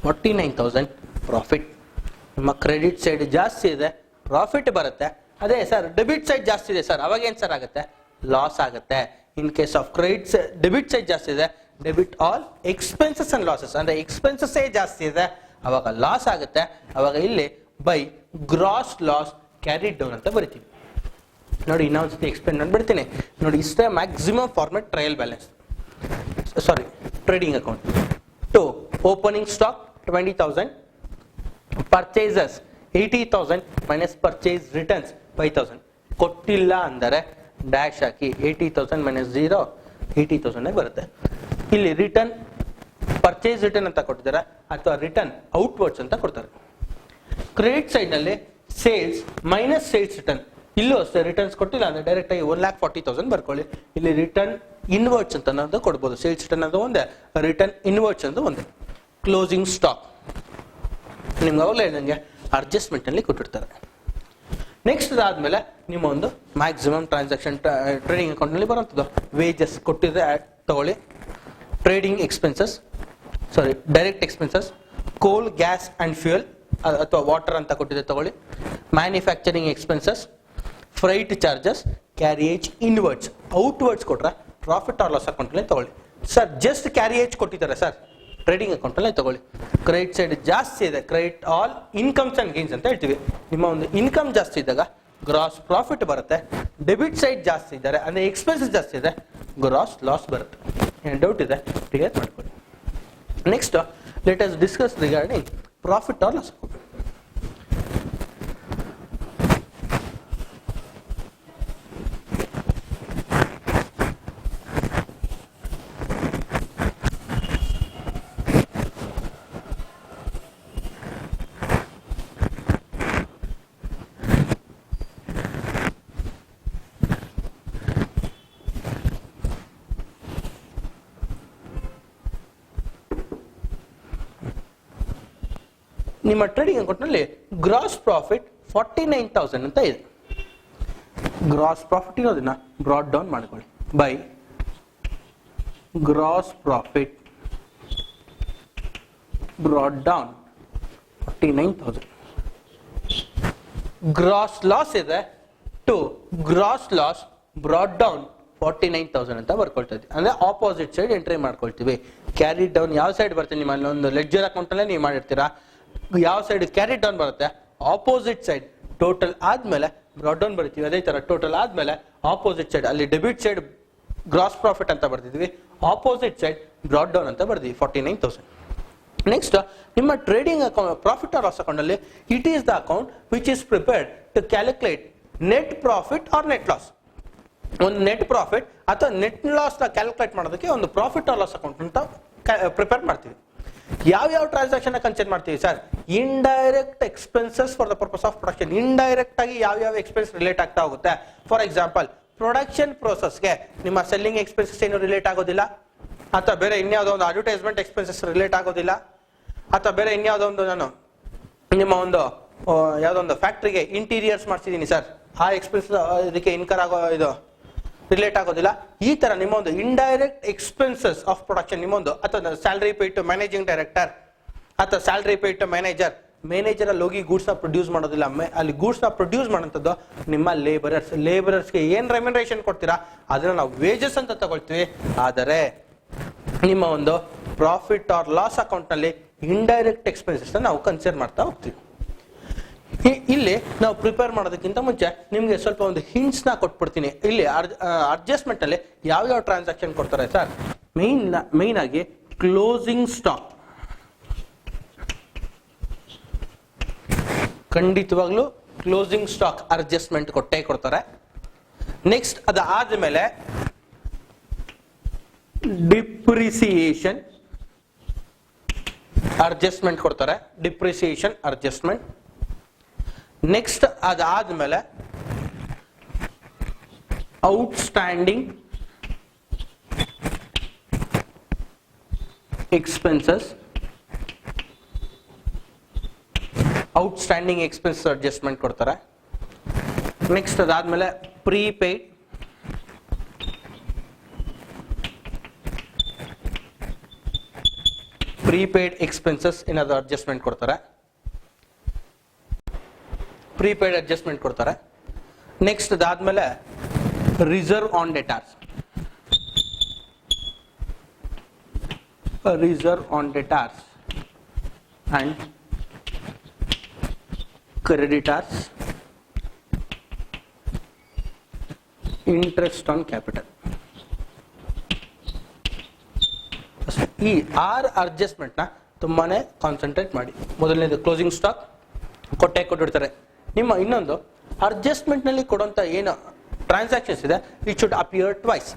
$49,000 profit. ನಿಮ್ಮ ಕ್ರೆಡಿಟ್ ಸೈಡ್ ಜಾಸ್ತಿ ಇದೆ, ಪ್ರಾಫಿಟ್ ಬರುತ್ತೆ. ಅದೇ ಸರ್ ಡೆಬಿಟ್ ಸೈಡ್ ಜಾಸ್ತಿ ಇದೆ ಸರ್, ಅವಾಗ ಏನ್ ಸರ್ ಆಗುತ್ತೆ? ಲಾಸ್ ಆಗುತ್ತೆ. In case of credit debit side ಜಾಸ್ತಿ ಇದೆ, debit all expenses and losses, ಅಂದ್ರೆ ಎಕ್ಸ್ಪೆನ್ಸಸ್ ಜಾಸ್ತಿ ಇದೆ, ಅವಾಗ ಲಾಸ್ ಆಗುತ್ತೆ. ಅವಾಗ ಇಲ್ಲಿ by gross loss carried down ಅಂತ ಬರಿತೀವಿ. ನೋಡಿ ಇನ್ನೊಂದ್ಸತಿ ಎಕ್ಸ್ಪ್ಲೇನ್ ಮಾಡ್ಬಿಡ್ತೀನಿ. ನೋಡಿ ಇಷ್ಟೇ maximum format trial balance, sorry trading account. To opening stock 20,000, purchases 80,000 minus purchase returns 5,000. ಕೊಟ್ಟಿಲ್ಲ ಅಂದರೆ ಡ್ಯಾಶ್ ಹಾಕಿ 80,000 ಮೈನಸ್ 0 80,000 ಬರುತ್ತೆ. ಇಲ್ಲಿ ರಿಟರ್ನ್ ಪರ್ಚೇಸ್ ರಿಟರ್ನ್ ಅಂತ ಕೊಟ್ಟಿದ್ದಾರೆ ಅಥವಾ ರಿಟರ್ನ್ ಔಟ್ವರ್ಡ್ಸ್ ಅಂತ ಕೊಡ್ತಾರೆ. ಕ್ರೆಡಿಟ್ ಸೈಡ್ ನಲ್ಲಿ ಸೇಲ್ಸ್ ಮೈನಸ್ ಸೇಲ್ಸ್ ರಿಟರ್ನ್. ಇಲ್ಲೂ ಅಷ್ಟೇ ರಿಟರ್ನ್ಸ್ ಕೊಟ್ಟಿಲ್ಲ ಅಂದ್ರೆ ಡೈರೆಕ್ಟ್ ಆಗಿ 1,40,000 ಬರ್ಕೊಳ್ಳಿ. ಇಲ್ಲಿ ರಿಟರ್ನ್ ಇನ್ವರ್ಡ್ಸ್ ಅಂತ ಅನ್ನೋದು ಕೊಡ್ಬೋದು. ಸೇಲ್ಸ್ ರಿಟರ್ನ್ ಅದು ಒಂದೇ, ರಿಟರ್ನ್ ಇನ್ವರ್ಡ್ಸ್ ಅಂತ ಒಂದೇ. ಕ್ಲೋಸಿಂಗ್ ಸ್ಟಾಕ್ ನಿಮ್ಗೆ ಅವಾಗಲೇ ಹೇಳ್ದಂಗೆ ಅಡ್ಜಸ್ಟ್ಮೆಂಟ್ ನಲ್ಲಿ ಕೊಟ್ಟಿರ್ತಾರೆ. ನೆಕ್ಸ್ಟ್ ಅದಾದ್ಮೇಲೆ ನಿಮ್ಮ ಒಂದು ಮ್ಯಾಕ್ಸಿಮಮ್ ಟ್ರಾನ್ಸಾಕ್ಷನ್ ಟ್ರೇಡಿಂಗ್ ಅಕೌಂಟ್ ನಲ್ಲಿ ಬರುವಂಥದ್ದು ವೇಜಸ್ ಕೊಟ್ಟಿದ್ರೆ ತಗೊಳ್ಳಿ. ಟ್ರೇಡಿಂಗ್ ಎಕ್ಸ್ಪೆನ್ಸಸ್, ಸಾರಿ ಡೈರೆಕ್ಟ್ ಎಕ್ಸ್ಪೆನ್ಸಸ್, ಕೋಲ್, ಗ್ಯಾಸ್ ಅಂಡ್ ಫ್ಯೂಯಲ್ ಅಥವಾ ವಾಟರ್ ಅಂತ ಕೊಟ್ಟಿದೆ ತಗೊಳ್ಳಿ. Manufacturing expenses, freight charges, carriage inwards. Outwards ಕೊಟ್ರೆ ಪ್ರಾಫಿಟ್ ಆರ್ ಲಾಸ್ ಅಕೌಂಟ್ ನಲ್ಲಿ ತಗೊಳ್ಳಿ. ಸರ್ ಜಸ್ಟ್ ಕ್ಯಾರಿಯೇಜ್ ಕೊಟ್ಟಿದ್ದಾರೆ ಸರ್, ಟ್ರೇಡಿಂಗ್ ಅಕೌಂಟ್ ಅಲ್ಲಿ ತಗೊಳ್ಳಿ. ಕ್ರೆಡಿಟ್ ಸೈಡ್ ಜಾಸ್ತಿ ಇದೆ, credit all incomes and gains ಅಂತ ಹೇಳ್ತೀವಿ. ನಿಮ್ಮ ಒಂದು ಇನ್ಕಮ್ ಜಾಸ್ತಿ ಇದ್ದಾಗ ಗ್ರಾಸ್ ಪ್ರಾಫಿಟ್ ಬರುತ್ತೆ. ಡೆಬಿಟ್ ಸೈಡ್ ಜಾಸ್ತಿ ಇದ್ದಾರೆ ಅಂದ್ರೆ ಎಕ್ಸ್ಪೆನ್ಸಸ್ ಜಾಸ್ತಿ ಇದೆ, ಗ್ರಾಸ್ ಲಾಸ್ ಬರುತ್ತೆ. ಏನು ಡೌಟ್ ಇದೆ ಕ್ಲಿಯರ್ ಮಾಡ್ಕೊಳ್ಳಿ. Next let us discuss regarding profit or loss account. ನಿಮ್ಮ ಟ್ರೇಡಿಂಗ್ ಅಕೌಂಟ್ ನಲ್ಲಿ ಗ್ರಾಸ್ ಪ್ರಾಫಿಟ್ 49,000 ಅಂತ ಇದೆ. ಗ್ರಾಸ್ ಪ್ರಾಫಿಟ್ ಇರೋದನ್ನ ಬ್ರಾಡ್ ಡೌನ್ ಮಾಡ್ಕೊಳ್ಳಿ by gross profit brought down 49,000. Gross loss ಇದೆ to gross loss brought down 49,000 ಅಂತ ಬರ್ಕೊಳ್ತಾ ಇದ್ದೀವಿ. ಅಂದ್ರೆ ಆಪೋಸಿಟ್ ಸೈಡ್ ಎಂಟ್ರಿ ಮಾಡ್ಕೊಳ್ತೀವಿ. ಕ್ಯಾರಿ ಡೌನ್ ಯಾವ ಸೈಡ್ ಬರ್ತದೆ ನಿಮ್ಮ ಒಂದು ಲೆಡ್ಜರ್ ಅಕೌಂಟ್ ಅಲ್ಲೇ ನೀವು ಮಾಡಿರ್ತೀರಾ. ಯಾವ ಸೈಡ್ ಕ್ಯಾರಿ ಡೌನ್ ಬರುತ್ತೆ? Opposite side. ಟೋಟಲ್ ಆದ್ಮೇಲೆ ಬ್ರಾಡ್ ಡೌನ್ ಬರಿತೀವಿ. ಅದೇ ತರ ಟೋಟಲ್ ಆದ್ಮೇಲೆ ಆಪೋಸಿಟ್ ಸೈಡ್, ಅಲ್ಲಿ ಡೆಬಿಟ್ ಸೈಡ್ ಗ್ರಾಸ್ ಪ್ರಾಫಿಟ್ ಅಂತ ಬರ್ತಿದ್ವಿ, ಆಪೋಸಿಟ್ ಸೈಡ್ ಬ್ರಾಡ್ ಡೌನ್ ಅಂತ ಬರ್ತೀವಿ 49,000. ನೆಕ್ಸ್ಟ್ ನಿಮ್ಮ trading account profit or loss account ಅಲ್ಲಿ it is the account which is prepared to calculate net profit or net loss. ಒಂದು net profit ಅಥವಾ net loss ನ calculate ಮಾಡೋದಕ್ಕೆ ಒಂದು ಪ್ರಾಫಿಟ್ ಆರ್ ಲಾಸ್ ಅಕೌಂಟ್ ಅಂತ ಪ್ರಿಪೇರ್ ಮಾಡ್ತೀವಿ. ಯಾವ ಟ್ರಾನ್ಸಾಕ್ಷನ್ ಕನ್ಸಿಡರ್ ಮಾಡ್ತೀವಿ sir? Indirect expenses for the purpose of production. Indirect ಆಗಿ ಯಾವ ಎಕ್ಸ್ಪೆನ್ಸ್ ರಿಲೇಟ್ ಆಗ್ತಾ ಹೋಗುತ್ತೆ. ಫಾರ್ ಎಕ್ಸಾಂಪಲ್ ಪ್ರೊಡಕ್ಷನ್ ಪ್ರೋಸೆಸ್ಗೆ ನಿಮ್ಮ ಸೆಲ್ಲಿಂಗ್ ಎಕ್ಸ್ಪೆನ್ಸಸ್ ಏನು ರಿಲೇಟ್ ಆಗೋದಿಲ್ಲ, ಅಥವಾ ಬೇರೆ ಇನ್ಯಾವುದೋ ಒಂದು ಅಡ್ವರ್ಟೈಸ್ಮೆಂಟ್ ಎಕ್ಸ್ಪೆನ್ಸಸ್ ರಿಲೇಟ್ ಆಗೋದಿಲ್ಲ, ಅಥವಾ ಬೇರೆ ಇನ್ಯಾವುದೋ ಒಂದು ನಾನು ನಿಮ್ಮ ಒಂದು ಯಾವುದೋ ಒಂದು ಫ್ಯಾಕ್ಟ್ರಿಗೆ ಇಂಟೀರಿಯರ್ಸ್ ಮಾಡ್ತಿದ್ದೀನಿ ಸರ್, ಆ ಎಕ್ಸ್ಪೆನ್ಸ್ ಇದಕ್ಕೆ ಇನ್ಕರ್ ಆಗೋ ಇದು ರಿಲೇಟ್ ಆಗೋದಿಲ್ಲ. ಈ ತರ ನಿಮ್ಮ ಒಂದು ಇಂಡೈರೆಕ್ಟ್ ಎಕ್ಸ್ಪೆನ್ಸಸ್ ಆಫ್ ಪ್ರೊಡಕ್ಷನ್ ನಿಮ್ಮೊಂದು, ಅಥವಾ salary paid to managing director ಅಥವಾ salary paid to manager. Manager ಅಲ್ಲಿ ಹೋಗಿ ಗೂಡ್ಸ್ ನ ಪ್ರೊಡ್ಯೂಸ್ ಮಾಡೋದಿಲ್ಲ, ಅಲ್ಲಿ ಗೂಡ್ಸ್ ನ ಪ್ರೊಡ್ಯೂಸ್ ಮಾಡೋಂಥದ್ದು ನಿಮ್ಮ ಲೇಬರರ್ಸ್ಗೆ ಏನ್ ರೆಮ್ಯುನರೇಷನ್ ಕೊಡ್ತೀರಾ ಅದನ್ನ ನಾವು ವೇಜಸ್ ಅಂತ ತಗೊಳ್ತೀವಿ. ಆದರೆ ನಿಮ್ಮ ಒಂದು ಪ್ರಾಫಿಟ್ ಆರ್ ಲಾಸ್ ಅಕೌಂಟ್ ನಲ್ಲಿ ಇಂಡೈರೆಕ್ಟ್ ಎಕ್ಸ್ಪೆನ್ಸಸ್ ನಾವು ಕನ್ಸಿಡರ್ ಮಾಡ್ತಾ ಹೋಗ್ತೀವಿ. ಇಲ್ಲಿ ನಾವು ಪ್ರಿಪೇರ್ ಮಾಡೋದಕ್ಕಿಂತ ಮುಂಚೆ ನಿಮ್ಗೆ ಸ್ವಲ್ಪ ಒಂದು ಹಿಂಟ್ಸ್ ನ ಕೊಟ್ಬಿಡ್ತೀನಿ. ಇಲ್ಲಿ ಅಡ್ಜಸ್ಟ್ಮೆಂಟ್ ಅಲ್ಲಿ ಯಾವ ಟ್ರಾನ್ಸಾಕ್ಷನ್ ಕೊಡ್ತಾರೆ ಸರ್? ಮೈನ್ ಆಗಿ ಕ್ಲೋಸಿಂಗ್ ಸ್ಟಾಕ್ ಖಂಡಿತವಾಗ್ಲೂ ಕ್ಲೋಸಿಂಗ್ ಸ್ಟಾಕ್ ಅಡ್ಜಸ್ಟ್ಮೆಂಟ್ ಕೊಟ್ಟೇ ಕೊಡ್ತಾರೆ. ನೆಕ್ಸ್ಟ್ ಅದಾದ್ಮೇಲೆ ಡಿಪ್ರಿಸಿಯೇಷನ್ ಅಡ್ಜಸ್ಟ್ಮೆಂಟ್ ಕೊಡ್ತಾರೆ, ಡಿಪ್ರಿಸಿಯೇಷನ್ ಅಡ್ಜಸ್ಟ್ಮೆಂಟ್. ನೆಕ್ಸ್ಟ್ ಅದಾದ್ಮೇಲೆ outstanding expenses, outstanding expense adjustment ಕೊಡ್ತಾರೆ. ನೆಕ್ಸ್ಟ್ ಅದಾದ್ಮೇಲೆ ಪ್ರೀಪೇಯ್ಡ್, ಪ್ರೀಪೇಯ್ಡ್ ಎಕ್ಸ್ಪೆನ್ಸಸ್ ಏನಾದ್ರು ಅಡ್ಜಸ್ಟ್ಮೆಂಟ್ ಕೊಡ್ತಾರೆ, ಪ್ರೀಪೇಯ್ಡ್ ಅಡ್ಜಸ್ಟ್ಮೆಂಟ್ ಕೊಡ್ತಾರೆ. ನೆಕ್ಸ್ಟ್ ಅದಾದ್ಮೇಲೆ reserve on debtors, reserve on debtors and creditors, interest on capital. ಈ 6 ಅಡ್ಜಸ್ಟ್ಮೆಂಟ್ ನ ತುಂಬಾನೇ ಕಾನ್ಸಂಟ್ರೇಟ್ ಮಾಡಿ. ಮೊದಲನೇದು ಕ್ಲೋಸಿಂಗ್ ಸ್ಟಾಕ್ ಕೊಟ್ಟಿರ್ತಾರೆ. ನಿಮ್ಮ ಇನ್ನೊಂದು ಅಡ್ಜಸ್ಟ್ಮೆಂಟ್ ನಲ್ಲಿ ಕೊಡುವಂತ ಏನು ಟ್ರಾನ್ಸಾಕ್ಷನ್ಸ್ ಇದೆ, it should appear twice.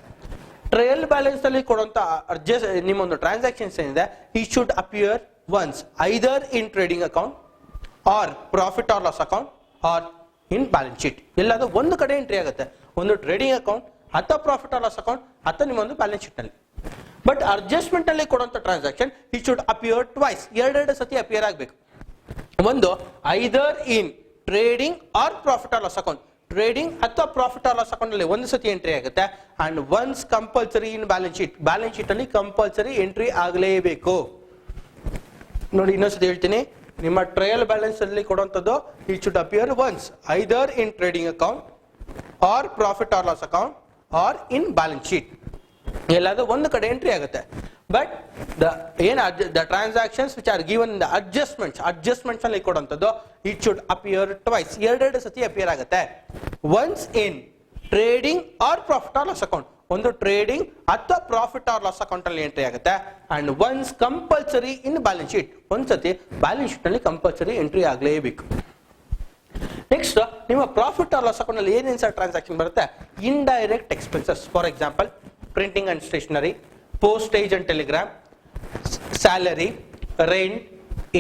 Trial balance ಅಲ್ಲಿ ಕೊಡುವಂತ ನಿಮ್ಮೊಂದು ಟ್ರಾನ್ಸಾಕ್ಷನ್ಸ್ ಏನಿದೆ, it should appear once either in trading account or profit or loss account or in balance sheet. ಎಲ್ಲಾದ್ರೂ ಒಂದು ಕಡೆ ಎಂಟ್ರಿ ಆಗುತ್ತೆ, ಒಂದು ಟ್ರೇಡಿಂಗ್ ಅಕೌಂಟ್ ಅಥವಾ ಪ್ರಾಫಿಟ್ ಆರ್ ಲಾಸ್ ಅಕೌಂಟ್ ಅಥವಾ ನಿಮ್ಮೊಂದು ಬ್ಯಾಲೆನ್ಸ್ ಶೀಟ್ ನಲ್ಲಿ. ಬಟ್ ಅಡ್ಜಸ್ಟ್ಮೆಂಟ್ ಅಲ್ಲಿ ಕೊಡುವಂತ transaction it should appear twice, ಎರಡೆರಡು ಸತಿ ಅಪಿಯರ್ ಆಗಬೇಕು. ಒಂದು either in trading or profit or loss account, trading ಅಥವಾ ಪ್ರಾಫಿಟ್ ಆರ್ ಲಾಸ್ ಅಕೌಂಟ್ ಅಲ್ಲಿ ಒಂದು ಸತಿ ಎಂಟ್ರಿ ಆಗುತ್ತೆ. And once compulsory in balance sheet, balance sheet ಅಲ್ಲಿ ಕಂಪಲ್ಸರಿ ಎಂಟ್ರಿ ಆಗಲೇಬೇಕು. ನೋಡಿ ಇನ್ನೊಂದ್ಸತಿ ಹೇಳ್ತೀನಿ, ನಿಮ್ಮ ಟ್ರಯಲ್ ಬ್ಯಾಲೆನ್ಸ್ ಅಲ್ಲಿ ಕೊಡುವಂತದ್ದು it should appear once either in trading account or profit or loss account or in balance sheet, ಎಲ್ಲಾದ್ರೂ ಒಂದು ಕಡೆ ಎಂಟ್ರಿ ಆಗುತ್ತೆ. But the transactions which are given the adjustments ಅಲ್ಲಿ ಕೊಡುವಂತದ್ದು ಇಟ್ ಶುಡ್ ಅಪಿಯರ್ ಟ್ವೈಸ್, ಎರಡೆರಡು ಸತಿ ಅಪಿಯರ್ ಆಗುತ್ತೆ. Once in trading or profit or loss account, ಒಂದು ಟ್ರೇಡಿಂಗ್ ಅಥವಾ ಪ್ರಾಫಿಟ್ ಆರ್ ಲಾಸ್ ಅಕೌಂಟ್ ಅಲ್ಲಿ ಎಂಟ್ರಿ ಆಗುತ್ತೆ. And once compulsory in balance sheet, ಒಂದ್ಸತಿ ಬ್ಯಾಲೆನ್ಸ್ ಶೀಟ್ ನಲ್ಲಿ ಕಂಪಲ್ಸರಿ ಎಂಟ್ರಿ ಆಗಲೇಬೇಕು. ನೆಕ್ಸ್ಟ್ ನಿಮ್ಮ ಪ್ರಾಫಿಟ್ ಆರ್ ಲಾಸ್ ಅಕೌಂಟ್ ಅಲ್ಲಿ ಏನೇನು ಸರ್ ಟ್ರಾನ್ಸಾಕ್ಷನ್ ಬರುತ್ತೆ? Indirect expenses, for example printing and stationery, postage and telegram, salary, rent,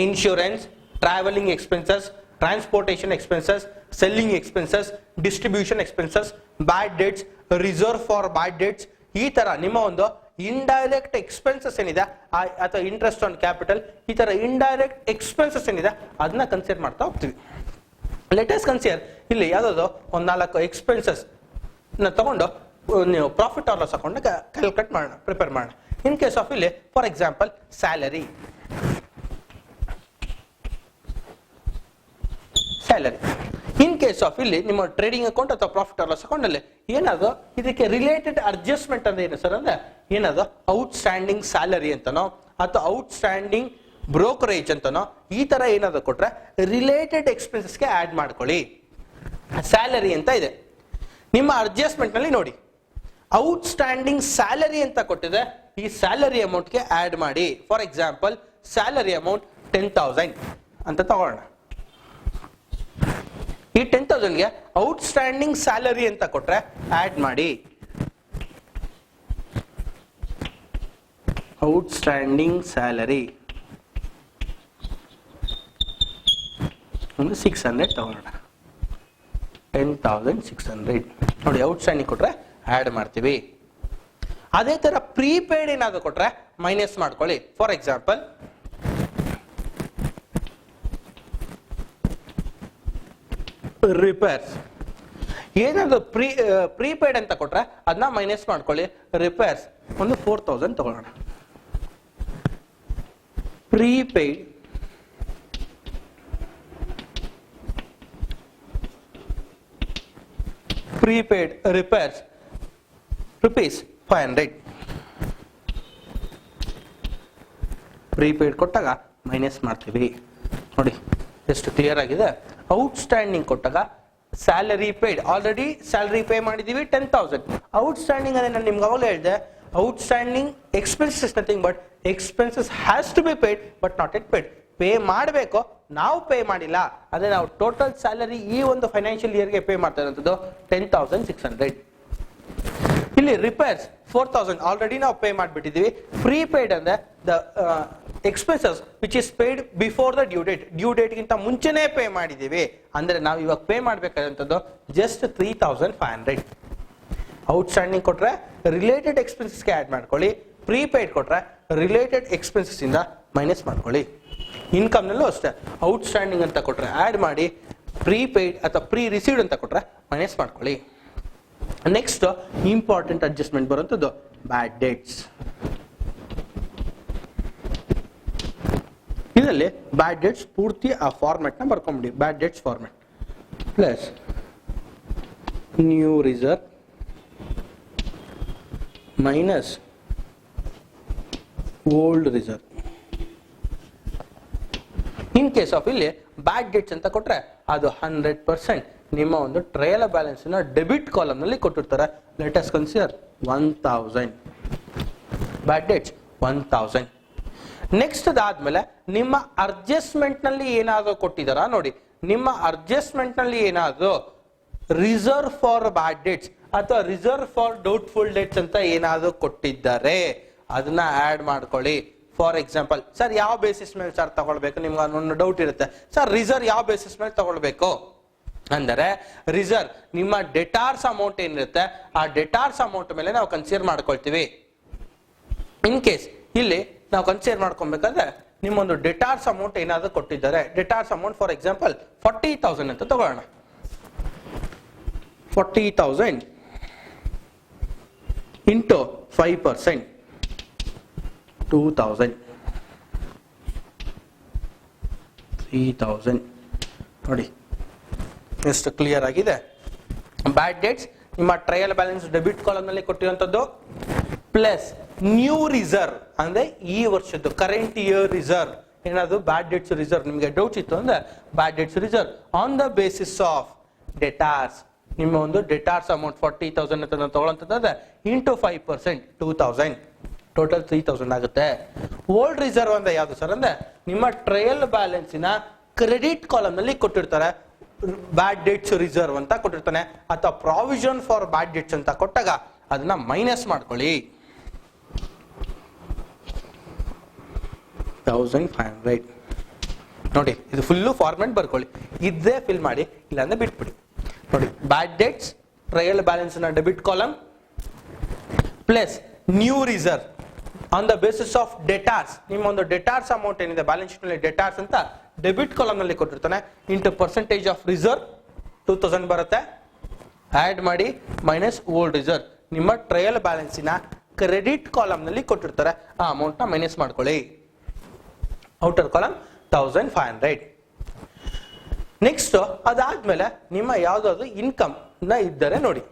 insurance, traveling expenses, transportation expenses, selling expenses, distribution expenses, bad debts, reserve for bad debts. ಈ ತರ ನಿಮ್ಮ ಒಂದು indirect expenses ಏನಿದೆ ಅಥವಾ interest on capital, ಈ ತರ indirect expenses ಏನಿದೆ ಅದನ್ನ ಕನ್ಸಿಡರ್ ಮಾಡ್ತಾ ಹೋಗ್ತೀವಿ. ಲೆಟಸ್ ಕನ್ಸಿಡರ್ ಇಲ್ಲಿ ಯಾವ್ದಾದ್ರು ಒಂದು 4 ಎಕ್ಸ್ಪೆನ್ಸಸ್ ತಗೊಂಡು ನೀವು profit or loss account calculate ಮಾಡೋಣ, ಪ್ರಿಪೇರ್ ಮಾಡೋಣ. ಇನ್ ಕೇಸ್ ಆಫ್ ಇಲ್ಲಿ for example salary, in case of ಇಲ್ಲಿ ನಿಮ್ಮ ಟ್ರೇಡಿಂಗ್ ಅಕೌಂಟ್ ಅಥವಾ ಪ್ರಾಫಿಟ್ ಆರ್ ಲಾಸ್ ಅಕೌಂಟ್ ಅಲ್ಲಿ ಏನಾದ್ರು ಇದಕ್ಕೆ ರಿಲೇಟೆಡ್ ಅಡ್ಜಸ್ಟ್ಮೆಂಟ್ ಅಂದ್ರೆ ಏನು ಸರ್ ಅಂದ್ರೆ ಏನಾದ್ರು ಔಟ್ಸ್ಟ್ಯಾಂಡಿಂಗ್ ಸ್ಯಾಲರಿ ಅಂತನೋ ಅಥವಾ ಔಟ್ಸ್ಟ್ಯಾಂಡಿಂಗ್ ಬ್ರೋಕರೇಜ್ ಅಂತನೋ ಈ ತರ ಏನಾದ್ರು ಕೊಟ್ರೆ ರಿಲೇಟೆಡ್ ಎಕ್ಸ್ಪೆನ್ಸಸ್ಗೆ ಆಡ್ ಮಾಡ್ಕೊಳ್ಳಿ. ಸ್ಯಾಲರಿ ಅಂತ ಇದೆ ನಿಮ್ಮ ಅಡ್ಜಸ್ಟ್ಮೆಂಟ್ ನಲ್ಲಿ ನೋಡಿ, ಔಟ್ಸ್ಟ್ಯಾಂಡಿಂಗ್ ಸ್ಯಾಲರಿ ಅಂತ ಕೊಟ್ಟಿದೆ, ಈ ಸ್ಯಾಲರಿ ಅಮೌಂಟ್ಗೆ ಆಡ್ ಮಾಡಿ. ಫಾರ್ ಎಕ್ಸಾಂಪಲ್ ಸ್ಯಾಲರಿ ಅಮೌಂಟ್ 10,000 ಅಂತ ತಗೊಳ್ಳೋಣ. ಈ 10,000ಗೆ ಔಟ್ಸ್ಟ್ಯಾಂಡಿಂಗ್ ಸ್ಯಾಲರಿ ಅಂತ ಕೊಟ್ರೆ ಆಡ್ ಮಾಡಿ. ಔಟ್ಸ್ಟ್ಯಾಂಡಿಂಗ್ ಸ್ಯಾಲರಿ ಒಂದು 600 ತಗೊಳ್ಳೋಣ, 10,600 ನೋಡಿ. ಔಟ್ಸ್ಟ್ಯಾಂಡಿಂಗ್ ಕೊಟ್ರೆ ಆಡ್ ಮಾಡ್ತೀವಿ. ಅದೇ ತರ ಪ್ರೀಪೇಯ್ಡ್ ಏನಾದ್ರು ಕೊಟ್ರೆ ಮೈನಸ್ ಮಾಡ್ಕೊಳ್ಳಿ. ಫಾರ್ ಎಕ್ಸಾಂಪಲ್ ರಿಪೇರ್ಸ್, ಏನಾದ್ರು ಪ್ರೀಪೇಯ್ಡ್ ಅಂತ ಕೊಟ್ರೆ ಅದನ್ನ ಮೈನಸ್ ಮಾಡ್ಕೊಳ್ಳಿ. ರಿಪೇರ್ಸ್ ಒಂದು 4,000 ತಗೊಳ್ಳೋಣ. Prepaid prepaid repairs rupees 500. Prepaid ಕೊಟ್ಟಾಗ ಮೈನಸ್ ಮಾಡ್ತೀವಿ. ನೋಡಿ ಎಷ್ಟು ಕ್ಲಿಯರ್ ಆಗಿದೆ. ಔಟ್ಸ್ಟ್ಯಾಂಡಿಂಗ್ ಕೊಟ್ಟಾಗ salary paid, already salary pay ಮಾಡಿದೀವಿ 10,000. ಔಟ್ಸ್ಟ್ಯಾಂಡಿಂಗ್ ಅಂದ್ರೆ ನಾನು ನಿಮ್ಗೆ ಅವಾಗಲೇ ಹೇಳಿದೆ, outstanding expenses nothing but expenses has to be paid but not yet paid. Pay ಮಾಡಬೇಕು, ನಾವು ಪೇ ಮಾಡಿಲ್ಲ. ಅದೇ ನಾವು ಟೋಟಲ್ ಸ್ಯಾಲರಿ ಈ ಒಂದು ಫೈನಾನ್ಷಿಯಲ್ ಇಯರ್ಗೆ ಪೇ ಮಾಡ್ತಾ ಇರೋಂಥದ್ದು 10,600. ಇಲ್ಲಿ ರಿಪೇರ್ಸ್ 4,000 ಆಲ್ರೆಡಿ ನಾವು ಪೇ ಮಾಡಿಬಿಟ್ಟಿದೀವಿ. ಪ್ರೀಪೇಯ್ಡ್ ಅಂದ್ರೆ the expenses which is paid before the due date, due date ಗಿಂತ ಮುಂಚೆನೇ ಪೇ ಮಾಡಿದೀವಿ. ಅಂದ್ರೆ ನಾವು ಇವಾಗ ಪೇ ಮಾಡಬೇಕಾದಂಥದ್ದು ಜಸ್ಟ್ 3,500. ಔಟ್ಸ್ಟ್ಯಾಂಡಿಂಗ್ ಕೊಟ್ರೆ ರಿಲೇಟೆಡ್ ಎಕ್ಸ್ಪೆನ್ಸಸ್ಗೆ ಆಡ್ ಮಾಡ್ಕೊಳ್ಳಿ, ಪ್ರೀಪೇಯ್ಡ್ ಕೊಟ್ರೆ ರಿಲೇಟೆಡ್ ಎಕ್ಸ್ಪೆನ್ಸಸ್ ಇಂದ ಮೈನಸ್ ಮಾಡ್ಕೊಳ್ಳಿ. ಇನ್ಕಮ್ ನಲ್ಲೂ ಅಷ್ಟೇ, ಔಟ್ಸ್ಟ್ಯಾಂಡಿಂಗ್ ಅಂತ ಕೊಟ್ರೆ ಆಡ್ ಮಾಡಿ, ಪ್ರೀಪೇಯ್ಡ್ ಅಥವಾ ಪ್ರೀ ರಿಸೀವ್ಡ್ ಅಂತ ಕೊಟ್ರೆ ಮೈನಸ್ ಮಾಡ್ಕೊಳ್ಳಿ. ನೆಕ್ಸ್ಟ್ ಇಂಪಾರ್ಟೆಂಟ್ ಅಡ್ಜಸ್ಟ್ಮೆಂಟ್ ಬರುವಂತದ್ದು ಬ್ಯಾಡ್ ಡೇಟ್ಸ್. ಇದರಲ್ಲಿ ಬ್ಯಾಡ್ ಡೇಟ್ಸ್ ಪೂರ್ತಿ ಆ ಫಾರ್ಮ್ಯಾಟ್ ನ ಬರ್ಕೊಂಬಿಡಿ. Bad debts format plus new reserve minus old reserve. In case of ಇಲ್ಲಿ ಬ್ಯಾಡ್ ಡೇಟ್ಸ್ ಅಂತ ಕೊಟ್ರೆ ಅದು 100% ನಿಮ್ಮ ಒಂದು ಟ್ರಯಲ್ ಬ್ಯಾಲೆನ್ಸ್ ನ ಡೆಬಿಟ್ ಕಾಲಮ್ ನಲ್ಲಿ ಕೊಟ್ಟಿರ್ತಾರೆ. Let us consider 1,000 bad debts 1,000. Next ಅದಾದ್ಮೇಲೆ ನಿಮ್ಮ ಅಡ್ಜಸ್ಟ್ಮೆಂಟ್ ನಲ್ಲಿ ಏನಾದ್ರು ಕೊಟ್ಟಿದಾರ ನೋಡಿ. ನಿಮ್ಮ ಅಡ್ಜಸ್ಟ್ಮೆಂಟ್ ನಲ್ಲಿ ಏನಾದ್ರು ರಿಸರ್ವ್ ಫಾರ್ ಬ್ಯಾಡ್ ಡೇಟ್ಸ್ ಅಥವಾ ರಿಸರ್ವ್ ಫಾರ್ ಡೌಟ್ಫುಲ್ ಡೇಟ್ಸ್ ಅಂತ ಏನಾದ್ರು ಕೊಟ್ಟಿದ್ದಾರೆ, ಅದನ್ನ ಆಡ್ ಮಾಡ್ಕೊಳ್ಳಿ. ಫಾರ್ ಎಕ್ಸಾಂಪಲ್, ಸರ್ ಯಾವ ಬೇಸಿಸ್ ಮೇಲೆ ಸರ್ ತಗೊಳ್ಬೇಕು, ನಿಮ್ಗೆ ಒಂದು ಡೌಟ್ ಇರುತ್ತೆ, ಸರ್ ರಿಸರ್ವ್ ಯಾವ ಬೇಸಿಸ್ ಮೇಲೆ ತಗೊಳ್ಬೇಕು ಅಂದರೆ, ರಿಸರ್ವ್ ನಿಮ್ಮ ಡೆಟಾರ್ಸ್ ಅಮೌಂಟ್ ಏನಿರುತ್ತೆ ಆ ಡೆಟಾರ್ಸ್ ಅಮೌಂಟ್ ಮೇಲೆ ನಾವು ಕನ್ಸಿಡರ್ ಮಾಡ್ಕೊಳ್ತೀವಿ. ಇನ್ ಕೇಸ್ ಇಲ್ಲಿ ನಾವು ಕನ್ಸಿಡರ್ ಮಾಡ್ಕೊಬೇಕಾದ್ರೆ ನಿಮ್ಮೊಂದು ಡೆಟಾರ್ಸ್ ಅಮೌಂಟ್ ಏನಾದ್ರು ಕೊಟ್ಟಿದ್ದಾರೆ, ಡೆಟಾರ್ಸ್ ಅಮೌಂಟ್ ಫಾರ್ ಎಕ್ಸಾಂಪಲ್ 40,000 ಅಂತ ತಗೊಳ್ಳೋಣ. 40,000 ಇಂಟು 5% 2,000 3,000. ನೋಡಿ ಎಷ್ಟು ಕ್ಲಿಯರ್ ಆಗಿದೆ. ಬ್ಯಾಡ್ ಡೇಟ್ಸ್ ನಿಮ್ಮ ಟ್ರಯಲ್ ಬ್ಯಾಲೆನ್ಸ್ ಡೆಬಿಟ್ ಕಾಲಮ್ ನಲ್ಲಿ ಕೊಟ್ಟಿರುವಂತದ್ದು ಪ್ಲಸ್ ನ್ಯೂ ರಿಸರ್ವ್ ಅಂದ್ರೆ ಈ ವರ್ಷದ್ದು ಕರೆಂಟ್ ಇಯರ್ ರಿಸರ್ವ್. ಏನಾದ್ರು ಬ್ಯಾಡ್ ಡೇಟ್ಸ್ ರಿಸರ್ವ್ ನಿಮಗೆ ಡೌಟ್ಸ್ ಇತ್ತು ಅಂದ್ರೆ bad debts reserve on the basis of debtors. ನಿಮ್ಮ ಒಂದು ಡೆಟಾರ್ಸ್ ಅಮೌಂಟ್ 40,000 ಅಂತ ತಗೊಳ್ಳಂತಂದ್ರೆ ಇಂಟು 5% 2,000 ಟೋಟಲ್ 3,000 ಆಗುತ್ತೆ. ಓಲ್ಡ್ ರಿಸರ್ವ್ ಅಂದ್ರೆ ಯಾವ್ದು ಸರ್ ಅಂದ್ರೆ ನಿಮ್ಮ ಟ್ರಯಲ್ ಬ್ಯಾಲೆನ್ಸಿನ ಕ್ರೆಡಿಟ್ ಕಾಲಮ್ ನಲ್ಲಿ ಕೊಟ್ಟಿರ್ತಾರೆ ಬ್ಯಾಡ್ ಡೇಟ್ಸ್ ರಿಸರ್ವ್ ಅಂತ ಕೊಟ್ಟಿರ್ತಾನೆ, ಅಥವಾ ಪ್ರಾವಿಷನ್ ಫಾರ್ ಬ್ಯಾಡ್ ಡೇಟ್ಸ್ ಅಂತ ಕೊಟ್ಟಾಗ ಅದನ್ನ ಮೈನಸ್ ಮಾಡ್ಕೊಳ್ಳಿ. 1,500 ನೋಡಿ. ಇದು ಫುಲ್ಲು ಫಾರ್ಮೆಟ್ ಬರ್ಕೊಳ್ಳಿ, ಇದೇ ಫಿಲ್ ಮಾಡಿ, ಇಲ್ಲಾಂದ್ರೆ ಬಿಟ್ಬಿಡಿ. ನೋಡಿ ಬ್ಯಾಡ್ ಡೇಟ್ಸ್ ಟ್ರಯಲ್ ಬ್ಯಾಲೆನ್ಸ್ ನ debit column plus new reserve on the basis of debtors. ನಿಮ್ಮ ಒಂದು ಡೆಟಾರ್ಸ್ ಅಮೌಂಟ್ ಏನಿದೆ ಬ್ಯಾಲೆನ್ಸ್ ಶೀಟ್ ನಲ್ಲಿ ಡೆಟಾರ್ಸ್ ಅಂತ ಡೆಬಿಟ್ ಕಾಲಮ್ ನಲ್ಲಿ ಕೊಟ್ಟಿರ್ತಾನೆ, ಇಂಟು ಪರ್ಸೆಂಟೇಜ್ ಆಫ್ ರಿಸರ್ವ್ 2,000 ಬರುತ್ತೆ, ಆಡ್ ಮಾಡಿ ಮೈನಸ್ ಓಲ್ಡ್ ರಿಸರ್ವ್. ನಿಮ್ಮ ಟ್ರಯಲ್ ಬ್ಯಾಲೆನ್ಸಿನ ಕ್ರೆಡಿಟ್ ಕಾಲಮ್ ನಲ್ಲಿ ಕೊಟ್ಟಿರ್ತಾರೆ, ಆ ಅಮೌಂಟ್ ನ ಮೈನಸ್ ಮಾಡ್ಕೊಳ್ಳಿ. Outer column 1,500. ನೆಕ್ಸ್ಟ್ ಅದಾದ್ಮೇಲೆ ನಿಮ್ಮ ಯಾವ್ದಾದ್ರು ಇನ್ಕಮ್ ನ ಇದ್ದರೆ ನೋಡಿ,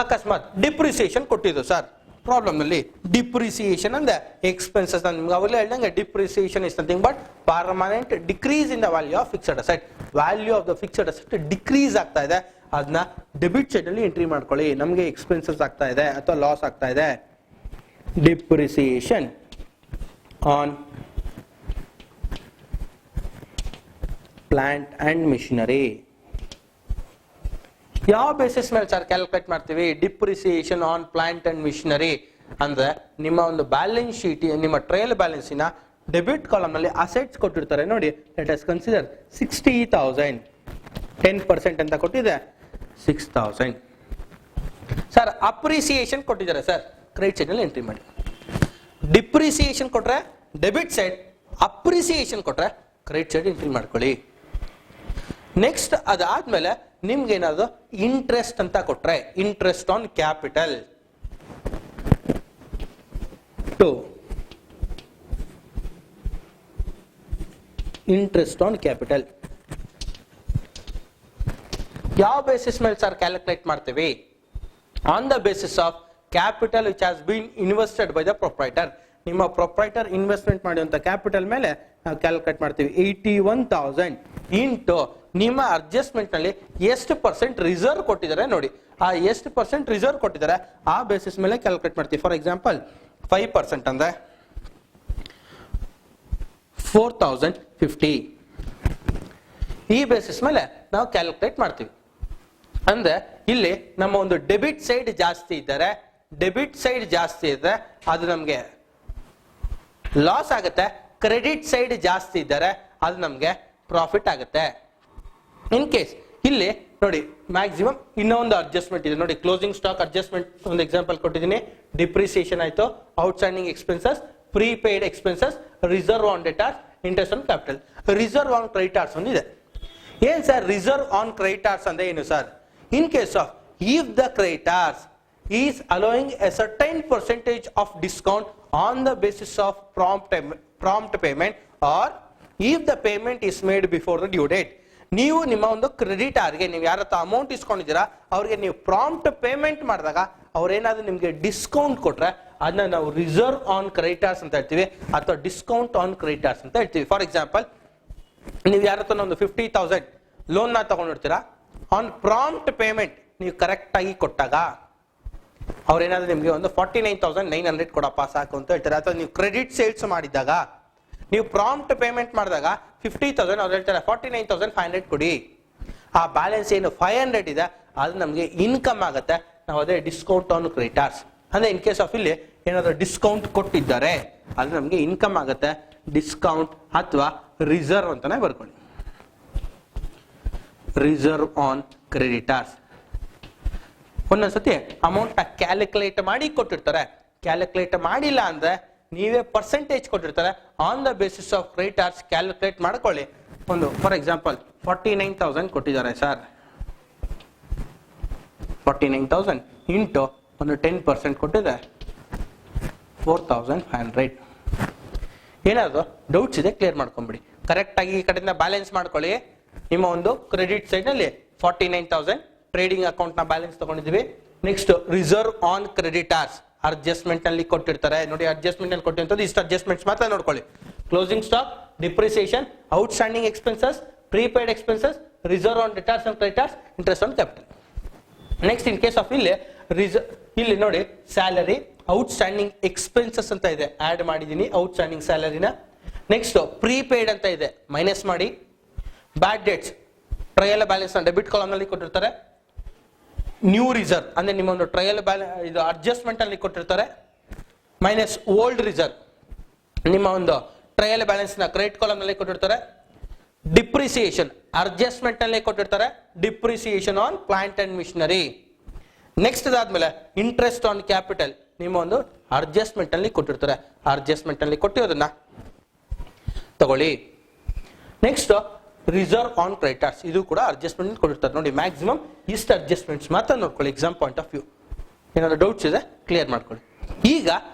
ಅಕಸ್ಮಾತ್ ಡಿಪ್ರಿಸಿಯೇಷನ್ ಕೊಟ್ಟಿದ್ದು ಸರ್ ಪ್ರಾಬ್ಲಮ್ ನಲ್ಲಿ. ಡಿಪ್ರಿಸಿಯೇಷನ್ ಅಂದ್ರೆ ಎಕ್ಸ್ಪೆನ್ಸಸ್. ನಾನು ನಿಮ್ಗೆ ಅವಾಗಲೇ ಹೇಳ್ದಂಗೆ depreciation is nothing but permanent decrease in the value of fixed asset. Value of the fixed asset decrease ಆಗ್ತಾ ಇದೆ, ಅದನ್ನ ಡೆಬಿಟ್ ಸೈಡ್ ಅಲ್ಲಿ ಎಂಟ್ರಿ ಮಾಡ್ಕೊಳ್ಳಿ. ನಮಗೆ ಎಕ್ಸ್ಪೆನ್ಸಸ್ ಆಗ್ತಾ ಇದೆ ಅಥವಾ ಲಾಸ್ ಆಗ್ತಾ ಇದೆ. Depreciation on plant and missionary. ಯಾವ ಬೇಸಿಸ್ ಮೇಲೆ ಸರ್ ಕ್ಯಾಲ್ಕುಲೇಟ್ ಮಾಡ್ತೀವಿ? Depreciation on plant and missionary ಅಂದ್ರೆ ನಿಮ್ಮ ಒಂದು ಬ್ಯಾಲೆನ್ಸ್ ಶೀಟ್, ನಿಮ್ಮ ಟ್ರಯಲ್ ಬ್ಯಾಲೆನ್ಸಿನ ಡೆಬಿಟ್ ಕಾಲಮ್ ನಲ್ಲಿ ಅಸೆಟ್ಸ್ ಕೊಟ್ಟಿರ್ತಾರೆ ನೋಡಿ. ಲೆಟ್ ಅಸ್ ಕನ್ಸಿಡರ್ 60,000 10% ಅಂತ ಕೊಟ್ಟಿದೆ 6,000. ಸರ್ ಅಪ್ರಿಸಿಯೇಷನ್ ಕೊಟ್ಟಿದ್ದಾರೆ ಸರ್, ಕ್ರೆಡಿಟ್ ಸೈಡ್ ನಲ್ಲಿ ಎಂಟ್ರಿ ಮಾಡಿ. ಡಿಪ್ರಿಸಿಯೇಷನ್ ಕೊಟ್ರೆ ಡೆಬಿಟ್ ಸೈಡ್, ಅಪ್ರಿಸಿಯೇಷನ್ ಕೊಟ್ರೆ ಕ್ರೆಡಿಟ್ ಸೈಡ್ ಎಂಟ್ರಿ ಮಾಡ್ಕೊಳ್ಳಿ. ನೆಕ್ಸ್ಟ್ ಅದಾದ್ಮೇಲೆ ನಿಮ್ಗೆ ಏನಾದ್ರು ಇಂಟ್ರೆಸ್ಟ್ ಅಂತ ಕೊಟ್ರೆ interest on capital 2, interest on capital ಯಾವ ಬೇಸಿಸ್ ಮೇಲೆ ಸರ್ ಕ್ಯಾಲ್ಕುಲೇಟ್ ಮಾಡ್ತೀವಿ? On the basis of capital which has been invested by the proprietor. ನಿಮ್ಮ ಪ್ರೊಪ್ರೈಟರ್ ಇನ್ವೆಸ್ಟ್ಮೆಂಟ್ ಮಾಡಿರುವಂತ ಕ್ಯಾಪಿಟಲ್ ಮೇಲೆ ನಾವು ಕ್ಯಾಲ್ಕುಲೇಟ್ ಮಾಡ್ತೀವಿ. 81,000 ಇಂಟು ನಿಮ್ಮ ಅಡ್ಜಸ್ಟ್ಮೆಂಟ್ ನಲ್ಲಿ ಎಷ್ಟು ಪರ್ಸೆಂಟ್ ರಿಸರ್ವ್ ಕೊಟ್ಟಿದ್ದಾರೆ ನೋಡಿ, ಆ ಎಷ್ಟು ಪರ್ಸೆಂಟ್ ರಿಸರ್ವ್ ಕೊಟ್ಟಿದ್ದಾರೆ ಆ ಬೇಸಿಸ್ ಮೇಲೆ ಕ್ಯಾಲ್ಕುಲೇಟ್ ಮಾಡ್ತೀವಿ. ಫಾರ್ ಎಕ್ಸಾಂಪಲ್ 5% ಅಂದ್ರೆ 4,050 ಈ ಬೇಸಿಸ್ ಮೇಲೆ ನಾವು ಕ್ಯಾಲ್ಕುಲೇಟ್ ಮಾಡ್ತೀವಿ. ಅಂದ್ರೆ ಇಲ್ಲಿ ನಮ್ಮ ಒಂದು ಡೆಬಿಟ್ ಸೈಡ್ ಜಾಸ್ತಿ ಇದ್ದರೆ, ಡೆಬಿಟ್ ಸೈಡ್ ಜಾಸ್ತಿ ಇದ್ರೆ ಅದು ನಮ್ಗೆ ಲಾಸ್ ಆಗುತ್ತೆ, ಕ್ರೆಡಿಟ್ ಸೈಡ್ ಜಾಸ್ತಿ ಇದ್ದರೆ ಅದು ನಮ್ಗೆ ಪ್ರಾಫಿಟ್ ಆಗುತ್ತೆ. ಇನ್ ಕೇಸ್ ಇಲ್ಲಿ ನೋಡಿ ಮ್ಯಾಕ್ಸಿಮಮ್ ಇನ್ನೊಂದು ಅಡ್ಜಸ್ಟ್ಮೆಂಟ್ ಇದೆ ನೋಡಿ, ಕ್ಲೋಸಿಂಗ್ ಸ್ಟಾಕ್ ಅಡ್ಜಸ್ಟ್ಮೆಂಟ್ ಒಂದು ಎಕ್ಸಾಂಪಲ್ ಕೊಟ್ಟಿದ್ದೀನಿ. ಡಿಪ್ರಿಸಿಯೇಷನ್ ಆಯ್ತು, outstanding expenses, prepaid expenses, reserve on debtors, interest on capital. Reserve on creditors ಒಂದಿದೆ. ಏನ್ ಸರ್ ರಿಸರ್ವ್ ಆನ್ ಕ್ರೆಡಿಟಾರ್ಸ್ ಅಂದ್ರೆ ಏನು sir? In case of if the creditors is allowing a certain percentage of discount on the basis of prompt payment, or if the payment is made before the due date. ನೀವು ನಿಮ್ಮ ಒಂದು ಕ್ರೆಡಿಟಾರ್ಗೆ ನೀವು ಯಾರ ಹತ್ರ amount ಇಸ್ಕೊಂಡಿದ್ದೀರಾ ಅವ್ರಿಗೆ ನೀವು prompt payment ಮಾಡಿದಾಗ ಅವ್ರೇನಾದ್ರೂ ನಿಮ್ಗೆ ಡಿಸ್ಕೌಂಟ್ ಕೊಟ್ರೆ ಅದನ್ನ ನಾವು ರಿಸರ್ವ್ ಆನ್ ಕ್ರೆಡಿಟಾರ್ಸ್ ಅಂತ ಹೇಳ್ತೀವಿ, ಅಥವಾ ಡಿಸ್ಕೌಂಟ್ ಆನ್ ಕ್ರೆಡಿಟಾರ್ಸ್ ಅಂತ ಹೇಳ್ತೀವಿ. ಫಾರ್ ಎಕ್ಸಾಂಪಲ್ ನೀವು ಯಾರ ಹತ್ರ ಒಂದು 50,000 ಲೋನ್ ನ ತಗೊಂಡಿರ್ತೀರಾ, ಆನ್ ಪ್ರಾಂಪ್ಟ್ ಪೇಮೆಂಟ್ ನೀವು ಕರೆಕ್ಟ್ ಆಗಿ ಕೊಟ್ಟಾಗ ಅವ್ರೇನಾದ್ರೂ ನಿಮ್ಗೆ ಒಂದು 49,900 ಕೊಡಪ್ಪ ಸಾಕು ಅಂತ ಹೇಳ್ತಾರೆ. ಅಥವಾ ನೀವು ಕ್ರೆಡಿಟ್ ಸೇಲ್ಸ್ ಮಾಡಿದಾಗ ನೀವು ಪ್ರಾಂಪ್ಟ್ ಪೇಮೆಂಟ್ ಮಾಡಿದಾಗ 50,000 ಅವ್ರು ಹೇಳ್ತಾರೆ 49,500 ಕೊಡಿ. ಆ ಬ್ಯಾಲೆನ್ಸ್ ಏನು 500 ಇದೆ ಅದು ನಮ್ಗೆ ಇನ್ಕಮ್ ಆಗುತ್ತೆ, ನಾವು ಅದೇ ಡಿಸ್ಕೌಂಟ್ ಆನ್ ಕ್ರೆಡಿಟಾರ್ಸ್. ಅಂದ್ರೆ ಇನ್ ಕೇಸ್ ಆಫ್ ಇಲ್ಲಿ ಏನಾದ್ರು ಡಿಸ್ಕೌಂಟ್ ಕೊಟ್ಟಿದ್ದಾರೆ ಅದು ನಮ್ಗೆ ಇನ್ಕಮ್ ಆಗುತ್ತೆ, ಡಿಸ್ಕೌಂಟ್ ಅಥವಾ ರಿಸರ್ವ್ ಅಂತಾನೆ ಬರ್ಕೊಳ್ಳಿ. ರಿಸರ್ವ್ ಆನ್ ಕ್ರೆಡಿಟಾರ್ಸ್ ಒಂದೊಂದ್ಸತಿ ಅಮೌಂಟ್ ಕ್ಯಾಲ್ಕುಲೇಟ್ ಮಾಡಿ ಕೊಟ್ಟಿರ್ತಾರೆ, ಕ್ಯಾಲ್ಕುಲೇಟ್ ಮಾಡಿಲ್ಲ ಅಂದ್ರೆ ನೀವೇ ಪರ್ಸೆಂಟೇಜ್ ಕೊಟ್ಟಿರ್ತಾರೆ, on the basis of creditors calculate ಮಾಡ್ಕೊಳ್ಳಿ. ಒಂದು ಫಾರ್ ಎಕ್ಸಾಂಪಲ್ 49,000 ಕೊಟ್ಟಿದ್ದಾರೆ ಸರ್, 49,000 ಇಂಟು ಒಂದು 10% ಕೊಟ್ಟಿದೆ 4,500. ಏನಾದ್ರು ಡೌಟ್ಸ್ ಇದೆ ಕ್ಲಿಯರ್ ಮಾಡ್ಕೊಂಬಿಡಿ, ಕರೆಕ್ಟ್ ಆಗಿ ಈ ಕಡೆಯಿಂದ ಬ್ಯಾಲೆನ್ಸ್ ಮಾಡ್ಕೊಳ್ಳಿ. ನಿಮ್ಮ ಒಂದು ಕ್ರೆಡಿಟ್ ಸೈಡ್ ನಲ್ಲಿ 49,000 ಟ್ರೇಡಿಂಗ್ ಅಕೌಂಟ್ ನ ಬ್ಯಾಲೆನ್ಸ್ ತಗೊಂಡಿದ್ವಿ. Next reserve on creditors adjustment ನಲ್ಲಿ ಕೊಟ್ಟಿರ್ತಾರೆ ನೋಡಿ, ಅಡ್ಜಸ್ಟ್ಮೆಂಟ್ ನಲ್ಲಿ ಕೊಟ್ಟಿರ್ತದೆ ಇಷ್ಟು ಅಡ್ಜಸ್ಟ್ಮೆಂಟ್ಸ್ ಮಾತ್ರ ನೋಡ್ಕೊಳ್ಳಿ. Closing stock, depreciation, outstanding expenses, prepaid expenses, reserve on debtors and creditors, interest on capital. Next in case of ಇಲ್ಲಿ ನೋಡಿ ಸ್ಯಾಲರಿ, ಔಟ್ಸ್ಟ್ಯಾಂಡಿಂಗ್ ಎಕ್ಸ್ಪೆನ್ಸಸ್ ಅಂತ ಇದೆ, ಆಡ್ ಮಾಡಿದೀನಿ ಔಟ್ಸ್ಟ್ಯಾಂಡಿಂಗ್ ಸ್ಯಾಲರಿನ. ನೆಕ್ಸ್ಟ್ ಪ್ರೀಪೇಯ್ಡ್ ಅಂತ ಇದೆ, ಮೈನಸ್ ಮಾಡಿ. ಬ್ಯಾಡ್ debts trial balance debit column ನಲ್ಲಿ ಕೊಟ್ಟಿರ್ತಾರೆ. ನ್ಯೂ ರಿಸರ್ವ್ ಅಂದ್ರೆ ನಿಮ್ಮ ಒಂದು ಟ್ರಯಲ್ ಬ್ಯಾಲೆನ್ಸ್ ಇದು ಅಡ್ಜಸ್ಟ್ಮೆಂಟ್ ಅಲ್ಲಿ ಕೊಟ್ಟಿರ್ತಾರೆ, ಮೈನಸ್ ಓಲ್ಡ್ ರಿಸರ್ವ್ ನಿಮ್ಮ ಒಂದು ಟ್ರಯಲ್ ಬ್ಯಾಲೆನ್ಸ್ ನ ಕ್ರೆಡಿಟ್ ಕಾಲಮ್ ನಲ್ಲಿ ಕೊಟ್ಟಿರ್ತಾರೆ. ಡಿಪ್ರಿಸಿಯೇಷನ್ ಅಡ್ಜಸ್ಟ್ಮೆಂಟ್ ನಲ್ಲಿ ಕೊಟ್ಟಿರ್ತಾರೆ, depreciation on plant and missionary. Next ಅದಾದ್ಮೇಲೆ ಇಂಟ್ರೆಸ್ಟ್ ಆನ್ ಕ್ಯಾಪಿಟಲ್ ನಿಮ್ಮ ಒಂದು ಅಡ್ಜಸ್ಟ್ಮೆಂಟ್ ಅಲ್ಲಿ ಕೊಟ್ಟಿರ್ತಾರೆ, ಅಡ್ಜಸ್ಟ್ಮೆಂಟ್ ಅಲ್ಲಿ ಕೊಟ್ಟಿರೋದನ್ನ ತಗೊಳ್ಳಿ. ನೆಕ್ಸ್ಟ್ ರಿಸರ್ವ್ ಆನ್ ಕ್ರೆಡಿಟಾರ್ಸ್ ಇದು ಕೂಡ ಅಡ್ಜಸ್ಟ್ಮೆಂಟ್ ಕೊಟ್ಟಿರ್ತಾರೆ ನೋಡಿ, ಮ್ಯಾಕ್ಸಿಮಮ್ ಇಷ್ಟು ಅಡ್ಜಸ್ಟ್ಮೆಂಟ್ಸ್ ಮಾತ್ರ ನೋಡ್ಕೊಳ್ಳಿ ಎಕ್ಸಾಮ್ ಪಾಯಿಂಟ್ ಆಫ್ ವ್ಯೂ. ಏನಾದ್ರು ಡೌಟ್ಸ್ ಇದೆ ಕ್ಲಿಯರ್ ಮಾಡ್ಕೊಳ್ಳಿ. ಈಗ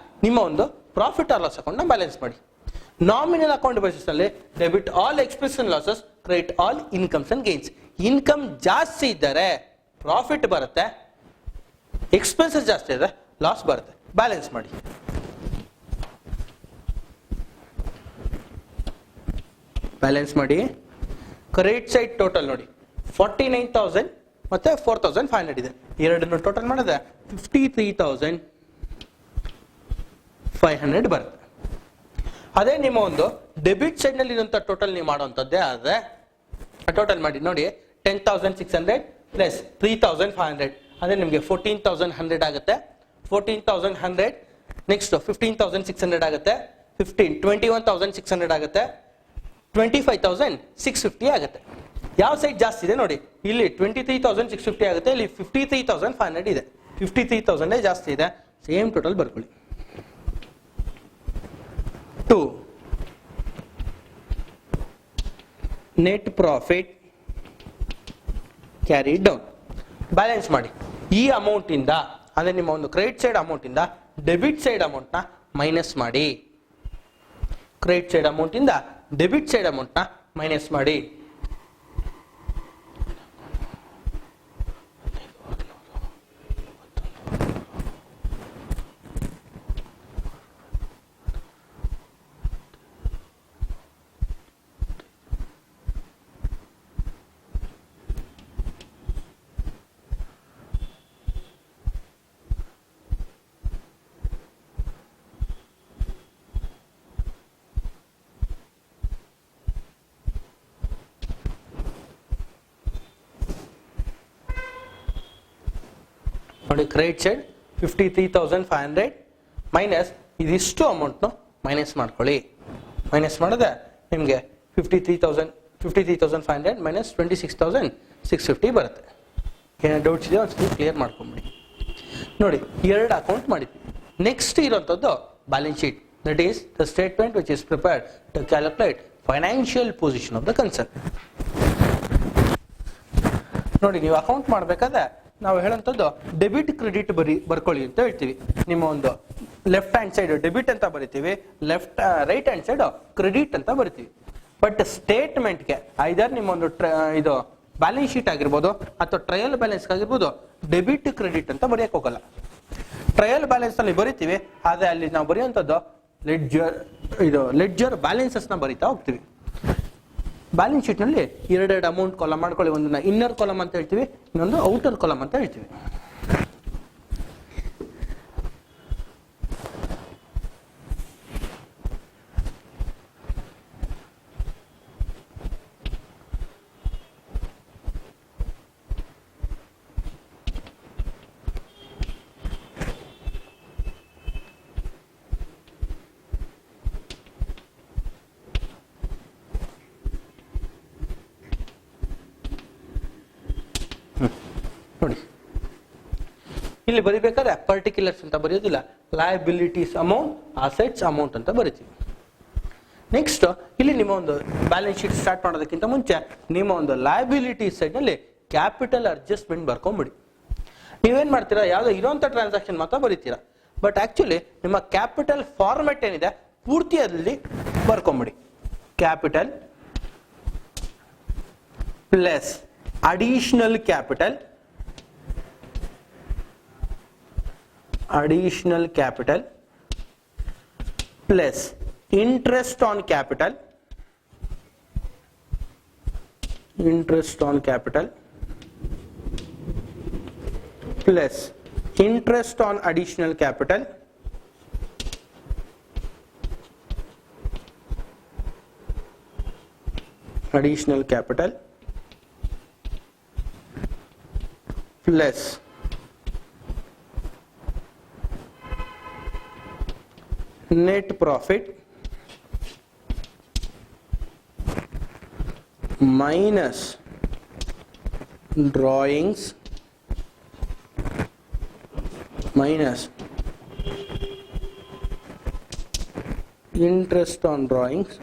ನಿಮ್ಮ ಒಂದು ಪ್ರಾಫಿಟ್ ಆರ್ ಲಾಸ್ ಅಕೌಂಟ್ ನ ಬ್ಯಾಲೆನ್ಸ್ ಮಾಡಿ. ನಾಮಿನಲ್ ಅಕೌಂಟ್ ಬೇಸಿಸ್ ನಲ್ಲಿ debit all expense and losses, credit all incomes and gains. Income ಜಾಸ್ತಿ ಇದ್ದರೆ ಪ್ರಾಫಿಟ್ ಬರುತ್ತೆ, ಎಕ್ಸ್ಪೆನ್ಸಸ್ ಜಾಸ್ತಿ ಇದ್ರೆ ಲಾಸ್ ಬರುತ್ತೆ. ಬ್ಯಾಲೆನ್ಸ್ ಮಾಡಿ. ಬ್ಯಾಲೆನ್ಸ್ ಮಾಡಿ. ಕ್ರೆಡಿಟ್ ಸೈಡ್ ಟೋಟಲ್ ನೋಡಿ 49,000 ಮತ್ತೆ 4,500 ಇದೆ, ಎರಡನ್ನು ಟೋಟಲ್ ಮಾಡಿದ್ರೆ 53,500 ಬರುತ್ತೆ. ಅದೇ ನಿಮ್ಮ ಒಂದು ಡೆಬಿಟ್ ಸೈಡ್ ನಲ್ಲಿ ಇರುವಂತ ಟೋಟಲ್ ನೀವು ಮಾಡುವಂತದ್ದೇ ಆದ್ರೆ ಟೋಟಲ್ ಮಾಡಿ ನೋಡಿ 10,600 ಪ್ಲಸ್ 3,500 ಅದೇ ನಿಮಗೆ 14,100 ಆಗುತ್ತೆ. 14,100 ನೆಕ್ಸ್ಟ್ 15,600 ಆಗುತ್ತೆ, 21,600 ಆಗುತ್ತೆ, 25,650 ಆಗುತ್ತೆ. ಯಾವ ಸೈಡ್ ಜಾಸ್ತಿ ಇದೆ ನೋಡಿ, ಇಲ್ಲಿ 23,650 ಆಗುತ್ತೆ, ಇಲ್ಲಿ 53,500 ಇದೆ. 53,000 ಜಾಸ್ತಿ ಇದೆ, ಸೇಮ್ ಟೋಟಲ್ ಬರ್ಕೊಳ್ಳಿ. 2 net profit carry down. Balance ಮಾಡಿ. ಈ ಅಮೌಂಟ್ ಇಂದ ಅಂದ್ರೆ ನಿಮ್ಮ ಒಂದು ಕ್ರೆಡಿಟ್ ಸೈಡ್ ಅಮೌಂಟ್ ಇಂದ ಡೆಬಿಟ್ ಸೈಡ್ ಅಮೌಂಟ್ ನ ಮೈನಸ್ ಮಾಡಿ. ಕ್ರೆಡಿಟ್ ಸೈಡ್ ಅಮೌಂಟ್ ಇಂದ ಡೆಬಿಟ್ ಸೈಡ್ ಅಮೌಂಟ್ ನ ಮೈನಸ್ ಮಾಡಿ. ನೋಡಿ ಕ್ರೆಡಿಟ್ ಸೈಡ್ 53,500 ಮೈನಸ್ ಇದಿಷ್ಟು ಅಮೌಂಟ್ನು ಮೈನಸ್ ಮಾಡ್ಕೊಳ್ಳಿ. ಮೈನಸ್ ಮಾಡಿದ್ರೆ ನಿಮಗೆ 53,500 ಮೈನಸ್ 26,650 ಬರುತ್ತೆ. ಏನಾದ್ರು ಡೌಟ್ಸ್ ಇದೆಯೋ ಒಂದ್ಸತಿ ಕ್ಲಿಯರ್ ಮಾಡ್ಕೊಂಬಿಡಿ. ನೋಡಿ 2 ಅಕೌಂಟ್ ಮಾಡಿದ್ವಿ. ನೆಕ್ಸ್ಟ್ ಇರೋಂಥದ್ದು balance sheet, that is the statement which is prepared to calculate financial position of the concern. ನೋಡಿ ನೀವು ಅಕೌಂಟ್ ಮಾಡಬೇಕಾದ್ರೆ ನಾವು ಹೇಳೋಂಥದ್ದು ಡೆಬಿಟ್ ಕ್ರೆಡಿಟ್ ಬರ್ಕೊಳ್ಳಿ ಅಂತ ಹೇಳ್ತೀವಿ. ನಿಮ್ಮ ಒಂದು ಲೆಫ್ಟ್ ಹ್ಯಾಂಡ್ ಸೈಡ್ ಡೆಬಿಟ್ ಅಂತ ಬರಿತೀವಿ, ರೈಟ್ ಹ್ಯಾಂಡ್ ಸೈಡ್ ಕ್ರೆಡಿಟ್ ಅಂತ ಬರಿತೀವಿ. ಬಟ್ ಸ್ಟೇಟ್ಮೆಂಟ್ಗೆ ಐದರ್ ನಿಮ್ಮ ಒಂದು ಇದು ಬ್ಯಾಲೆನ್ಸ್ ಶೀಟ್ ಆಗಿರ್ಬೋದು ಅಥವಾ ಟ್ರಯಲ್ ಬ್ಯಾಲೆನ್ಸ್ ಆಗಿರ್ಬೋದು ಡೆಬಿಟ್ ಕ್ರೆಡಿಟ್ ಅಂತ ಬರೆಯಕ್ಕೆ ಹೋಗಲ್ಲ. ಟ್ರಯಲ್ ಬ್ಯಾಲೆನ್ಸ್ ನಲ್ಲಿ ಬರಿತೀವಿ, ಆದ್ರೆ ಅಲ್ಲಿ ನಾವು ಬರೆಯುವಂಥದ್ದು ಲೆಡ್ಜರ್ ಬ್ಯಾಲೆನ್ಸಸ್ ನ ಬರಿತಾ ಹೋಗ್ತೀವಿ. ಬ್ಯಾಲೆನ್ಸ್ ಶೀಟ್ ನಲ್ಲಿ 2 ಅಮೌಂಟ್ ಕಾಲಮ್ ಮಾಡ್ಕೊಳ್ಳಿ. ಒಂದನ್ನ ಇನ್ನರ್ ಕಾಲಮ್ ಅಂತ ಹೇಳ್ತೀವಿ, ಇನ್ನೊಂದು ಔಟರ್ ಕಾಲಮ್ ಅಂತ ಹೇಳ್ತೀವಿ. ನೋಡಿ ಇಲ್ಲಿ ಬರಿಬೇಕಾದ್ರೆ ಪರ್ಟಿಕ್ಯುಲರ್ಸ್ ಅಂತ ಬರೆಯೋದಿಲ್ಲ, ಲಯಬಿಲಿಟೀಸ್ ಅಮೌಂಟ್, ಅಸೆಟ್ಸ್ ಅಮೌಂಟ್ ಅಂತ ಬರಿತೀವಿ. ನೆಕ್ಸ್ಟ್ ಇಲ್ಲಿ ನಿಮ್ಮ ಒಂದು ಬ್ಯಾಲೆನ್ಸ್ ಶೀಟ್ ಸ್ಟಾರ್ಟ್ ಮಾಡೋದಕ್ಕಿಂತ ಮುಂಚೆ ನಿಮ್ಮ ಒಂದು ಲಯಬಿಲಿಟೀಸ್ ಸೈಡ್ ನಲ್ಲಿ ಕ್ಯಾಪಿಟಲ್ ಅಡ್ಜಸ್ಟ್ಮೆಂಟ್ ಬರ್ಕೊಂಡ್ಬಿಡಿ. ನೀವೇನ್ ಮಾಡ್ತೀರಾ, ಯಾವ್ದೋ ಇರೋಂಥ ಟ್ರಾನ್ಸಾಕ್ಷನ್ ಮಾತ್ರ ಬರೀತೀರಾ, ಬಟ್ ಆಕ್ಚುಲಿ ನಿಮ್ಮ ಕ್ಯಾಪಿಟಲ್ ಫಾರ್ಮೆಟ್ ಏನಿದೆ ಪೂರ್ತಿ ಅಲ್ಲಿ ಬರ್ಕೊಂಡ್ಬಿಡಿ. Capital plus additional capital plus interest on capital plus interest on additional capital plus net profit minus drawings minus interest on drawings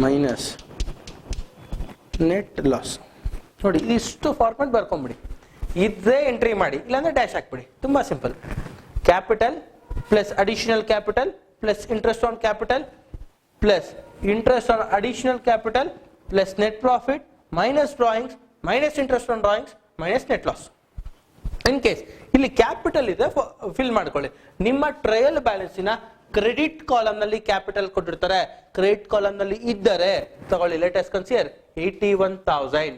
minus net loss. ನೋಡಿ ಇಷ್ಟು ಫಾರ್ಮೆಟ್ ಬರ್ಕೊಂಬಿಡಿ, ಇದೇ ಎಂಟ್ರಿ ಮಾಡಿ, ಇಲ್ಲಾಂದ್ರೆ ಡ್ಯಾಶ್ ಹಾಕ್ಬಿಡಿ. ತುಂಬಾ simple. Capital plus additional capital plus interest on capital plus interest on additional capital plus net profit minus drawings minus interest on drawings minus net loss. In case ಇಲ್ಲಿ capital ಇದೆ fill ಮಾಡ್ಕೊಳ್ಳಿ. ನಿಮ್ಮ trial ಬ್ಯಾಲೆನ್ಸಿನ credit column ನಲ್ಲಿ capital ಕೊಟ್ಟಿರ್ತಾರೆ, credit column ನಲ್ಲಿ ಇದ್ದರೆ ತಗೊಳ್ಳಿ. Latest consider 81,000.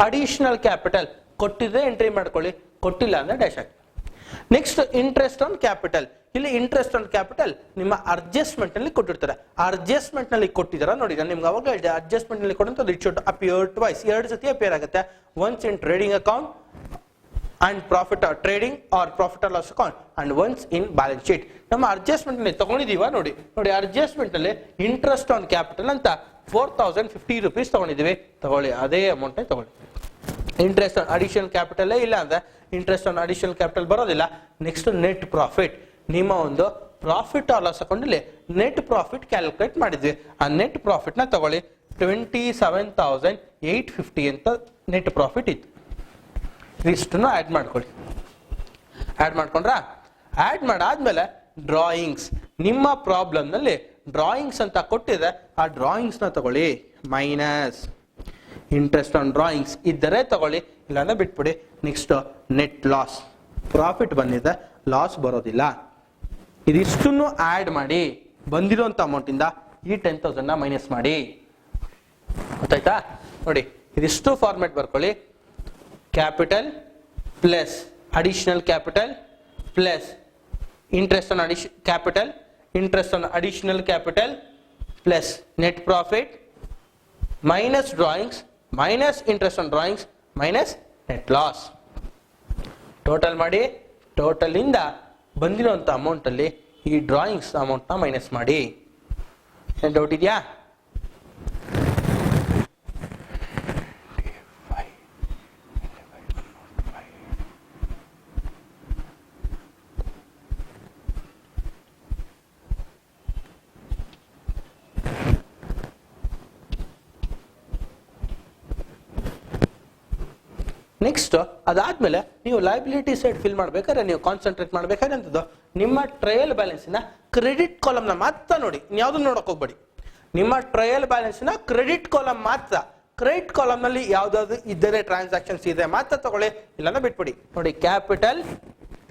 Additional capital ಕೊಟ್ಟಿದ್ರೆ ಎಂಟ್ರಿ ಮಾಡ್ಕೊಳ್ಳಿ, ಕೊಟ್ಟಿಲ್ಲ ಅಂದ್ರೆ dash hockey. Next interest on capital. ಇಲ್ಲಿ ಇಂಟ್ರೆಸ್ಟ್ ಆನ್ ಕ್ಯಾಪಿಟಲ್ ನಿಮ್ಮ ಅಡ್ಜಸ್ಟ್ಮೆಂಟ್ ನಲ್ಲಿ ಕೊಟ್ಟಿರ್ತಾರೆ. ಅಡ್ಜಸ್ಟ್ಮೆಂಟ್ ನಲ್ಲಿ ಕೊಟ್ಟಿದಾರ ನೋಡಿ, ನಾನು ನಿಮ್ಗೆ ಅವಾಗ ಹೇಳಿದೆ ಅಡ್ಜಸ್ಟ್ಮೆಂಟ್ ನಲ್ಲಿ ಕೊಡುವಂತ ಇಟ್ ಶುಡ್ ಅಪಿಯರ್ ಟ್ವೈಸ್, 2 ಸತಿ ಅಪಿಯರ್ ಆಗುತ್ತೆ. Once in trading account and profit or trading or profit or loss account and once in balance sheet. ನಮ್ಮ ಅಡ್ಜಸ್ಟ್ಮೆಂಟ್ ನಲ್ಲಿ ತಗೊಂಡಿದೀವ ನೋಡಿ ಅಡ್ಜಸ್ಟ್ಮೆಂಟ್ ನಲ್ಲಿ ಇಂಟ್ರೆಸ್ಟ್ ಆನ್ ಕ್ಯಾಪಿಟಲ್ ಅಂತ 4,050 ರೂಪೀಸ್ ತಗೊಂಡಿದೀವಿ, ತಗೊಳ್ಳಿ ಅದೇ ಅಮೌಂಟ್ ತಗೊಳ್ಳಿ. ಇಂಟ್ರೆಸ್ಟ್ ಆನ್ ಅಡಿಷನಲ್ ಕ್ಯಾಪಿಟಲ್ ಇಲ್ಲ ಅಂದ್ರೆ ಇಂಟ್ರೆಸ್ಟ್ ಆನ್ ಅಡಿಷನಲ್ ಕ್ಯಾಪಿಟಲ್ ಬರೋದಿಲ್ಲ. ನೆಕ್ಸ್ಟ್ ನೆಟ್ ಪ್ರಾಫಿಟ್, ನಿಮ್ಮ ಒಂದು ಪ್ರಾಫಿಟ್ ಆರ್ ಲಾಸ್ ಅಕೌಂಟ್ ಅಲ್ಲಿ ನೆಟ್ ಪ್ರಾಫಿಟ್ ಕ್ಯಾಲ್ಕುಲೇಟ್ ಮಾಡಿದ್ವಿ. ಆ ನೆಟ್ ಪ್ರಾಫಿಟ್ ನ ತಗೊಳ್ಳಿ. 27,850 ಅಂತ ನೆಟ್ ಪ್ರಾಫಿಟ್ ಇತ್ತು. ಇಷ್ಟನ್ನು ಆಡ್ ಮಾಡ್ಕೊಳ್ಳಿ. ಆಡ್ ಮಾಡ್ಕೊಂಡ್ರ, ಆಡ್ ಮಾಡಾದ್ಮೇಲೆ ಡ್ರಾಯಿಂಗ್ಸ್, ನಿಮ್ಮ ಪ್ರಾಬ್ಲಮ್ ನಲ್ಲಿ ಡ್ರಾಯಿಂಗ್ಸ್ ಅಂತ ಕೊಟ್ಟಿದೆ, ಆ ಡ್ರಾಯಿಂಗ್ಸ್ ನ ತಗೊಳ್ಳಿ. ಮೈನಸ್ ಇಂಟ್ರೆಸ್ಟ್ ಆನ್ ಡ್ರಾಯಿಂಗ್ಸ್ ಇದ್ದರೆ ತಗೊಳ್ಳಿ, ಇಲ್ಲಾಂದ್ರೆ ಬಿಟ್ಬಿಡಿ. ನೆಕ್ಸ್ಟ್ ನೆಟ್ ಲಾಸ್, ಪ್ರಾಫಿಟ್ ಬಂದಿದೆ, ಲಾಸ್ ಬರೋದಿಲ್ಲ. ಇದಿಷ್ಟನ್ನು ಆಡ್ ಮಾಡಿ ಬಂದಿರುವಂತ ಅಮೌಂಟ್ ಇಂದ ಈ 10,000 ನ ಮೈನಸ್ ಮಾಡಿ. ಗೊತ್ತಾಯ್ತಾ? ನೋಡಿ ಇದಿಷ್ಟು ಫಾರ್ಮೆಟ್ ಬರ್ಕೊಳ್ಳಿ. Capital plus additional capital plus interest on capital, interest on additional capital plus net profit minus drawings minus interest on drawings minus net loss. Total ಮಾಡಿ, ಟೋಟಲ್ ಇಂದ ಬಂದಿರುವಂತ ಅಮೌಂಟ್ ಅಲ್ಲಿ ಈ ಡ್ರಾಯಿಂಗ್ಸ್ ಅಮೌಂಟ್ ನ ಮೈನಸ್ ಮಾಡಿ. ಏನ್ doubt ಇದೆಯಾ? Next ಅದಾದ್ಮೇಲೆ ನೀವು ಲೈಬಿಲಿಟಿ ಸೈಡ್ ಫಿಲ್ ಮಾಡ್ಬೇಕಾದ್ರೆ ನೀವು ಕಾನ್ಸಂಟ್ರೇಟ್ ಮಾಡ್ಬೇಕಾದ್ರೆ ಅಂತದ್ದು ನಿಮ್ಮ ಟ್ರಯಲ್ ಬ್ಯಾಲೆನ್ಸ್ ನ ಕ್ರೆಡಿಟ್ ಕಾಲಮ್ ನ ಮಾತ್ರ ನೋಡಿ, ಯಾವ್ದನ್ನ ನೋಡಕ್ ಹೋಗ್ಬೇಡಿ. ನಿಮ್ಮ ಟ್ರಯಲ್ ಬ್ಯಾಲೆನ್ಸ್ ನ ಕ್ರೆಡಿಟ್ ಕಾಲಮ್ ಮಾತ್ರ. ಕ್ರೆಡಿಟ್ ಕಾಲಮ್ ನಲ್ಲಿ ಯಾವ್ದಾದ್ರು ಇದ್ದರೆ ಟ್ರಾನ್ಸಾಕ್ಷನ್ಸ್ ಇದೆ ಮಾತ್ರ ತಗೊಳ್ಳಿ, ಇಲ್ಲಾಂದ್ರೆ ಬಿಟ್ಬಿಡಿ. ನೋಡಿ, ಕ್ಯಾಪಿಟಲ್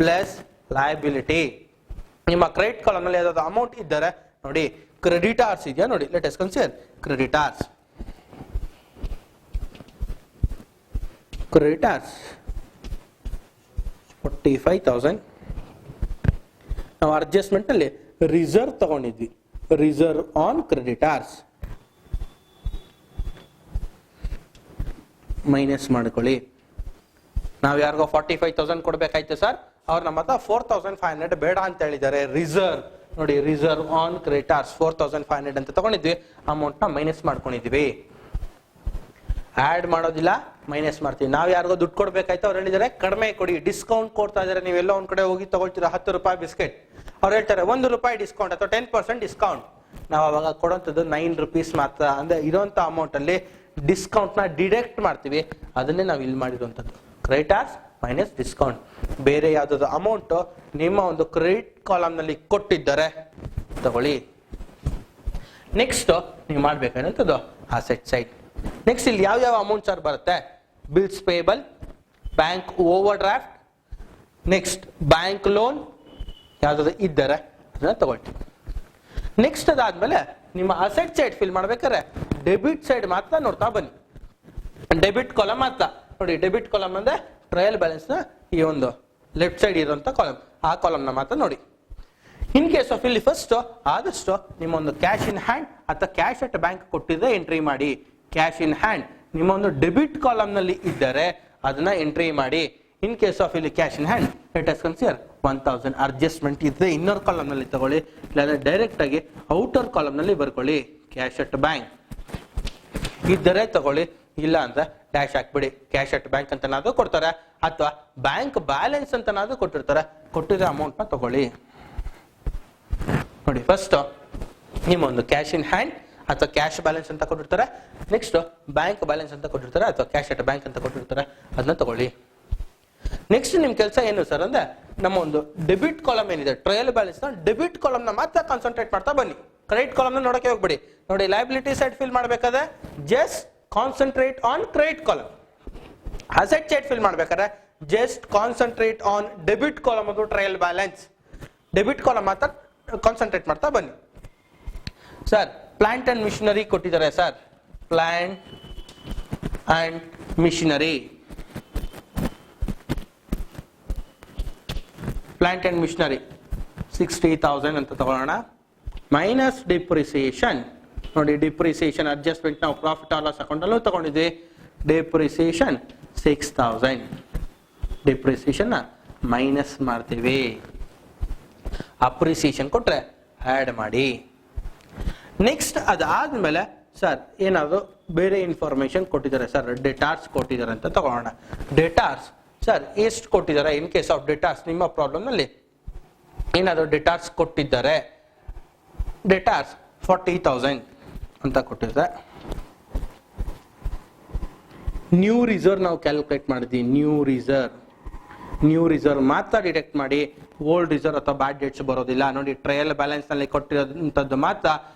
ಪ್ಲಸ್ ಲಯಬಿಲಿಟಿ. ನಿಮ್ಮ ಕ್ರೆಡಿಟ್ ಕಾಲಮ್ ನಲ್ಲಿ ಯಾವ್ದಾದ್ರು ಅಮೌಂಟ್ ಇದ್ದರೆ ನೋಡಿ, ಕ್ರೆಡಿಟಾರ್ಸ್ ಇದೆಯಾ ನೋಡಿ, let us consider creditors. Creditors 45,000. ನಾವು ಅಡ್ಜಸ್ಟ್ಮೆಂಟ್ ನಲ್ಲಿ ರಿಸರ್ವ್ ತಗೊಂಡಿದ್ವಿ, ರಿಸರ್ವ್ ಆನ್ ಕ್ರೆಡಿಟಾರ್ಸ್ ಮೈನಸ್ ಮಾಡ್ಕೊಳ್ಳಿ. ನಾವು ಯಾರಿಗೋ 45,000 ಕೊಡ್ಬೇಕಾಯ್ತು ಸರ್, ಅವ್ರು ನಮ್ಮ ಹತ್ರ 4,500 ಬೇಡ ಅಂತ ಹೇಳಿದ್ದಾರೆ. ರಿಸರ್ವ್ ನೋಡಿ, ರಿಸರ್ವ್ ಆನ್ ಕ್ರೆಡಿಟಾರ್ಸ್ 4,500 ಅಂತ ತಗೊಂಡಿದ್ವಿ, ಅಮೌಂಟ್ ನ ಮೈನಸ್ ಮಾಡ್ಕೊಂಡಿದ್ವಿ. ಆಡ್ ಮಾಡೋದಿಲ್ಲ, ಮೈನಸ್ ಮಾಡ್ತೀವಿ. ನಾವ್ ಯಾರಿಗೋ ದುಡ್ಡು ಕೊಡ್ಬೇಕಾಯ್ತು, ಅವ್ರು ಹೇಳಿದಾರೆ ಕಡಿಮೆ ಕೊಡಿ, ಡಿಸ್ಕೌಂಟ್ ಕೊಡ್ತಾ ಇದಾರೆ. ನೀವೆಲ್ಲ ಒಂದ್ ಕಡೆ ಹೋಗಿ ತಗೊಳ್ತೀರಾ 10 ರೂಪಾಯಿ ಬಿಸ್ಕೆಟ್, ಅವ್ರು ಹೇಳ್ತಾರೆ 1 ರೂಪಾಯಿ ಡಿಸ್ಕೌಂಟ್ ಅಥವಾ 10% ಡಿಸ್ಕೌಂಟ್. ನಾವು ಅವಾಗ ಕೊಡೋಂಥದ್ದು 9 ರೂಪೀಸ್ ಮಾತ್ರ. ಅಂದ್ರೆ ಇರೋಂಥ ಅಮೌಂಟ್ ಅಲ್ಲಿ ಡಿಸ್ಕೌಂಟ್ ನ ಡಿಡಕ್ಟ್ ಮಾಡ್ತೀವಿ, ಅದನ್ನೇ ನಾವು ಇಲ್ಲಿ ಮಾಡಿರುವಂತದ್ದು ಕ್ರೆಡಿಟಾರ್ಸ್ ಮೈನಸ್ ಡಿಸ್ಕೌಂಟ್. ಬೇರೆ ಯಾವ್ದಾದ್ರು ಅಮೌಂಟ್ ನಿಮ್ಮ ಒಂದು ಕ್ರೆಡಿಟ್ ಕಾಲಮ್ ನಲ್ಲಿ ಕೊಟ್ಟಿದ್ದಾರೆ ತಗೊಳ್ಳಿ. ನೆಕ್ಸ್ಟ್ ನೀವು ಮಾಡ್ಬೇಕಾದಂಥದ್ದು ಅಸೆಟ್ ಸೈಡ್. ನೆಕ್ಸ್ಟ್ ಇಲ್ಲಿ ಯಾವ ಅಮೌಂಟ್ ಸರ್ ಬರುತ್ತೆ? Bills payable, bank over draft, next bank loan ಯಾವ್ದಾದ್ರು ಇದ್ದಾರೆ ಅದನ್ನ ತಗೊಳ್ತೀವಿ. ನೆಕ್ಸ್ಟ್ ಅದಾದ್ಮೇಲೆ ನಿಮ್ಮ ಅಸೆಟ್ ಸೈಡ್ ಫಿಲ್ ಮಾಡ್ಬೇಕಾದ್ರೆ ಡೆಬಿಟ್ ಸೈಡ್ ಮಾತ್ರ ನೋಡ್ತಾ ಬನ್ನಿ. ಡೆಬಿಟ್ ಕಾಲಮ್ ಮಾತ್ರ ನೋಡಿ. ಡೆಬಿಟ್ ಕಾಲಮ್ ಅಂದ್ರೆ ಟ್ರಯಲ್ ಬ್ಯಾಲೆನ್ಸ್ ನ ಈ ಒಂದು ಲೆಫ್ಟ್ ಸೈಡ್ ಇರುವಂತ ಕಾಲಮ್, ಆ ಕಾಲಮ್ ನ ಮಾತ್ರ ನೋಡಿ. ಇನ್ ಕೇಸ್ ಆಫ್ ಇಲ್ಲಿ ಫಸ್ಟ್ ಆದಷ್ಟು ನಿಮ್ಮ ಒಂದು ಕ್ಯಾಶ್ ಇನ್ ಹ್ಯಾಂಡ್ ಅಥವಾ ಕ್ಯಾಶ್ ಅಟ್ ಬ್ಯಾಂಕ್ ಕೊಟ್ಟಿದ್ರೆ ಎಂಟ್ರಿ ಮಾಡಿ. ಕ್ಯಾಶ್ ಇನ್ ಹ್ಯಾಂಡ್ ನಿಮ್ಮ ಒಂದು ಡೆಬಿಟ್ ಕಾಲಮ್ ನಲ್ಲಿ ಇದ್ದರೆ ಅದನ್ನ ಎಂಟ್ರಿ ಮಾಡಿ. ಇನ್ ಕೇಸ್ ಆಫ್ ಇಲ್ಲಿ cash in hand let us consider 1,000. Adjustment ಇದ್ರೆ ಇನ್ನರ್ ಕಾಲಮ್ ನಲ್ಲಿ ತಗೊಳ್ಳಿ, ಇಲ್ಲಾಂದ್ರೆ ಡೈರೆಕ್ಟ್ ಆಗಿ ಔಟರ್ ಕಾಲಮ್ ನಲ್ಲಿ ಬರ್ಕೊಳ್ಳಿ. ಕ್ಯಾಶ್ ಅಟ್ ಬ್ಯಾಂಕ್ ಇದ್ದರೆ ತಗೊಳ್ಳಿ, ಇಲ್ಲ ಅಂದ್ರೆ ಡ್ಯಾಶ್ ಹಾಕ್ಬಿಡಿ. ಕ್ಯಾಶ್ ಅಟ್ ಬ್ಯಾಂಕ್ ಅಂತನಾದ್ರೂ ಕೊಡ್ತಾರೆ ಅಥವಾ ಬ್ಯಾಂಕ್ ಬ್ಯಾಲೆನ್ಸ್ ಅಂತನಾದ್ರೂ ಕೊಟ್ಟಿರ್ತಾರೆ, ಕೊಟ್ಟಿರೋ ಅಮೌಂಟ್ ನ ತಗೊಳ್ಳಿ. ನೋಡಿ, ಫಸ್ಟ್ ನಿಮ್ಮ ಒಂದು ಕ್ಯಾಶ್ ಇನ್ ಹ್ಯಾಂಡ್ ಅಥವಾ ಕ್ಯಾಶ್ ಬ್ಯಾಲೆನ್ಸ್ ಅಂತ ಕೊಟ್ಟಿರ್ತಾರೆ, ನೆಕ್ಸ್ಟ್ ಬ್ಯಾಂಕ್ ಬ್ಯಾಲೆನ್ಸ್ ಅಂತ ಕೊಟ್ಟಿರ್ತಾರೆ ಅಥವಾ ಕ್ಯಾಶ್ ಅಟ್ ಬ್ಯಾಂಕ್ ಅಂತ ಕೊಟ್ಟಿರ್ತಾರೆ, ಅದನ್ನ ತಗೊಳ್ಳಿ. ನೆಕ್ಸ್ಟ್ ನಿಮ್ ಕೆಲಸ ಏನು ಸರ್ ಅಂದ್ರೆ ನಮ್ಮ ಒಂದು ಡೆಬಿಟ್ ಕಾಲಮ್ ಏನಿದೆ ಟ್ರಯಲ್ ಬ್ಯಾಲೆನ್ಸ್ ನ ಡೆಬಿಟ್ ಕಾಲಮ್ ನ ಮಾತ್ರ ಕಾನ್ಸಂಟ್ರೇಟ್ ಮಾಡ್ತಾ ಬನ್ನಿ. ಕ್ರೆಡಿಟ್ ಕಾಲಮ್ ನ ನೋಡಕ್ಕೆ ಹೋಗ್ಬಿಡಿ. ನೋಡಿ, ಲಯಬಿಲಿಟಿ ಸೈಡ್ ಫಿಲ್ ಮಾಡ್ಬೇಕಾದ್ರೆ just concentrate on credit column. Asset side fill ಮಾಡ್ಬೇಕಾದ್ರೆ just concentrate on debit column ಮತ್ತು ಟ್ರಯಲ್ ಬ್ಯಾಲೆನ್ಸ್. ಡೆಬಿಟ್ ಕಾಲಮ್ ಮಾತ್ರ ಕಾನ್ಸಂಟ್ರೇಟ್ ಮಾಡ್ತಾ ಬನ್ನಿ. ಸರ್ ಪ್ಲಾಂಟ್ ಅಂಡ್ ಮಿಷನರಿ ಕೊಟ್ಟಿದ್ದಾರೆ sir, plant and machinery. Plant and machinery 60,000 ಅಂತ ತಗೊಳ್ಳೋಣ. Minus depreciation ನೋಡಿ, depreciation adjustment ನಾವು ಪ್ರಾಫಿಟ್ ಆರ್ ಲಾಸ್ ಅಕೌಂಟ್ ಅಲ್ಲೂ ತಗೊಂಡಿದ್ವಿ. ಡಿಪ್ರಿಸಿಯೇಷನ್ 6,000. ಡಿಪ್ರಿಸಿಯೇಷನ್ ಮೈನಸ್ ಮಾಡ್ತೀವಿ. ಅಪ್ರಿಸಿಯೇಷನ್ ಕೊಟ್ರೆ ಆಡ್ ಮಾಡಿ. ನೆಕ್ಸ್ಟ್ ಅದಾದ್ಮೇಲೆ ಸರ್ ಏನಾದ್ರು ಬೇರೆ ಇನ್ಫಾರ್ಮೇಶನ್ ಕೊಟ್ಟಿದ್ದಾರೆ ಸರ್, ಡೆಟಾರ್ಸ್ ಕೊಟ್ಟಿದ್ದಾರೆ ಅಂತ ತಗೊಳ್ಳೋಣ. ಡೆಟಾರ್ಸ್ ಸರ್ ಎಷ್ಟು ಕೊಟ್ಟಿದ್ದಾರೆ? ಇನ್ ಕೇಸ್ ಆಫ್ ಡೆಟಾರ್ಸ್ ನಿಮ್ಮ ಪ್ರಾಬ್ಲಮ್ ನಲ್ಲಿ ಏನಾದ್ರು ಡೆಟಾರ್ಸ್ ಕೊಟ್ಟಿದ್ದಾರೆ, ಡೆಟಾರ್ಸ್ 40,000 ಅಂತ ಕೊಟ್ಟಿದ್ದಾರೆ. ನ್ಯೂ ರಿಸರ್ವ್ ನಾವು ಕ್ಯಾಲ್ಕುಲೇಟ್ ಮಾಡಿದ್ವಿ. ನ್ಯೂ ರಿಸರ್ವ್ ಮಾತ್ರ ಡಿಟೆಕ್ಟ್ ಮಾಡಿ, ಓಲ್ಡ್ ರಿಸರ್ವ್ ಅಥವಾ ಬ್ಯಾಡ್ ಡೇಟ್ಸ್ ಬರೋದಿಲ್ಲ. ನೋಡಿ, ಟ್ರಯಲ್ ಬ್ಯಾಲೆನ್ಸ್ ನಲ್ಲಿ ಕೊಟ್ಟಿರೋದಂಥದ್ದು ಮಾತ್ರ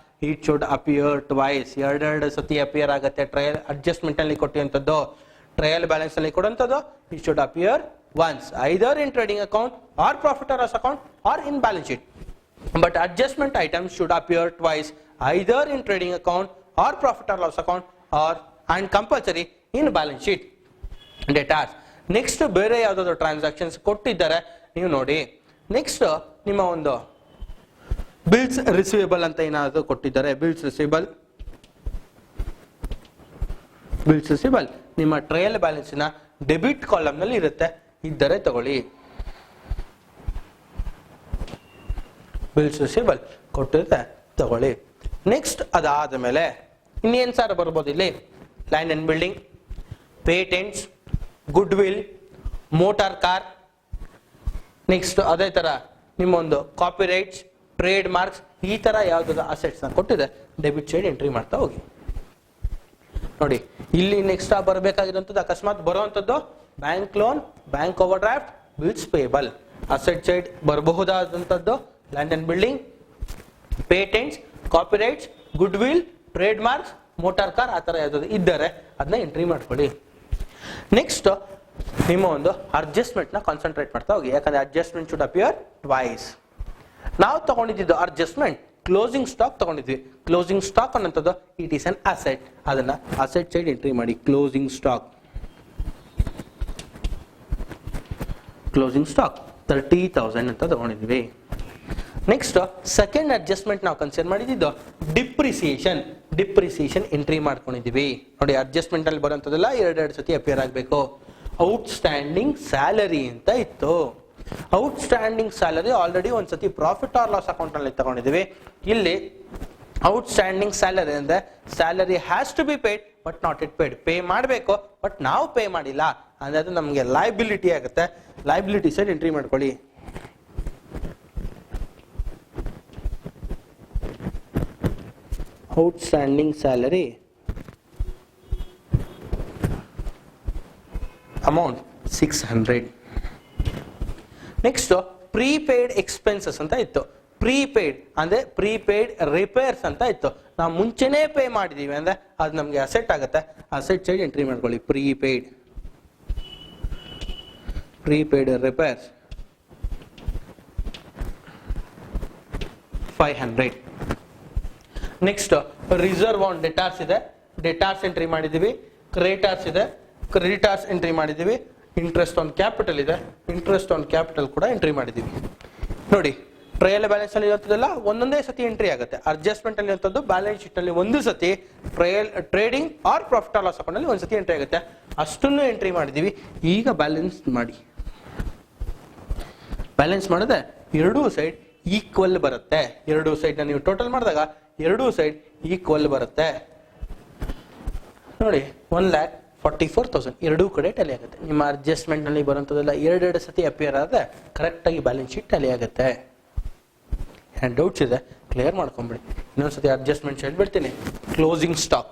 ಇಟ್ ಶುಡ್ ಅಪಿಯರ್ ಟ್ವೈಸ್, ಎರಡೆರಡು ಸತಿ ಅಪಿಯರ್ ಆಗುತ್ತೆ. ಟ್ರಯಲ್ ಅಡ್ಜಸ್ಟ್ಮೆಂಟ್ ಅಲ್ಲಿ ಕೊಟ್ಟಿರುವಂತದ್ದು ಟ್ರಯಲ್ ಬ್ಯಾಲೆನ್ಸ್ ಅಲ್ಲಿ ಕೊಡುವಂಥದ್ದು it should appear once, either in trading account or profit or loss account or in balance sheet. But adjustment items should appear twice, either in trading account or profit or loss account or and compulsory in balance sheet. Debtors. Next ಬೇರೆ ಯಾವ್ದಾದ್ರು transactions ಕೊಟ್ಟಿದ್ದಾರೆ ನೀವು ನೋಡಿ. Next ನಿಮ್ಮ ಒಂದು bills receivable ಅಂತ ಏನಾದ್ರು ಕೊಟ್ಟಿದ್ದಾರೆ. ಬಿಲ್ಸ್ ರಿಸೀವೇಬಲ್ ಬಿಲ್ಸ್ ರಿಸೀವಬಲ್ ನಿಮ್ಮ ಟ್ರಯಲ್ ಬ್ಯಾಲೆನ್ಸಿನ ಡೆಬಿಟ್ ಕಾಲಮ್ ನಲ್ಲಿ ಇರುತ್ತೆ, ಇದ್ದರೆ ತಗೊಳ್ಳಿ. ಬಿಲ್ಸ್ ರಿಸೀವಬಲ್ ಕೊಟ್ಟಿರುತ್ತೆ, ತಗೊಳ್ಳಿ. ನೆಕ್ಸ್ಟ್ ಅದಾದ ಮೇಲೆ ಇನ್ನೇನ್ ಸರ್ ಬರ್ಬೋದು ಇಲ್ಲಿ? Land and building, patents, good will, motor car. Next ಅದೇ ತರ ನಿಮ್ಮ ಒಂದು ಕಾಪಿ ರೈಟ್ಸ್, ಟ್ರೇಡ್ ಮಾರ್ಕ್ಸ್, ಈ ತರ ಯಾವ್ದಾದ್ರು ಅಸೆಟ್ಸ್ ನ ಕೊಟ್ಟಿದೆ ಡೆಬಿಟ್ ಸೈಡ್ ಎಂಟ್ರಿ ಮಾಡ್ತಾ ಹೋಗಿ. ನೋಡಿ ಇಲ್ಲಿ ನೆಕ್ಸ್ಟ್ ಬರಬೇಕಾಗಿರುವಂತದ್ದು ಅಕಸ್ಮಾತ್ ಬರುವಂತದ್ದು bank loan, bank overdraft, bills payable. Asset side ಬರಬಹುದಾದಂತದ್ದು land and building, patents, copyrights, goodwill, trademarks, motor car, ಆ ತರ ಯಾವ್ದಾದ್ರು ಇದ್ದರೆ ಅದನ್ನ ಎಂಟ್ರಿ ಮಾಡ್ಕೊಳ್ಳಿ. ನೆಕ್ಸ್ಟ್ ನಿಮ್ಮ ಒಂದು ಅಡ್ಜಸ್ಟ್ಮೆಂಟ್ ನ ಕಾನ್ಸಂಟ್ರೇಟ್ ಮಾಡ್ತಾ ಹೋಗಿ, ಯಾಕಂದ್ರೆ ಅಡ್ಜಸ್ಟ್ಮೆಂಟ್ ಶುಡ್ ಅಪಿಯರ್ ಟ್ವೈಸ್. ನಾವು ತಗೊಂಡಿದ್ದು ಅಡ್ಜಸ್ಟ್ಮೆಂಟ್ ಕ್ಲೋಸಿಂಗ್ ಸ್ಟಾಕ್ ತಗೊಂಡಿದ್ವಿ. ಕ್ಲೋಸಿಂಗ್ ಸ್ಟಾಕ್ ಅನ್ನೋಂಥದ್ದು ಇಟ್ ಈಸ್ ಅನ್ ಅಸೆಟ್, ಅದನ್ನ ಅಸೆಟ್ ಸೈಡ್ ಎಂಟ್ರಿ ಮಾಡಿ. ಕ್ಲೋಸಿಂಗ್ ಸ್ಟಾಕ್ 30,000 ಅಂತ ತಗೊಂಡಿದ್ವಿ. ನೆಕ್ಸ್ಟ್ ಸೆಕೆಂಡ್ ಅಡ್ಜಸ್ಟ್ಮೆಂಟ್ ನಾವು ಕನ್ಸಿಡರ್ ಮಾಡಿದ್ದು ಡಿಪ್ರಿಸಿಯೇಷನ್. ಡಿಪ್ರಿಸಿಯೇಷನ್ ಎಂಟ್ರಿ ಮಾಡ್ಕೊಂಡಿದೀವಿ. ನೋಡಿ ಅಡ್ಜಸ್ಟ್ಮೆಂಟ್ ಅಲ್ಲಿ ಬರುವಂತದೆಲ್ಲ ಎರಡೆರಡು ಸತಿ ಅಪಿಯರ್ ಆಗಬೇಕು. ಔಟ್ ಸ್ಟ್ಯಾಂಡಿಂಗ್ ಸ್ಯಾಲರಿ ಅಂತ ಇತ್ತು. ಔಟ್ ಸ್ಟ್ಯಾಂಡಿಂಗ್ ಸ್ಯಾಲರಿ ಆಲ್ರೆಡಿ ಒಂದ್ಸತಿ ಪ್ರಾಫಿಟ್ ಆರ್ ಲಾಸ್ ಅಕೌಂಟ್ ನಲ್ಲಿ ತಗೊಂಡಿದೀವಿ. ಇಲ್ಲಿ ಔಟ್ ಸ್ಟ್ಯಾಂಡಿಂಗ್ ಸ್ಯಾಲರಿ ಅಂದ್ರೆ salary has to be paid but not it paid. Pay ಮಾಡಬೇಕು ಬಟ್ ನಾವು ಪೇ ಮಾಡಿಲ್ಲ ಅಂದ್ರೆ ಅದು ನಮಗೆ ಲೈಬಿಲಿಟಿ ಆಗುತ್ತೆ. ಲೈಬಿಲಿಟಿ ಸೈಡ್ ಎಂಟ್ರಿ ಮಾಡ್ಕೊಳ್ಳಿ. Outstanding salary amount 600. Next prepaid expenses ಅಂತ ಇತ್ತು. ಪ್ರೀಪೇಯ್ಡ್ ಅಂದ್ರೆ ಪ್ರೀಪೇಯ್ಡ್ ರಿಪೇರ್ಸ್ ಅಂತ ಇತ್ತು. ನಾವು ಮುಂಚೆನೇ ಪೇ ಮಾಡಿದೀವಿ ಅಂದ್ರೆ ಅದು ನಮಗೆ ಅಸೆಟ್ ಆಗುತ್ತೆ. ಅಸೆಟ್ ಸೈಡ್ ಎಂಟ್ರಿ ಮಾಡ್ಕೊಳ್ಳಿ. Prepaid repairs 500. Next reserve on debtors ಇದೆ. ಡೆಟಾರ್ಸ್ ಎಂಟ್ರಿ ಮಾಡಿದೀವಿ. ಕ್ರೆಡಿಟಾರ್ಸ್ ಇದೆ. ಕ್ರೆಡಿಟಾರ್ಸ್ ಎಂಟ್ರಿ ಮಾಡಿದೀವಿ. ಇಂಟ್ರೆಸ್ಟ್ ಆನ್ ಕ್ಯಾಪಿಟಲ್ ಇದೆ. ಇಂಟ್ರೆಸ್ಟ್ ಆನ್ ಕ್ಯಾಪಿಟಲ್ ಕೂಡ ಎಂಟ್ರಿ ಮಾಡಿದೀವಿ. ನೋಡಿ ಟ್ರಯಲ್ ಬ್ಯಾಲೆನ್ಸ್ ಅಲ್ಲಿ ಇರುತ್ತದಲ್ಲ ಒಂದೊಂದೇ ಸತಿ ಎಂಟ್ರಿ ಆಗುತ್ತೆ. ಅಡ್ಜಸ್ಟ್ಮೆಂಟ್ ಅಲ್ಲಿ ಇರುವಂತದ್ದು ಬ್ಯಾಲೆನ್ಸ್ ಶೀಟ್ ಅಲ್ಲಿ ಒಂದು ಸತಿ, trading or profit or loss account ಅಲ್ಲಿ ಒಂದು ಸತಿ ಎಂಟ್ರಿ ಆಗುತ್ತೆ. ಅಷ್ಟನ್ನು ಎಂಟ್ರಿ ಮಾಡಿದೀವಿ. ಈಗ ಬ್ಯಾಲೆನ್ಸ್ ಮಾಡಿ. ಬ್ಯಾಲೆನ್ಸ್ ಮಾಡಿದ್ರೆ ಎರಡೂ ಸೈಡ್ ಈಕ್ವಲ್ ಬರುತ್ತೆ. ಎರಡೂ ಸೈಡ್ ನೀವು ಟೋಟಲ್ ಮಾಡಿದಾಗ ಎರಡೂ ಸೈಡ್ ಈಕ್ವಲ್ ಬರುತ್ತೆ. ನೋಡಿ 1,44,000 ಎರಡೂ ಕಡೆ ಟ್ಯಾಲಿ ಆಗುತ್ತೆ. ನಿಮ್ಮ ಅಡ್ಜಸ್ಟ್ಮೆಂಟ್ ನಲ್ಲಿ ಬರುವಂತದೆಲ್ಲ ಎರಡೆರಡು ಸತಿ ಅಪಿಯರ್ ಆದ್ರೆ ಕರೆಕ್ಟ್ ಆಗಿ ಬ್ಯಾಲೆನ್ಸ್ ಶೀಟ್ ಟ್ಯಾಲಿ ಆಗುತ್ತೆ. ಡೌಟ್ಸ್ ಇದೆ ಕ್ಲಿಯರ್ ಮಾಡ್ಕೊಂಬಿಡಿ. ಇನ್ನೊಂದ್ಸತಿ ಅಡ್ಜಸ್ಟ್ಮೆಂಟ್ ಹೇಳ್ಬಿಡ್ತೀನಿ. ಕ್ಲೋಸಿಂಗ್ ಸ್ಟಾಕ್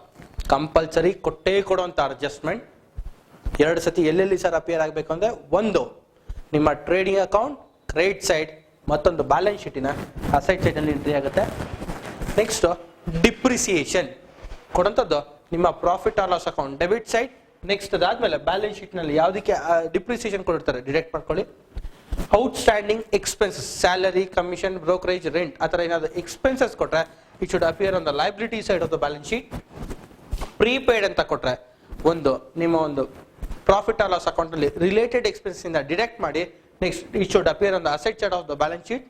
ಕಂಪಲ್ಸರಿ ಕೊಟ್ಟೇ ಕೊಡುವಂತ ಅಡ್ಜಸ್ಟ್ಮೆಂಟ್. ಎರಡು ಸತಿ ಎಲ್ಲೆಲ್ಲಿ ಸರ್ ಅಪಿಯರ್ ಆಗಬೇಕು ಅಂದ್ರೆ ಒಂದು ನಿಮ್ಮ ಟ್ರೇಡಿಂಗ್ ಅಕೌಂಟ್ ಕ್ರೆಡಿಟ್ ಸೈಡ್, ಮತ್ತೊಂದು ಬ್ಯಾಲೆನ್ಸ್ ಶೀಟಿನ ಅಸೆಟ್ ಸೈಡ್ ಅಲ್ಲಿ ಎಂಟ್ರಿ ಆಗುತ್ತೆ. ನೆಕ್ಸ್ಟ್ ಡಿಪ್ರಿಸಿಯೇಷನ್ ಕೊಡುವಂಥದ್ದು ನಿಮ್ಮ profit or loss account debit side. Next ಅದಾದ್ಮೇಲೆ ಬ್ಯಾಲೆನ್ಸ್ ಶೀಟ್ ನಲ್ಲಿ ಯಾವ್ದಕ್ಕೆ ಡಿಪ್ರಿಸಿಯೇಷನ್ ಕೊಡಿರ್ತಾರೆ ಡಿಡಕ್ಟ್ ಮಾಡ್ಕೊಳ್ಳಿ. Outstanding expenses salary, commission, brokerage, rent ಆ ತರ ಏನಾದ್ರು ಎಕ್ಸ್ಪೆನ್ಸಸ್ ಕೊಟ್ರೆ it should appear on the liability side of the balance sheet. Prepaid ಅಂತ ಕೊಟ್ರೆ ಒಂದು ನಿಮ್ಮ ಒಂದು ಪ್ರಾಫಿಟ್ ಆರ್ ಲಾಸ್ ಅಕೌಂಟ್ ಅಲ್ಲಿ ರಿಲೇಟೆಡ್ ಎಕ್ಸ್ಪೆನ್ಸಸ್ ಇಂದ ಡಿಡಕ್ಟ್ ಮಾಡಿ next it should appear on the asset side of the balance sheet.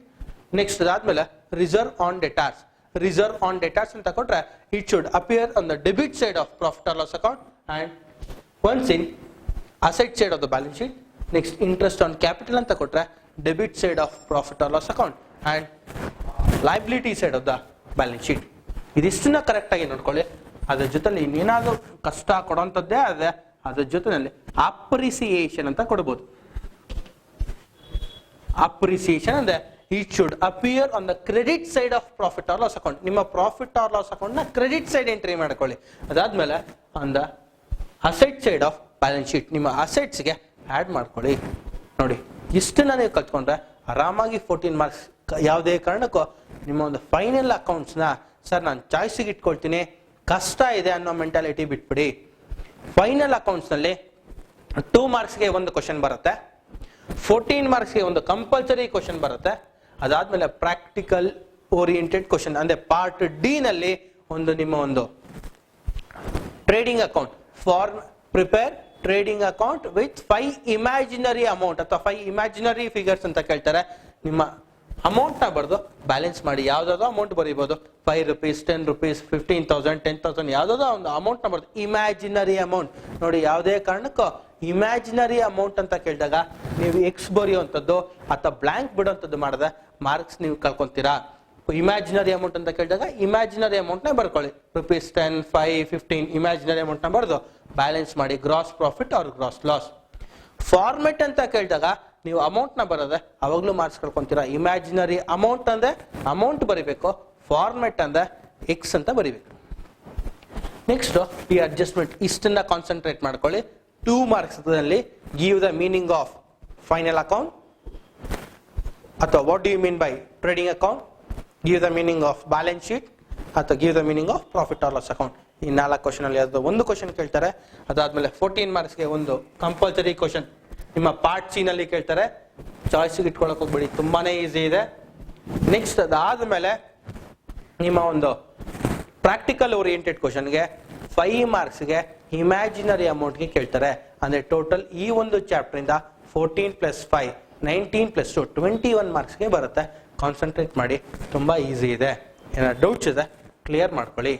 Next ಅದಾದ್ಮೇಲೆ reserve on debtors. Reserve on debtors ಅಂತ ಕೊಟ್ರೆ it should appear on the debit side of profit or loss account and once in asset side of the balance sheet. Next interest on capital ಅಂತ ಕೊಟ್ರೆ debit side of profit or loss account and liability side of the balance sheet. ಇದಿಷ್ಟನ್ನ correct ಆಗಿ ನೋಡ್ಕೊಳ್ಳಿ. ಅದ್ರ ಜೊತೆಲಿ ಇನ್ನೇನಾದ್ರೂ ಕಷ್ಟ ಕೊಡುವಂತದ್ದೇ ಅದೇ ಅದ್ರ ಜೊತೆನಲ್ಲಿ ಅಪ್ರಿಸಿಯೇಷನ್ ಅಂತ ಕೊಡಬಹುದು. ಅಪ್ರಿಸಿಯೇಷನ್ ಅಂದ್ರೆ it should appear on the credit side of profit or loss account. ನಿಮ್ಮ ಪ್ರಾಫಿಟ್ ಆರ್ ಲಾಸ್ ಅಕೌಂಟ್ ನ ಕ್ರೆಡಿಟ್ ಸೈಡ್ ಎಂಟ್ರಿ ಮಾಡ್ಕೊಳ್ಳಿ. ಅದಾದ್ಮೇಲೆ on the asset side of balance sheet ನಿಮ್ಮ ಅಸೆಟ್ಸ್ ಗೆ ಆಡ್ ಮಾಡ್ಕೊಳ್ಳಿ. ನೋಡಿ ಇಷ್ಟನ್ನ ನೀವು ಕಲ್ತ್ಕೊಂಡ್ರೆ ಆರಾಮಾಗಿ 14 ಮಾರ್ಕ್ಸ್. ಯಾವುದೇ ಕಾರಣಕ್ಕೂ ನಿಮ್ಮ ಒಂದು ಫೈನಲ್ ಅಕೌಂಟ್ಸ್ ನ ಸರ್ ನಾನು ಚಾಯ್ಸಿಗೆ ಇಟ್ಕೊಳ್ತೀನಿ ಕಷ್ಟ ಇದೆ ಅನ್ನೋ ಮೆಂಟಾಲಿಟಿ ಬಿಟ್ಬಿಡಿ. ಫೈನಲ್ ಅಕೌಂಟ್ಸ್ ನಲ್ಲಿ 2 ಮಾರ್ಕ್ಸ್ಗೆ ಒಂದು ಕ್ವಶನ್ ಬರುತ್ತೆ, 14 ಮಾರ್ಕ್ಸ್ಗೆ ಒಂದು ಕಂಪಲ್ಸರಿ ಕ್ವಶನ್ ಬರುತ್ತೆ. ಅದಾದ್ಮೇಲೆ ಪ್ರಾಕ್ಟಿಕಲ್ ಓರಿಯೆಂಟೆಡ್ ಕ್ವಶನ್ ಅಂದ್ರೆ ಪಾರ್ಟ್ ಡಿ ನಲ್ಲಿ ಒಂದು ನಿಮ್ಮ ಒಂದು trading account for prepare trading account with 5 imaginary amount ಅಥವಾ 5 ಇಮ್ಯಾಜಿನರಿ ಫಿಗರ್ಸ್ ಅಂತ ಕೇಳ್ತಾರೆ. ನಿಮ್ಮ ಅಮೌಂಟ್ ನ ಬರೆದು ಬ್ಯಾಲೆನ್ಸ್ ಮಾಡಿ ಯಾವ್ದಾದ್ರು ಅಮೌಂಟ್ ಬರೀಬಹುದು. 5 rupees, 10 rupees, 15,000, 10,000 ಯಾವ್ದಾದ ಒಂದು ಅಮೌಂಟ್ ನ ಬರುತ್ತೆ. ಇಮ್ಯಾಜಿನರಿ ಅಮೌಂಟ್ ನೋಡಿ, ಯಾವುದೇ ಕಾರಣಕ್ಕೂ ಇಮ್ಯಾಜಿನರಿ ಅಮೌಂಟ್ ಅಂತ ಕೇಳಿದಾಗ ನೀವು ಎಕ್ಸ್ ಬರೆಯುವಂಥದ್ದು ಅಥವಾ ಬ್ಲಾಂಕ್ ಬಿಡುವಂಥದ್ದು ಮಾಡಿದ್ರೆ ಮಾರ್ಕ್ಸ್ ನೀವು ಕಳ್ಕೊಂತೀರಾ. ಇಮ್ಯಾಜಿನರಿ ಅಮೌಂಟ್ ಅಂತ ಕೇಳಿದಾಗ ಇಮ್ಯಾಜಿನರಿ ಅಮೌಂಟ್ ನ ಬರ್ಕೊಳ್ಳಿ. rupees 10, 5, 15 ಇಮ್ಯಾಜಿನರಿ ಅಮೌಂಟ್ ನ ಬರೆದು ಬ್ಯಾಲೆನ್ಸ್ ಮಾಡಿ gross profit or gross loss. Format ಅಂತ ಕೇಳಿದಾಗ ನೀವು ಅಮೌಂಟ್ ನ ಬರೋದೆ ಅವಾಗ್ಲೂ ಮಾರ್ಕ್ಸ್ ಕಳ್ಕೊಂತೀರಾ. ಇಮ್ಯಾಜಿನರಿ ಅಮೌಂಟ್ ಅಂದ್ರೆ ಅಮೌಂಟ್ ಬರಿಬೇಕು, ಫಾರ್ಮೆಟ್ ಅಂದ್ರೆ ಎಕ್ಸ್ ಅಂತ ಬರಿಬೇಕು. ನೆಕ್ಸ್ಟ್ ಈ ಅಡ್ಜಸ್ಟ್ಮೆಂಟ್ ಇಷ್ಟನ್ನ ಕಾನ್ಸಂಟ್ರೇಟ್ ಮಾಡ್ಕೊಳ್ಳಿ. 2 marks ದಲ್ಲಿ give the meaning of final account ಅಥವಾ what do you mean by trading account, give the meaning of balance sheet ಅಥವಾ give the meaning of profit or loss account. ಈ 4 question ಅಲ್ಲಿ ಯಾವ್ದು ಒಂದು question ಕೇಳ್ತಾರೆ. ಅದಾದ್ಮೇಲೆ 14 ಮಾರ್ಕ್ಸ್ಗೆ ಒಂದು ಕಂಪಲ್ಸರಿ ಕ್ವಶನ್ ನಿಮ್ಮ ಪಾರ್ಟ್ ಸಿ ನಲ್ಲಿ ಕೇಳ್ತಾರೆ. ಚಾಯ್ಸ್ ಇಟ್ಕೊಳಕ್ ಹೋಗ್ಬೇಡಿ, ತುಂಬಾನೇ ಈಸಿ ಇದೆ. ನೆಕ್ಸ್ಟ್ ಅದಾದ್ಮೇಲೆ ನಿಮ್ಮ ಒಂದು ಪ್ರಾಕ್ಟಿಕಲ್ ಓರಿಯೆಂಟೆಡ್ ಕ್ವಶನ್ಗೆ 5 ಮಾರ್ಕ್ಸ್ಗೆ ಇಮ್ಯಾಜಿನರಿ ಅಮೌಂಟ್ಗೆ ಕೇಳ್ತಾರೆ. ಅಂದ್ರೆ ಟೋಟಲ್ ಈ ಒಂದು ಚಾಪ್ಟರ್ ಇಂದ 14 + 5 19 + 2 21 ಮಾರ್ಕ್ಸ್ಗೆ ಬರುತ್ತೆ. ಕಾನ್ಸಂಟ್ರೇಟ್ ಮಾಡಿ, ತುಂಬಾ ಈಸಿ ಇದೆ. ಏನಾದ್ರು ಡೌಟ್ಸ್ ಇದೆ ಕ್ಲಿಯರ್ ಮಾಡ್ಕೊಳ್ಳಿ.